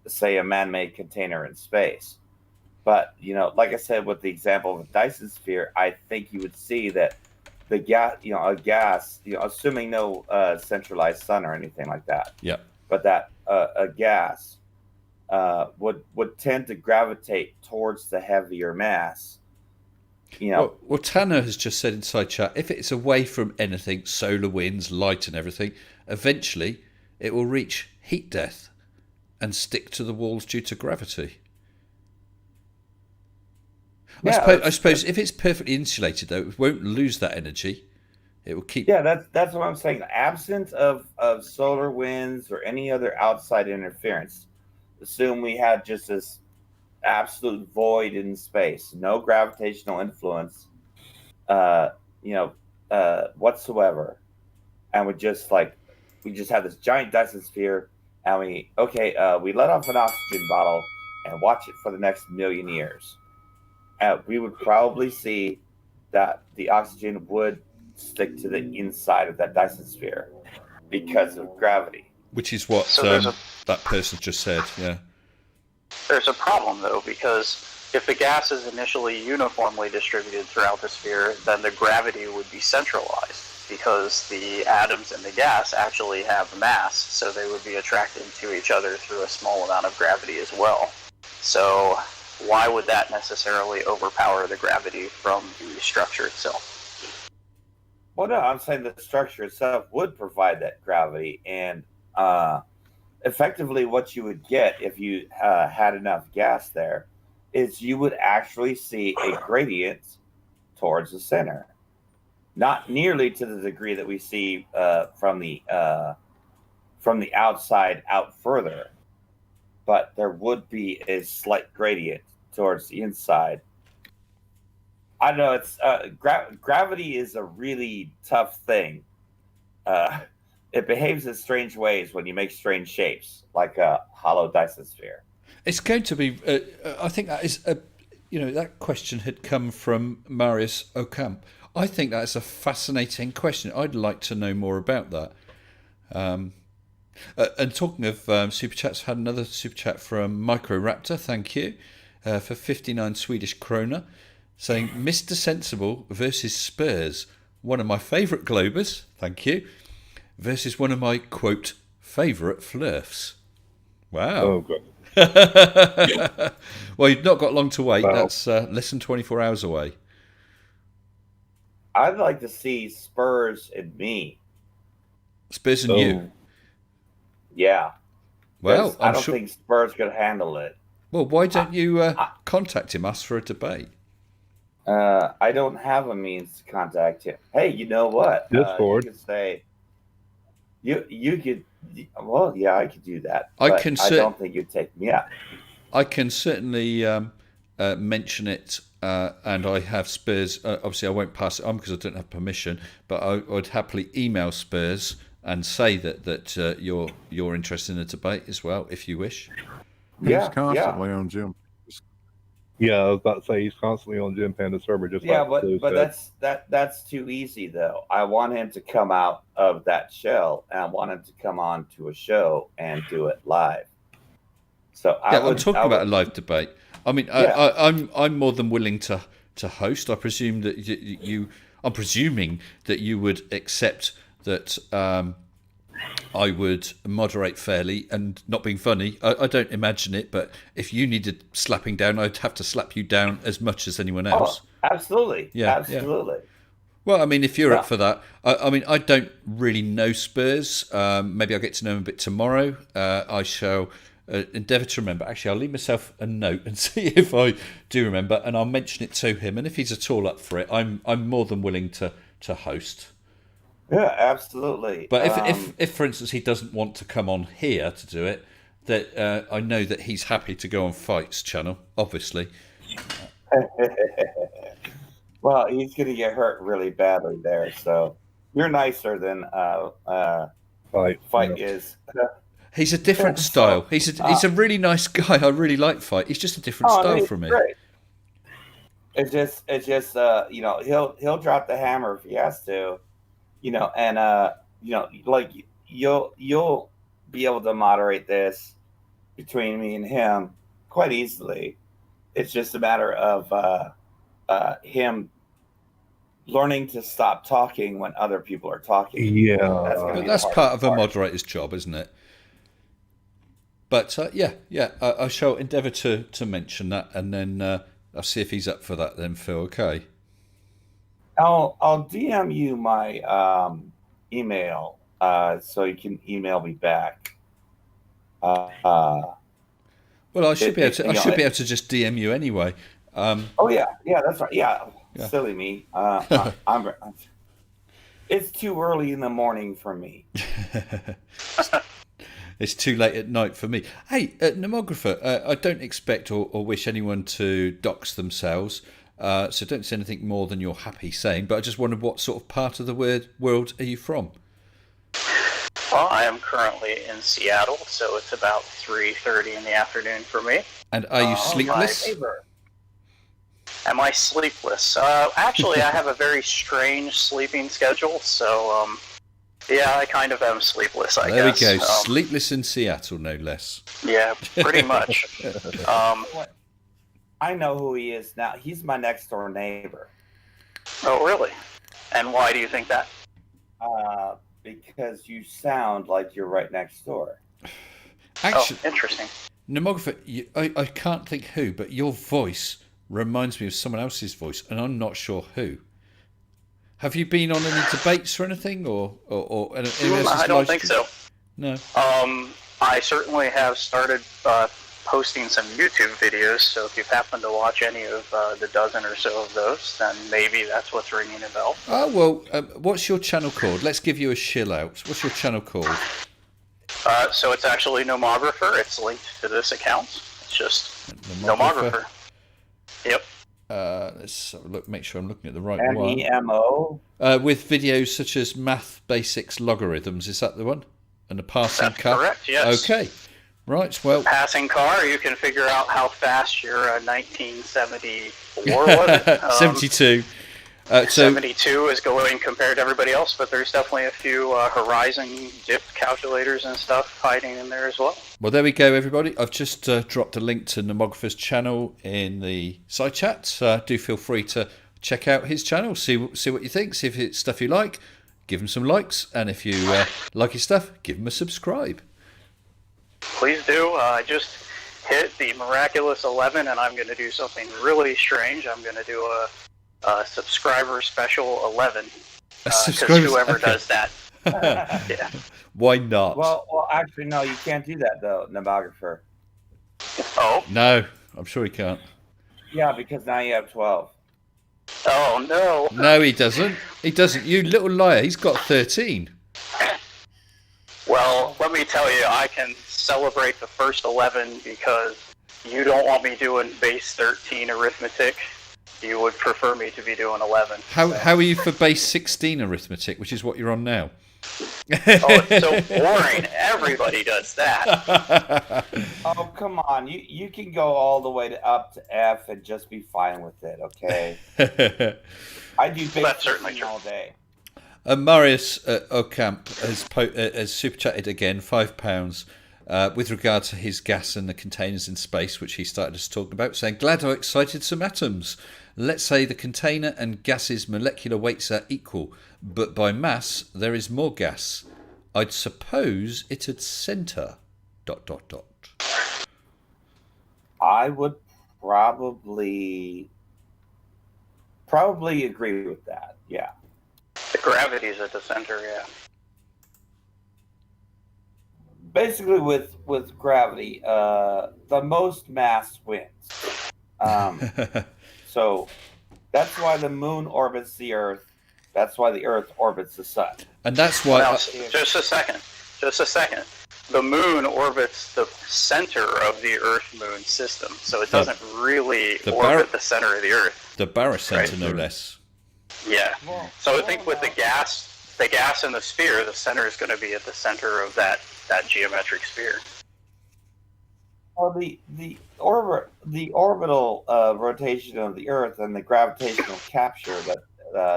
say, a man-made container in space. But like I said, with the example of a Dyson sphere, I think you would see that the gas, a gas, assuming no centralized sun or anything like that. Yeah. But that a gas would tend to gravitate towards the heavier mass. Well, Tanner has just said inside chat, if it's away from anything, solar winds, light and everything, eventually it will reach heat death. and stick to the walls due to gravity. Yeah, I suppose if it's perfectly insulated, though, it won't lose that energy. It will keep. Yeah, that's what I'm saying. Absent of solar winds or any other outside interference, assume we had just this absolute void in space, no gravitational influence, whatsoever, and we just have this giant Dyson sphere, and we let off an oxygen bottle and watch it for the next million years. We would probably see that the oxygen would stick to the inside of that Dyson sphere because of gravity. Which is what that person just said, yeah. There's a problem, though, because if the gas is initially uniformly distributed throughout the sphere, then the gravity would be centralized, because the atoms in the gas actually have mass, so they would be attracted to each other through a small amount of gravity as well. So why would that necessarily overpower the gravity from the structure itself? Well, no, I'm saying the structure itself would provide that gravity, and effectively what you would get if you had enough gas there is you would actually see a gradient towards the center. Not nearly to the degree that we see from the outside out further, but there would be a slight gradient towards the inside. I don't know. It's gravity is a really tough thing. It behaves in strange ways when you make strange shapes, like a hollow Dyson sphere. It's going to be. I think that is that question had come from Marius Ocamp. I think that's a fascinating question. I'd like to know more about that. And talking of super chats, had another super chat from Microraptor. Thank you for 59 Swedish krona, saying Mr. Sensible versus Spurs, one of my favourite Globers. Thank you. Versus one of my quote favourite Flurfs. Wow. Oh, good. Well, you've not got long to wait. Wow. That's less than 24 hours away. I'd like to see Spurs and me. Spurs and you. Yeah. Well, I don't think Spurs could handle it. Well, why don't you contact him, ask for a debate? I don't have a means to contact him. Hey, you know what? Discord. You could say you could. Well, yeah, I could do that. I don't think you'd take me out. I can certainly mention it, and I have Spurs. Obviously, I won't pass it on because I don't have permission. But I would happily email Spurs and say that you're interested in a debate as well, if you wish. He's constantly on Jim. Yeah, I was about to say he's constantly on Jim Panda server. Just that's too easy though. I want him to come out of that shell, and I want him to come on to a show and do it live. So I'm talking about a live debate. I mean, yeah. I'm more than willing to host. I presume that I'm presuming that you would accept that I would moderate fairly and not being funny. I don't imagine it, but if you needed slapping down, I'd have to slap you down as much as anyone else. Oh, absolutely. Yeah, absolutely. Yeah. Well, I mean, if you're up for that, I mean, I don't really know Spurs. Maybe I'll get to know him a bit tomorrow. I shall endeavour to remember. Actually, I'll leave myself a note and see if I do remember, and I'll mention it to him. And if he's at all up for it, I'm more than willing to host. Yeah, absolutely. But if for instance he doesn't want to come on here to do it, that I know that he's happy to go on Fights channel, obviously. Well, he's going to get hurt really badly there, so you're nicer than Fight is. He's a different style. He's a really nice guy. I really like Fight. He's just a different style from me. Great. It's just he'll drop the hammer if he has to. And like you'll be able to moderate this between me and him quite easily. It's just a matter of him learning to stop talking when other people are talking. Yeah, that's part of a moderator's job, isn't it? But I shall endeavour to mention that, and then I'll see if he's up for that. Then Phil, okay. I'll DM you my email so you can email me back. Uh, Well, I should be able to. I you know, should be able to just DM you anyway. oh yeah, that's right. Yeah, Yeah. silly me. I'm. It's too early in the morning for me. It's too late at night for me. Hey, Nomographer, I don't expect or wish anyone to dox themselves, so don't say anything more than you're happy saying, but I just wondered what sort of part of the world are you from? Well, I am currently in Seattle, so it's about 3:30 in the afternoon for me. And are you sleepless? Am I sleepless? Actually, I have a very strange sleeping schedule, so yeah, I kind of am sleepless, I There guess. we go. Sleepless in Seattle, no less. Yeah, pretty much. I know who he is now. He's my next door neighbor. Oh, really? And why do you think that? Because you sound like you're right next door. Actually, Oh, interesting. Nomographer, I can't think who, but your voice reminds me of someone else's voice, and I'm not sure who. Have you been on any debates or anything, or anyone else's I don't live think stream? so. No. I certainly have started posting some YouTube videos, so if you happen to watch any of the dozen or so of those, then maybe that's what's ringing a bell. Oh, well, what's your channel called? Let's give you a shill out. What's your channel called? So it's actually Nomographer. It's linked to this account. It's just Nomographer. Yep. Let's have a look, make sure I'm looking at the right MEMO. one. With videos such as Math Basics Logarithms, is that the one? And the passing That's car? correct, yes. Okay. Right, well... Passing car, you can figure out how fast your 1974 was it? 72. 72 is going compared to everybody else, but there's definitely a few horizon dip calculators and stuff hiding in there as well. Well, there we go, everybody. I've just dropped a link to Nomographer's channel in the side chat. Do feel free to check out his channel, see what you think, see if it's stuff you like. Give him some likes, and if you like his stuff, give him a subscribe. Please do. I just hit the miraculous 11, and I'm going to do something really strange. I'm going to do a subscriber special 11. Because whoever does that. Yeah. Why not? Well, actually, no, you can't do that though, Nomographer. Oh. No, I'm sure he can't. Yeah, because now you have 12. Oh, no. No, he doesn't. He doesn't. You little liar. He's got 13. Well, let me tell you, I can celebrate the first 11 because you don't want me doing base 13 arithmetic. You would prefer me to be doing 11. How are you for base 16 arithmetic, which is what you're on now? Oh, it's so boring. Everybody does that. Oh, come on. You can go all the way up to F and just be fine with it, okay? I do base That's certainly 16 true. all day. Marius Ocamp has super chatted again, £5, with regard to his gas and the containers in space, which he started us talking about, saying, glad I excited some atoms. Let's say the container and gas's molecular weights are equal, but by mass there is more gas. I'd suppose it'd centre... ... I would probably agree with that, yeah. The gravity's at the center, yeah. Basically, with gravity, the most mass wins. So that's why the moon orbits the Earth. That's why the Earth orbits the sun. And that's why... Now, just a second. The moon orbits the center of the Earth-Moon system, so it doesn't really orbit the center of the Earth. The barycenter, Right. no less. Yeah. So I think with the gas in the sphere, the center is going to be at the center of that geometric sphere. Well, the orbital rotation of the Earth and the gravitational capture that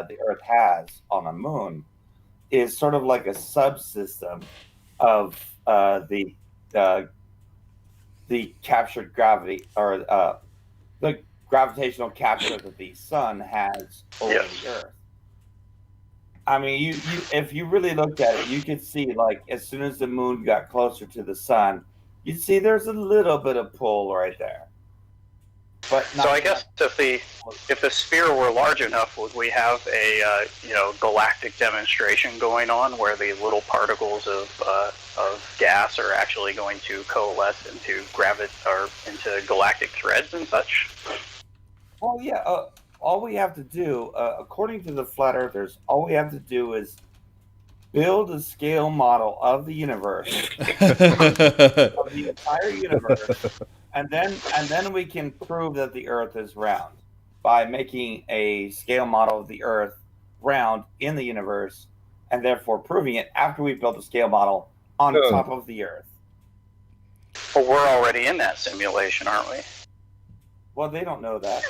the Earth has on the moon is sort of like a subsystem of the captured gravity, or the gravitational capture that the sun has over the Earth. I mean, you if you really looked at it, you could see, like, as soon as the moon got closer to the sun, you'd see there's a little bit of pull right there. But So I guess if the sphere were large enough, would we have a galactic demonstration going on where the little particles of gas are actually going to coalesce into into galactic threads and such? well, yeah. All we have to do, according to the flat earthers, all we have to do is build a scale model of the universe, of the entire universe, and then we can prove that the Earth is round by making a scale model of the Earth round in the universe, and therefore proving it after we built a scale model on top of the Earth. Well, we're already in that simulation, aren't we? Well, they don't know that.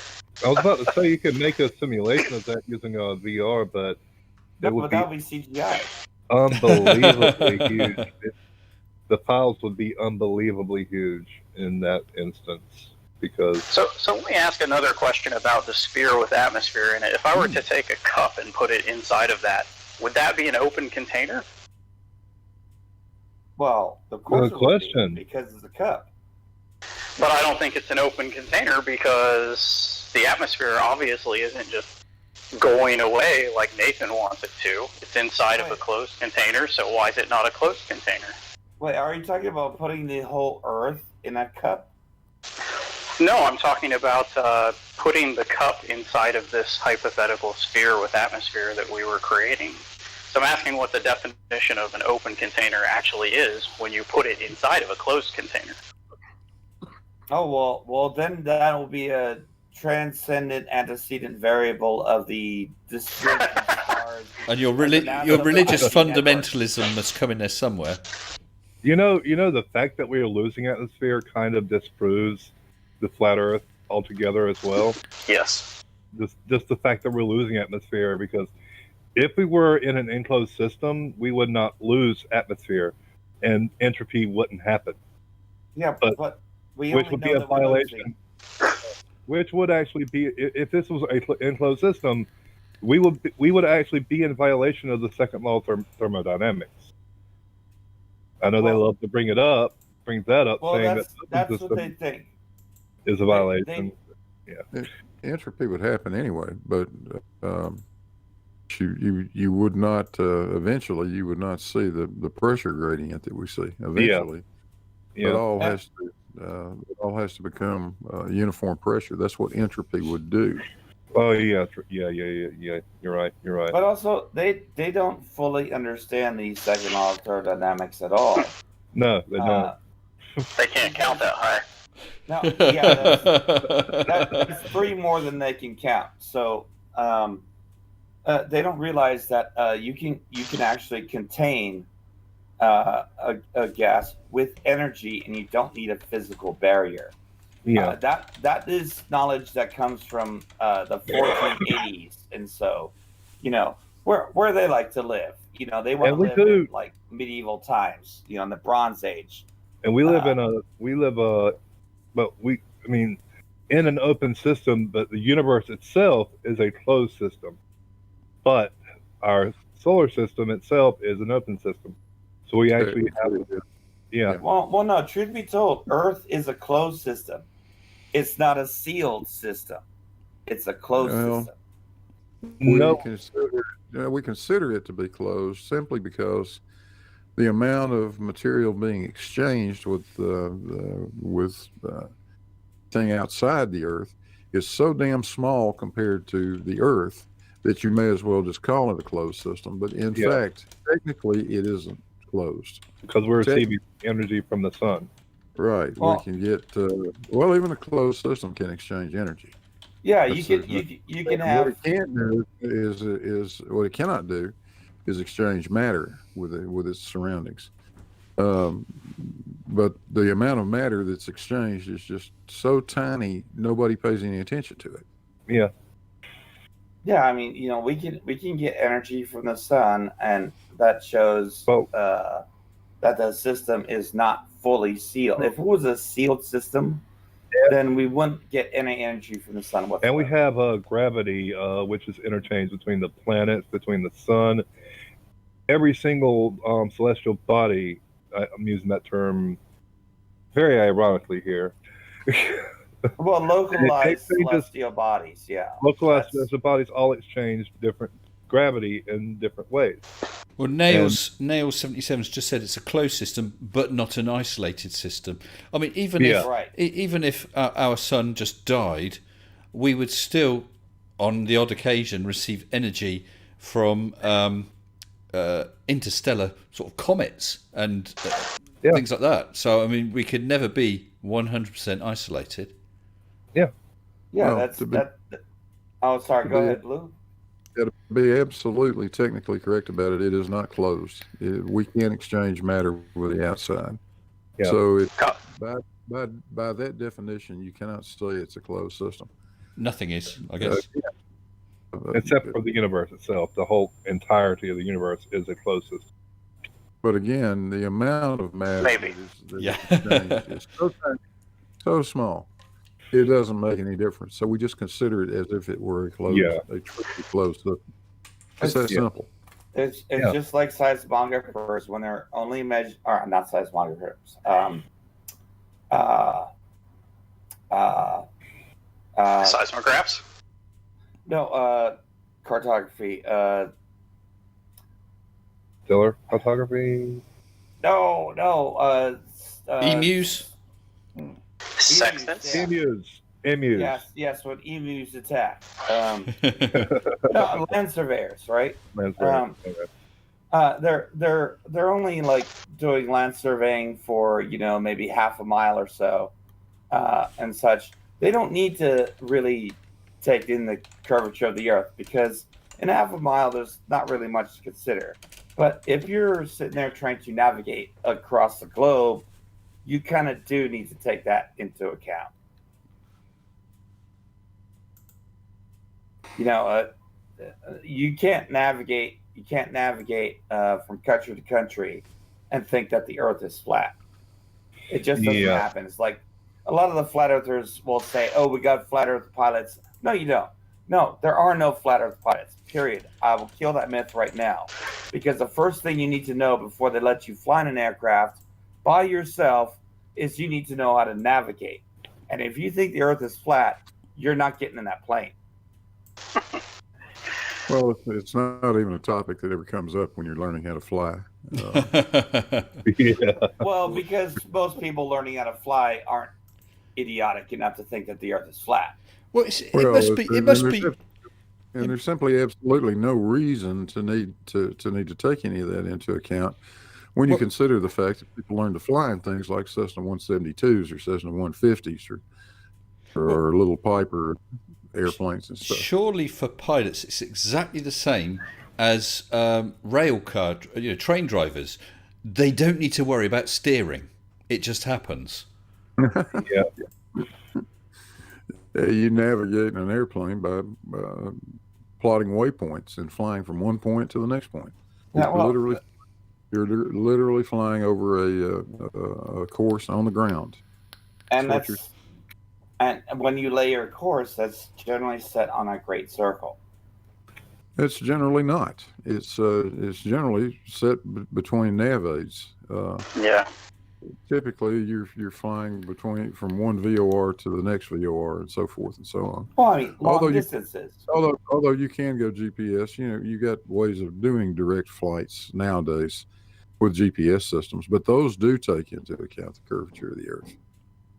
I was about to say you could make a simulation of that using a VR, but That would be CGI. Unbelievably huge. The files would be unbelievably huge in that instance because. So let me ask another question about the sphere with atmosphere in it. If I were to take a cup and put it inside of that, would that be an open container? Well, of course Good it would be, question. because it's a cup. But I don't think it's an open container because the atmosphere obviously isn't just going away like Nathan wants it to. It's inside of a closed container, so why is it not a closed container? Wait, are you talking about putting the whole Earth in that cup? No, I'm talking about putting the cup inside of this hypothetical sphere with atmosphere that we were creating. So I'm asking what the definition of an open container actually is when you put it inside of a closed container. Oh, well, then that will be a transcendent antecedent variable of the distribution of stars. And your religious fundamentalism must come in there somewhere. You know, the fact that we are losing atmosphere kind of disproves the flat Earth altogether as well. Yes. Just the fact that we're losing atmosphere, because if we were in an enclosed system, we would not lose atmosphere, and entropy wouldn't happen. Yeah, but we which only would know be a that we're violation. losing. Which would actually be, if this was an enclosed system, we would actually be in violation of the second law of thermodynamics. I know they love to bring that up, saying that that's the what they system think. is a violation. Entropy would happen anyway, but you would not eventually you would not see the pressure gradient that we see eventually. Yeah. It all has to become uniform pressure. That's what entropy would do. Oh yeah. You're right. But also, they don't fully understand the second law of thermodynamics at all. No, they don't. They can't count that high. No, yeah, that's three more than they can count. So they don't realize that you can actually contain a gas with energy, and you don't need a physical barrier. Yeah. That is knowledge that comes from the 1480s, and so where they like to live. They want to live in like medieval times. In the Bronze Age. And we live in an open system, but the universe itself is a closed system. But our solar system itself is an open system. So we actually have it. Yeah. Well, no, truth be told, Earth is a closed system. It's not a sealed system. It's a closed system. We consider it to be closed simply because the amount of material being exchanged with thing outside the Earth is so damn small compared to the Earth that you may as well just call it a closed system. But in fact, technically, it isn't closed because we're receiving energy from the sun. Right. Well, we can get even a closed system can exchange energy. Yeah, you can have. What it can't do is what it cannot do is exchange matter with its surroundings. But the amount of matter that's exchanged is just so tiny, nobody pays any attention to it. Yeah. Yeah, I mean, we can get energy from the sun, and that shows that the system is not fully sealed. If it was a sealed system, then we wouldn't get any energy from the sun whatsoever. And we have gravity, which is interchanged between the planets, between the sun. Every single celestial body, I'm using that term very ironically here, Well, localized They just- celestial bodies, yeah. Localized That's- celestial bodies all exchange different gravity in different ways. Well, Nails 77's just said it's a closed system, but not an isolated system. I mean, even Yeah. Right. even if our sun just died, we would still, on the odd occasion, receive energy from interstellar sort of comets and Yeah. things like that. So, I mean, we could never be 100% isolated. Yeah, Well, that's to be- that. Oh, sorry. to Go be- ahead, Blue. Yeah, to be absolutely technically correct about it, it is not closed. We can't exchange matter with the outside. Yeah. So it, Co- by that definition, you cannot say it's a closed system. Nothing is, I guess. Except for the universe itself. The whole entirety of the universe is a closed system. But again, the amount of matter Maybe. that is Yeah. exchanged is so tiny, so small, it doesn't make any difference. So we just consider it as if it were a closed, Yeah. a truly closed system. It's that Yeah. simple. It's Yeah. just like seismographers when they're only measure, or not seismographers. Seismographs? No, cartography. Stellar photography. No. Emus? Sextants? Yeah. Emus. Yes. When emus attack. No, land surveyors, right? That's right. They're only like doing land surveying for maybe half a mile or so, and such. They don't need to really take in the curvature of the Earth because in half a mile there's not really much to consider. But if you're sitting there trying to navigate across the globe, you kind of do need to take that into account. You can't navigate. You can't navigate from country to country and think that the Earth is flat. It just doesn't Yeah. happen. It's like a lot of the flat earthers will say, "Oh, we got flat Earth pilots." No, you don't. No, there are no flat Earth pilots. Period. I will kill that myth right now, because the first thing you need to know before they let you fly in an aircraft by yourself is you need to know how to navigate. And if you think the Earth is flat, you're not getting in that plane. Well, it's not even a topic that ever comes up when you're learning how to fly. Yeah. Well, because most people learning how to fly aren't idiotic enough to think that the Earth is flat. Well, it Well, must be. It and must there's be. sim- And there's simply absolutely no reason to need to take any of that into account when you Well- consider the fact that people learn to fly in things like Cessna 172s or Cessna 150s or little Piper airplanes and stuff. Surely for pilots, it's exactly the same as rail car, train drivers. They don't need to worry about steering. It just happens. Yeah. You navigate in an airplane by plotting waypoints and flying from one point to the next point. Yeah, well- You're literally flying over a course on the ground. And That's what and when you lay your course, that's generally set on a great circle. It's generally not. It's generally set between nav aids. Yeah. Typically, you're flying from one VOR to the next VOR and so forth and so on. Well, I mean, long Although you- distances. Although you can go GPS, you got ways of doing direct flights nowadays with GPS systems, but those do take into account the curvature of the Earth.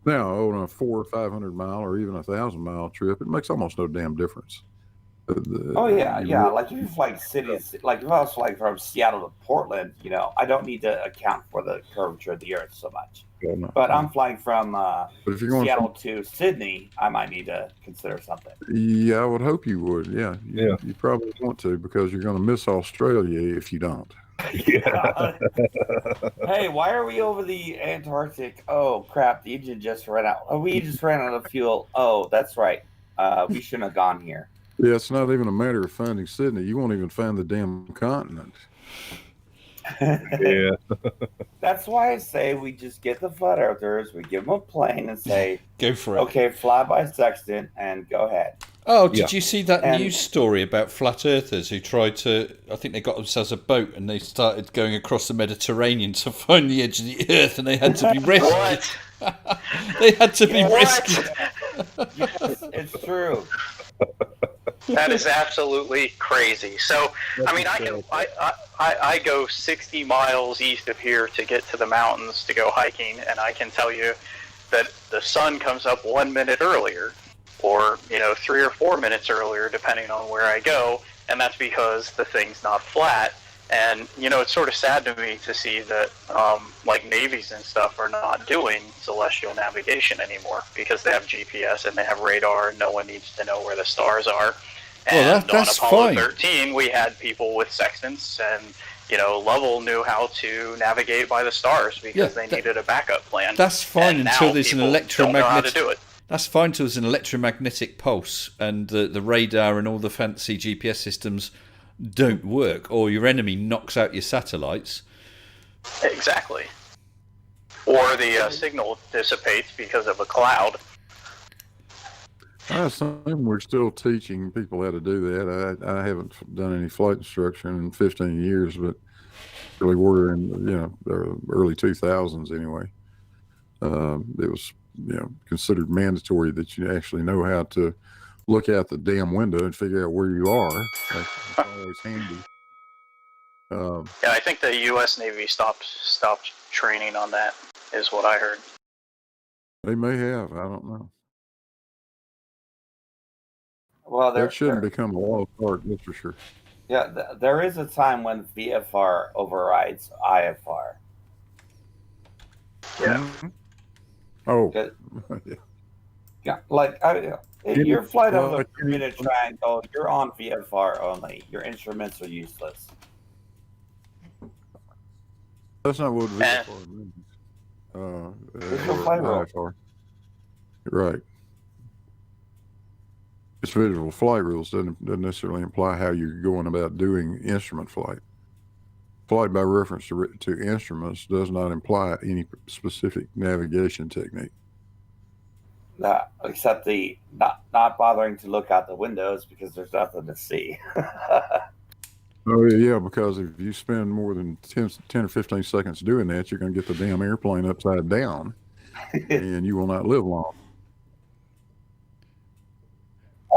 Now, on a 400 or 500 mile or even 1,000-mile trip, it makes almost no damn difference. Oh yeah. Like if you fly cities, like if I was flying from Seattle to Portland, I don't need to account for the curvature of the Earth so much. But I'm flying from But if you're going Seattle to Sydney, I might need to consider something. yeah, I would hope you would. Yeah, Yeah. You probably want to because you're going to miss Australia if you don't. Yeah. Hey, why are we over the Antarctic? Oh crap! The engine just ran out. Oh, we just ran out of fuel. Oh, that's right. We shouldn't have gone here. Yeah, it's not even a matter of finding Sydney. You won't even find the damn continent. Yeah. That's why I say we just get the flat earthers, we give them a plane and say, Go for it. okay, fly by sextant and go ahead. Oh, did Yeah. you see that And- news story about flat earthers who tried to? I think they got themselves a boat and they started going across the Mediterranean to find the edge of the Earth, and they had to be rescued. What? They had to be What? rescued. Yes, it's true. That is absolutely crazy. So, I mean, I go 60 miles east of here to get to the mountains to go hiking, and I can tell you that the sun comes up 1 minute earlier, or 3 or 4 minutes earlier, depending on where I go, and that's because the thing's not flat. And it's sort of sad to me to see that like navies and stuff are not doing celestial navigation anymore, because they have GPS and they have radar, and no one needs to know where the stars are. Well, And that's on Apollo fine. 13, we had people with sextants, and Lovell knew how to navigate by the stars because they needed a backup plan. That's fine And until now there's an people don't know how to electromagnetic. do it. That's fine until there's an electromagnetic pulse, and the radar and all the fancy GPS systems don't work, or your enemy knocks out your satellites. Exactly. Or the signal dissipates because of a cloud. I assume we're still teaching people how to do that. I haven't done any flight instruction in 15 years, but really were in the early 2000s anyway. It was considered mandatory that you actually know how to look out the damn window and figure out where you are. That's always handy. Yeah, I think the U.S. Navy stopped training on that, is what I heard. They may have. I don't know. Well, That shouldn't become a lost art, that's for sure. there is a time when VFR overrides IFR. Yeah. Mhm. Oh, Good. yeah. Yeah, like your flight of Well, a Bermuda Triangle, you're on VFR only. Your instruments are useless. That's not what VFR means. Visual flight rule. IFR. Right. It's visual flight rules doesn't necessarily imply how you're going about doing instrument flight. Flight by reference to instruments does not imply any specific navigation technique. Except the not bothering to look out the windows because there's nothing to see. Oh, yeah, because if you spend more than 10 or 15 seconds doing that, you're going to get the damn airplane upside down, and you will not live long.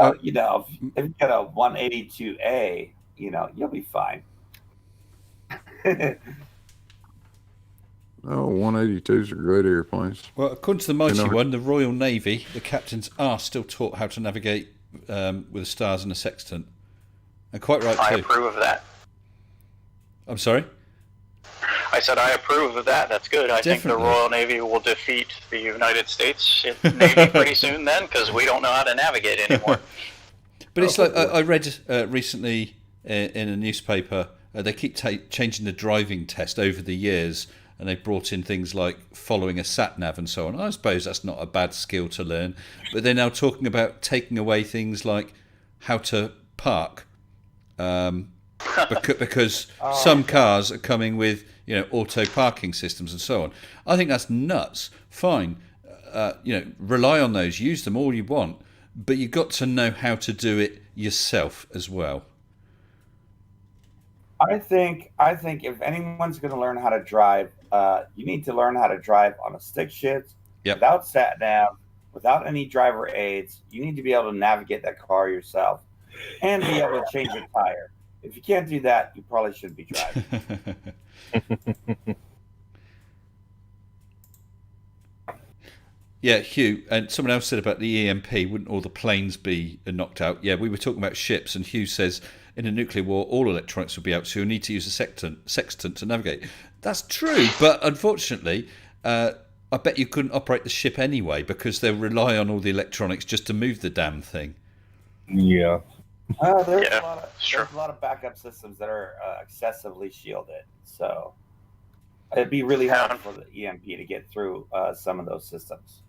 If you get a 182A, you'll be fine. Oh, 182s are great airplanes. Well, according to the Mighty You know- One, the Royal Navy, the captains are still taught how to navigate with the stars and a sextant. And quite right, I too. approve of that. I'm sorry? I said I approve of that. That's good. I think Definitely. the Royal Navy will defeat the United States Navy pretty soon then, because we don't know how to navigate anymore. But it's like I read recently in a newspaper, they keep changing the driving test over the years, and they've brought in things like following a sat-nav and so on. I suppose that's not a bad skill to learn, but they're now talking about taking away things like how to park, because some cars are coming with auto parking systems and so on. I think that's nuts. Fine, rely on those, use them all you want, but you've got to know how to do it yourself as well. I think if anyone's going to learn how to drive, you need to learn how to drive on a stick shift, Yep. without sat nav, without any driver aids. You need to be able to navigate that car yourself and be able to change your tire. If you can't do that, you probably shouldn't be driving. Yeah, Hugh, and someone else said about the EMP, wouldn't all the planes be knocked out? Yeah, we were talking about ships, and Hugh says in a nuclear war, all electronics will be out, so you'll need to use a sextant to navigate. That's true, but unfortunately, I bet you couldn't operate the ship anyway, because they'll rely on all the electronics just to move the damn thing. Yeah. There's Yeah, sure. a lot of backup systems that are excessively shielded, so it'd be really hard for the EMP to get through some of those systems.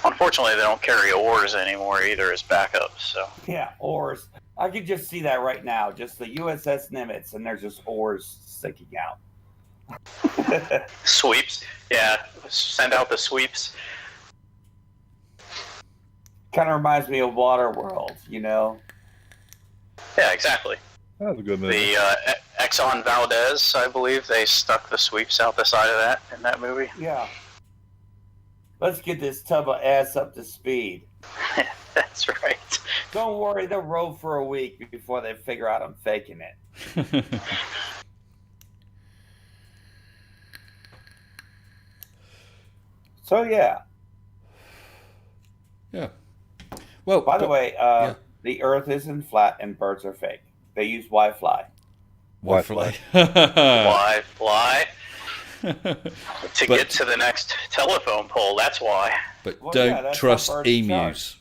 Unfortunately, they don't carry oars anymore either as backups. So Yeah, oars. I could just see that right now. Just the USS Nimitz, and there's just oars sticking out. sweeps, yeah, send out the sweeps. Kind of reminds me of Waterworld, Yeah, exactly. That was a good movie. The Exxon Valdez, I believe, they stuck the sweeps out the side of that in that movie. Yeah. Let's get this tub of ass up to speed. That's right. Don't worry, they'll roll for a week before they figure out I'm faking it. So yeah. Yeah. Well, By the way, yeah. the Earth isn't flat and birds are fake. They use Wi-Fi. Why fly? Why fly? To get to the next telephone pole, that's why. But Well, don't yeah, that's trust how birds emus.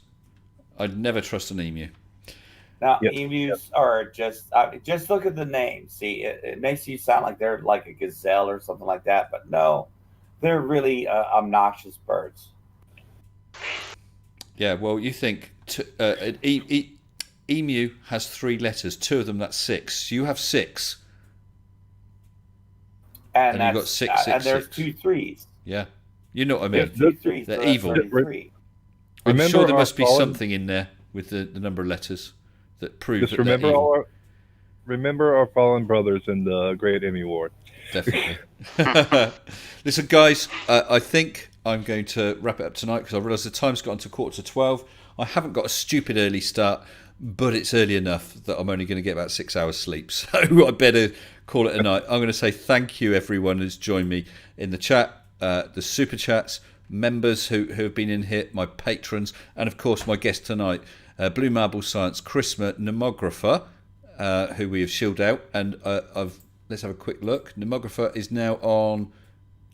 I'd never trust an emu. Now, Yep. emus are just look at the name. See, it makes you sound like they're like a gazelle or something like that, but no, they're really obnoxious birds. Yeah, well, you think an emu has 3 letters, 2 of them, that's 6. You have 6. And you've got 6, 6, and there's 6. 2 3s. Yeah. You know what I mean? Yeah, 2 3s. They're so that's evil. 33. I'm Remember sure there our must be fallen- something in there with the number of letters that prove Just that they're remember evil. remember our fallen brothers in the Great Emmy Award. Definitely. Listen, guys, I think I'm going to wrap it up tonight because I realise the time's got on to 11:45. I haven't got a stupid early start, but it's early enough that I'm only going to get about 6 hours sleep. So I better call it a night. I'm going to say thank you, everyone who's joined me in the chat, the super chats, members who have been in here, my patrons, and of course my guest tonight, Blue Marble Science Chrisma Nomographer, who we have shielded out. And let's have a quick look. Nomographer is now on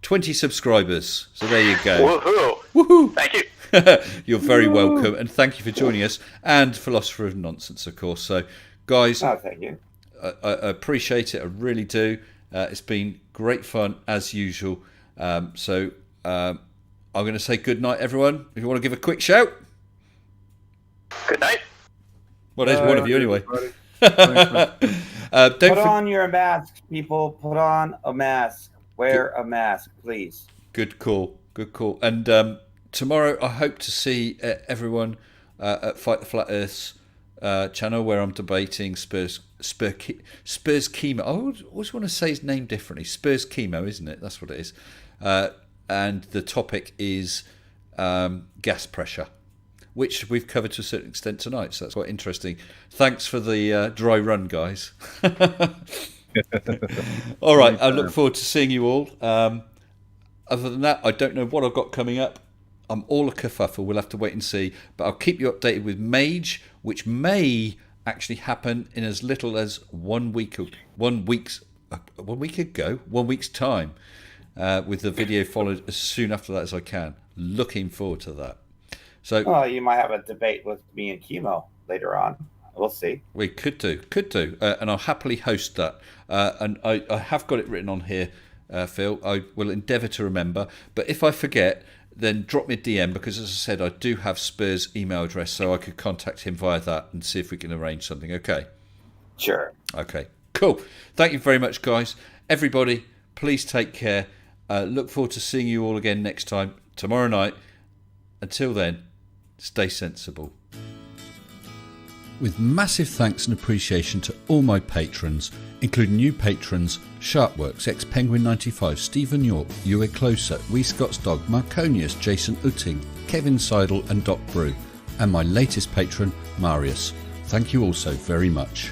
20 subscribers. So there you go. Woohoo! Woohoo! Thank you. You're very welcome, and thank you for joining us. And Philosopher of Nonsense, of course. So, guys, Oh, thank you. I appreciate it. I really do. It's been great fun as usual. So I'm going to say good night, everyone. If you want to give a quick shout. Good night. Well, there's one of you anyway. Everybody. Don't Put forget. on your mask, people. Put on a mask. Wear a mask, please. Good call. Good call. And tomorrow, I hope to see everyone at Fight the Flat Earth's channel, where I'm debating Spurs Chemo. I always want to say his name differently. Spurs Chemo, isn't it? That's what it is. And the topic is gas pressure, which we've covered to a certain extent tonight. So that's quite interesting. Thanks for the dry run, guys. All right. I look forward to seeing you all. Other than that, I don't know what I've got coming up. I'm all a kerfuffle. We'll have to wait and see. But I'll keep you updated with Mage, which may actually happen in as little as 1 week ago, 1 week's time, with the video followed as soon after that as I can. Looking forward to that. So Oh, you might have a debate with me and Chemo later on. We'll see. we could do, and I'll happily host that. And I have got it written on here, Phil. I will endeavour to remember. But if I forget, then drop me a DM, because as I said, I do have Spurs' email address, so I could contact him via that and see if we can arrange something. Okay. Sure. Okay. Cool. Thank you very much, guys. Everybody, please take care. Look forward to seeing you all again next time, tomorrow night. Until then, stay sensible. With massive thanks and appreciation to all my patrons, including new patrons Sharpworks, ex-Penguin95, Stephen York, Ewe Closer, Wee Scott's Dog, Marconius, Jason Utting, Kevin Seidel and Doc Brew, and my latest patron, Marius. Thank you all so very much.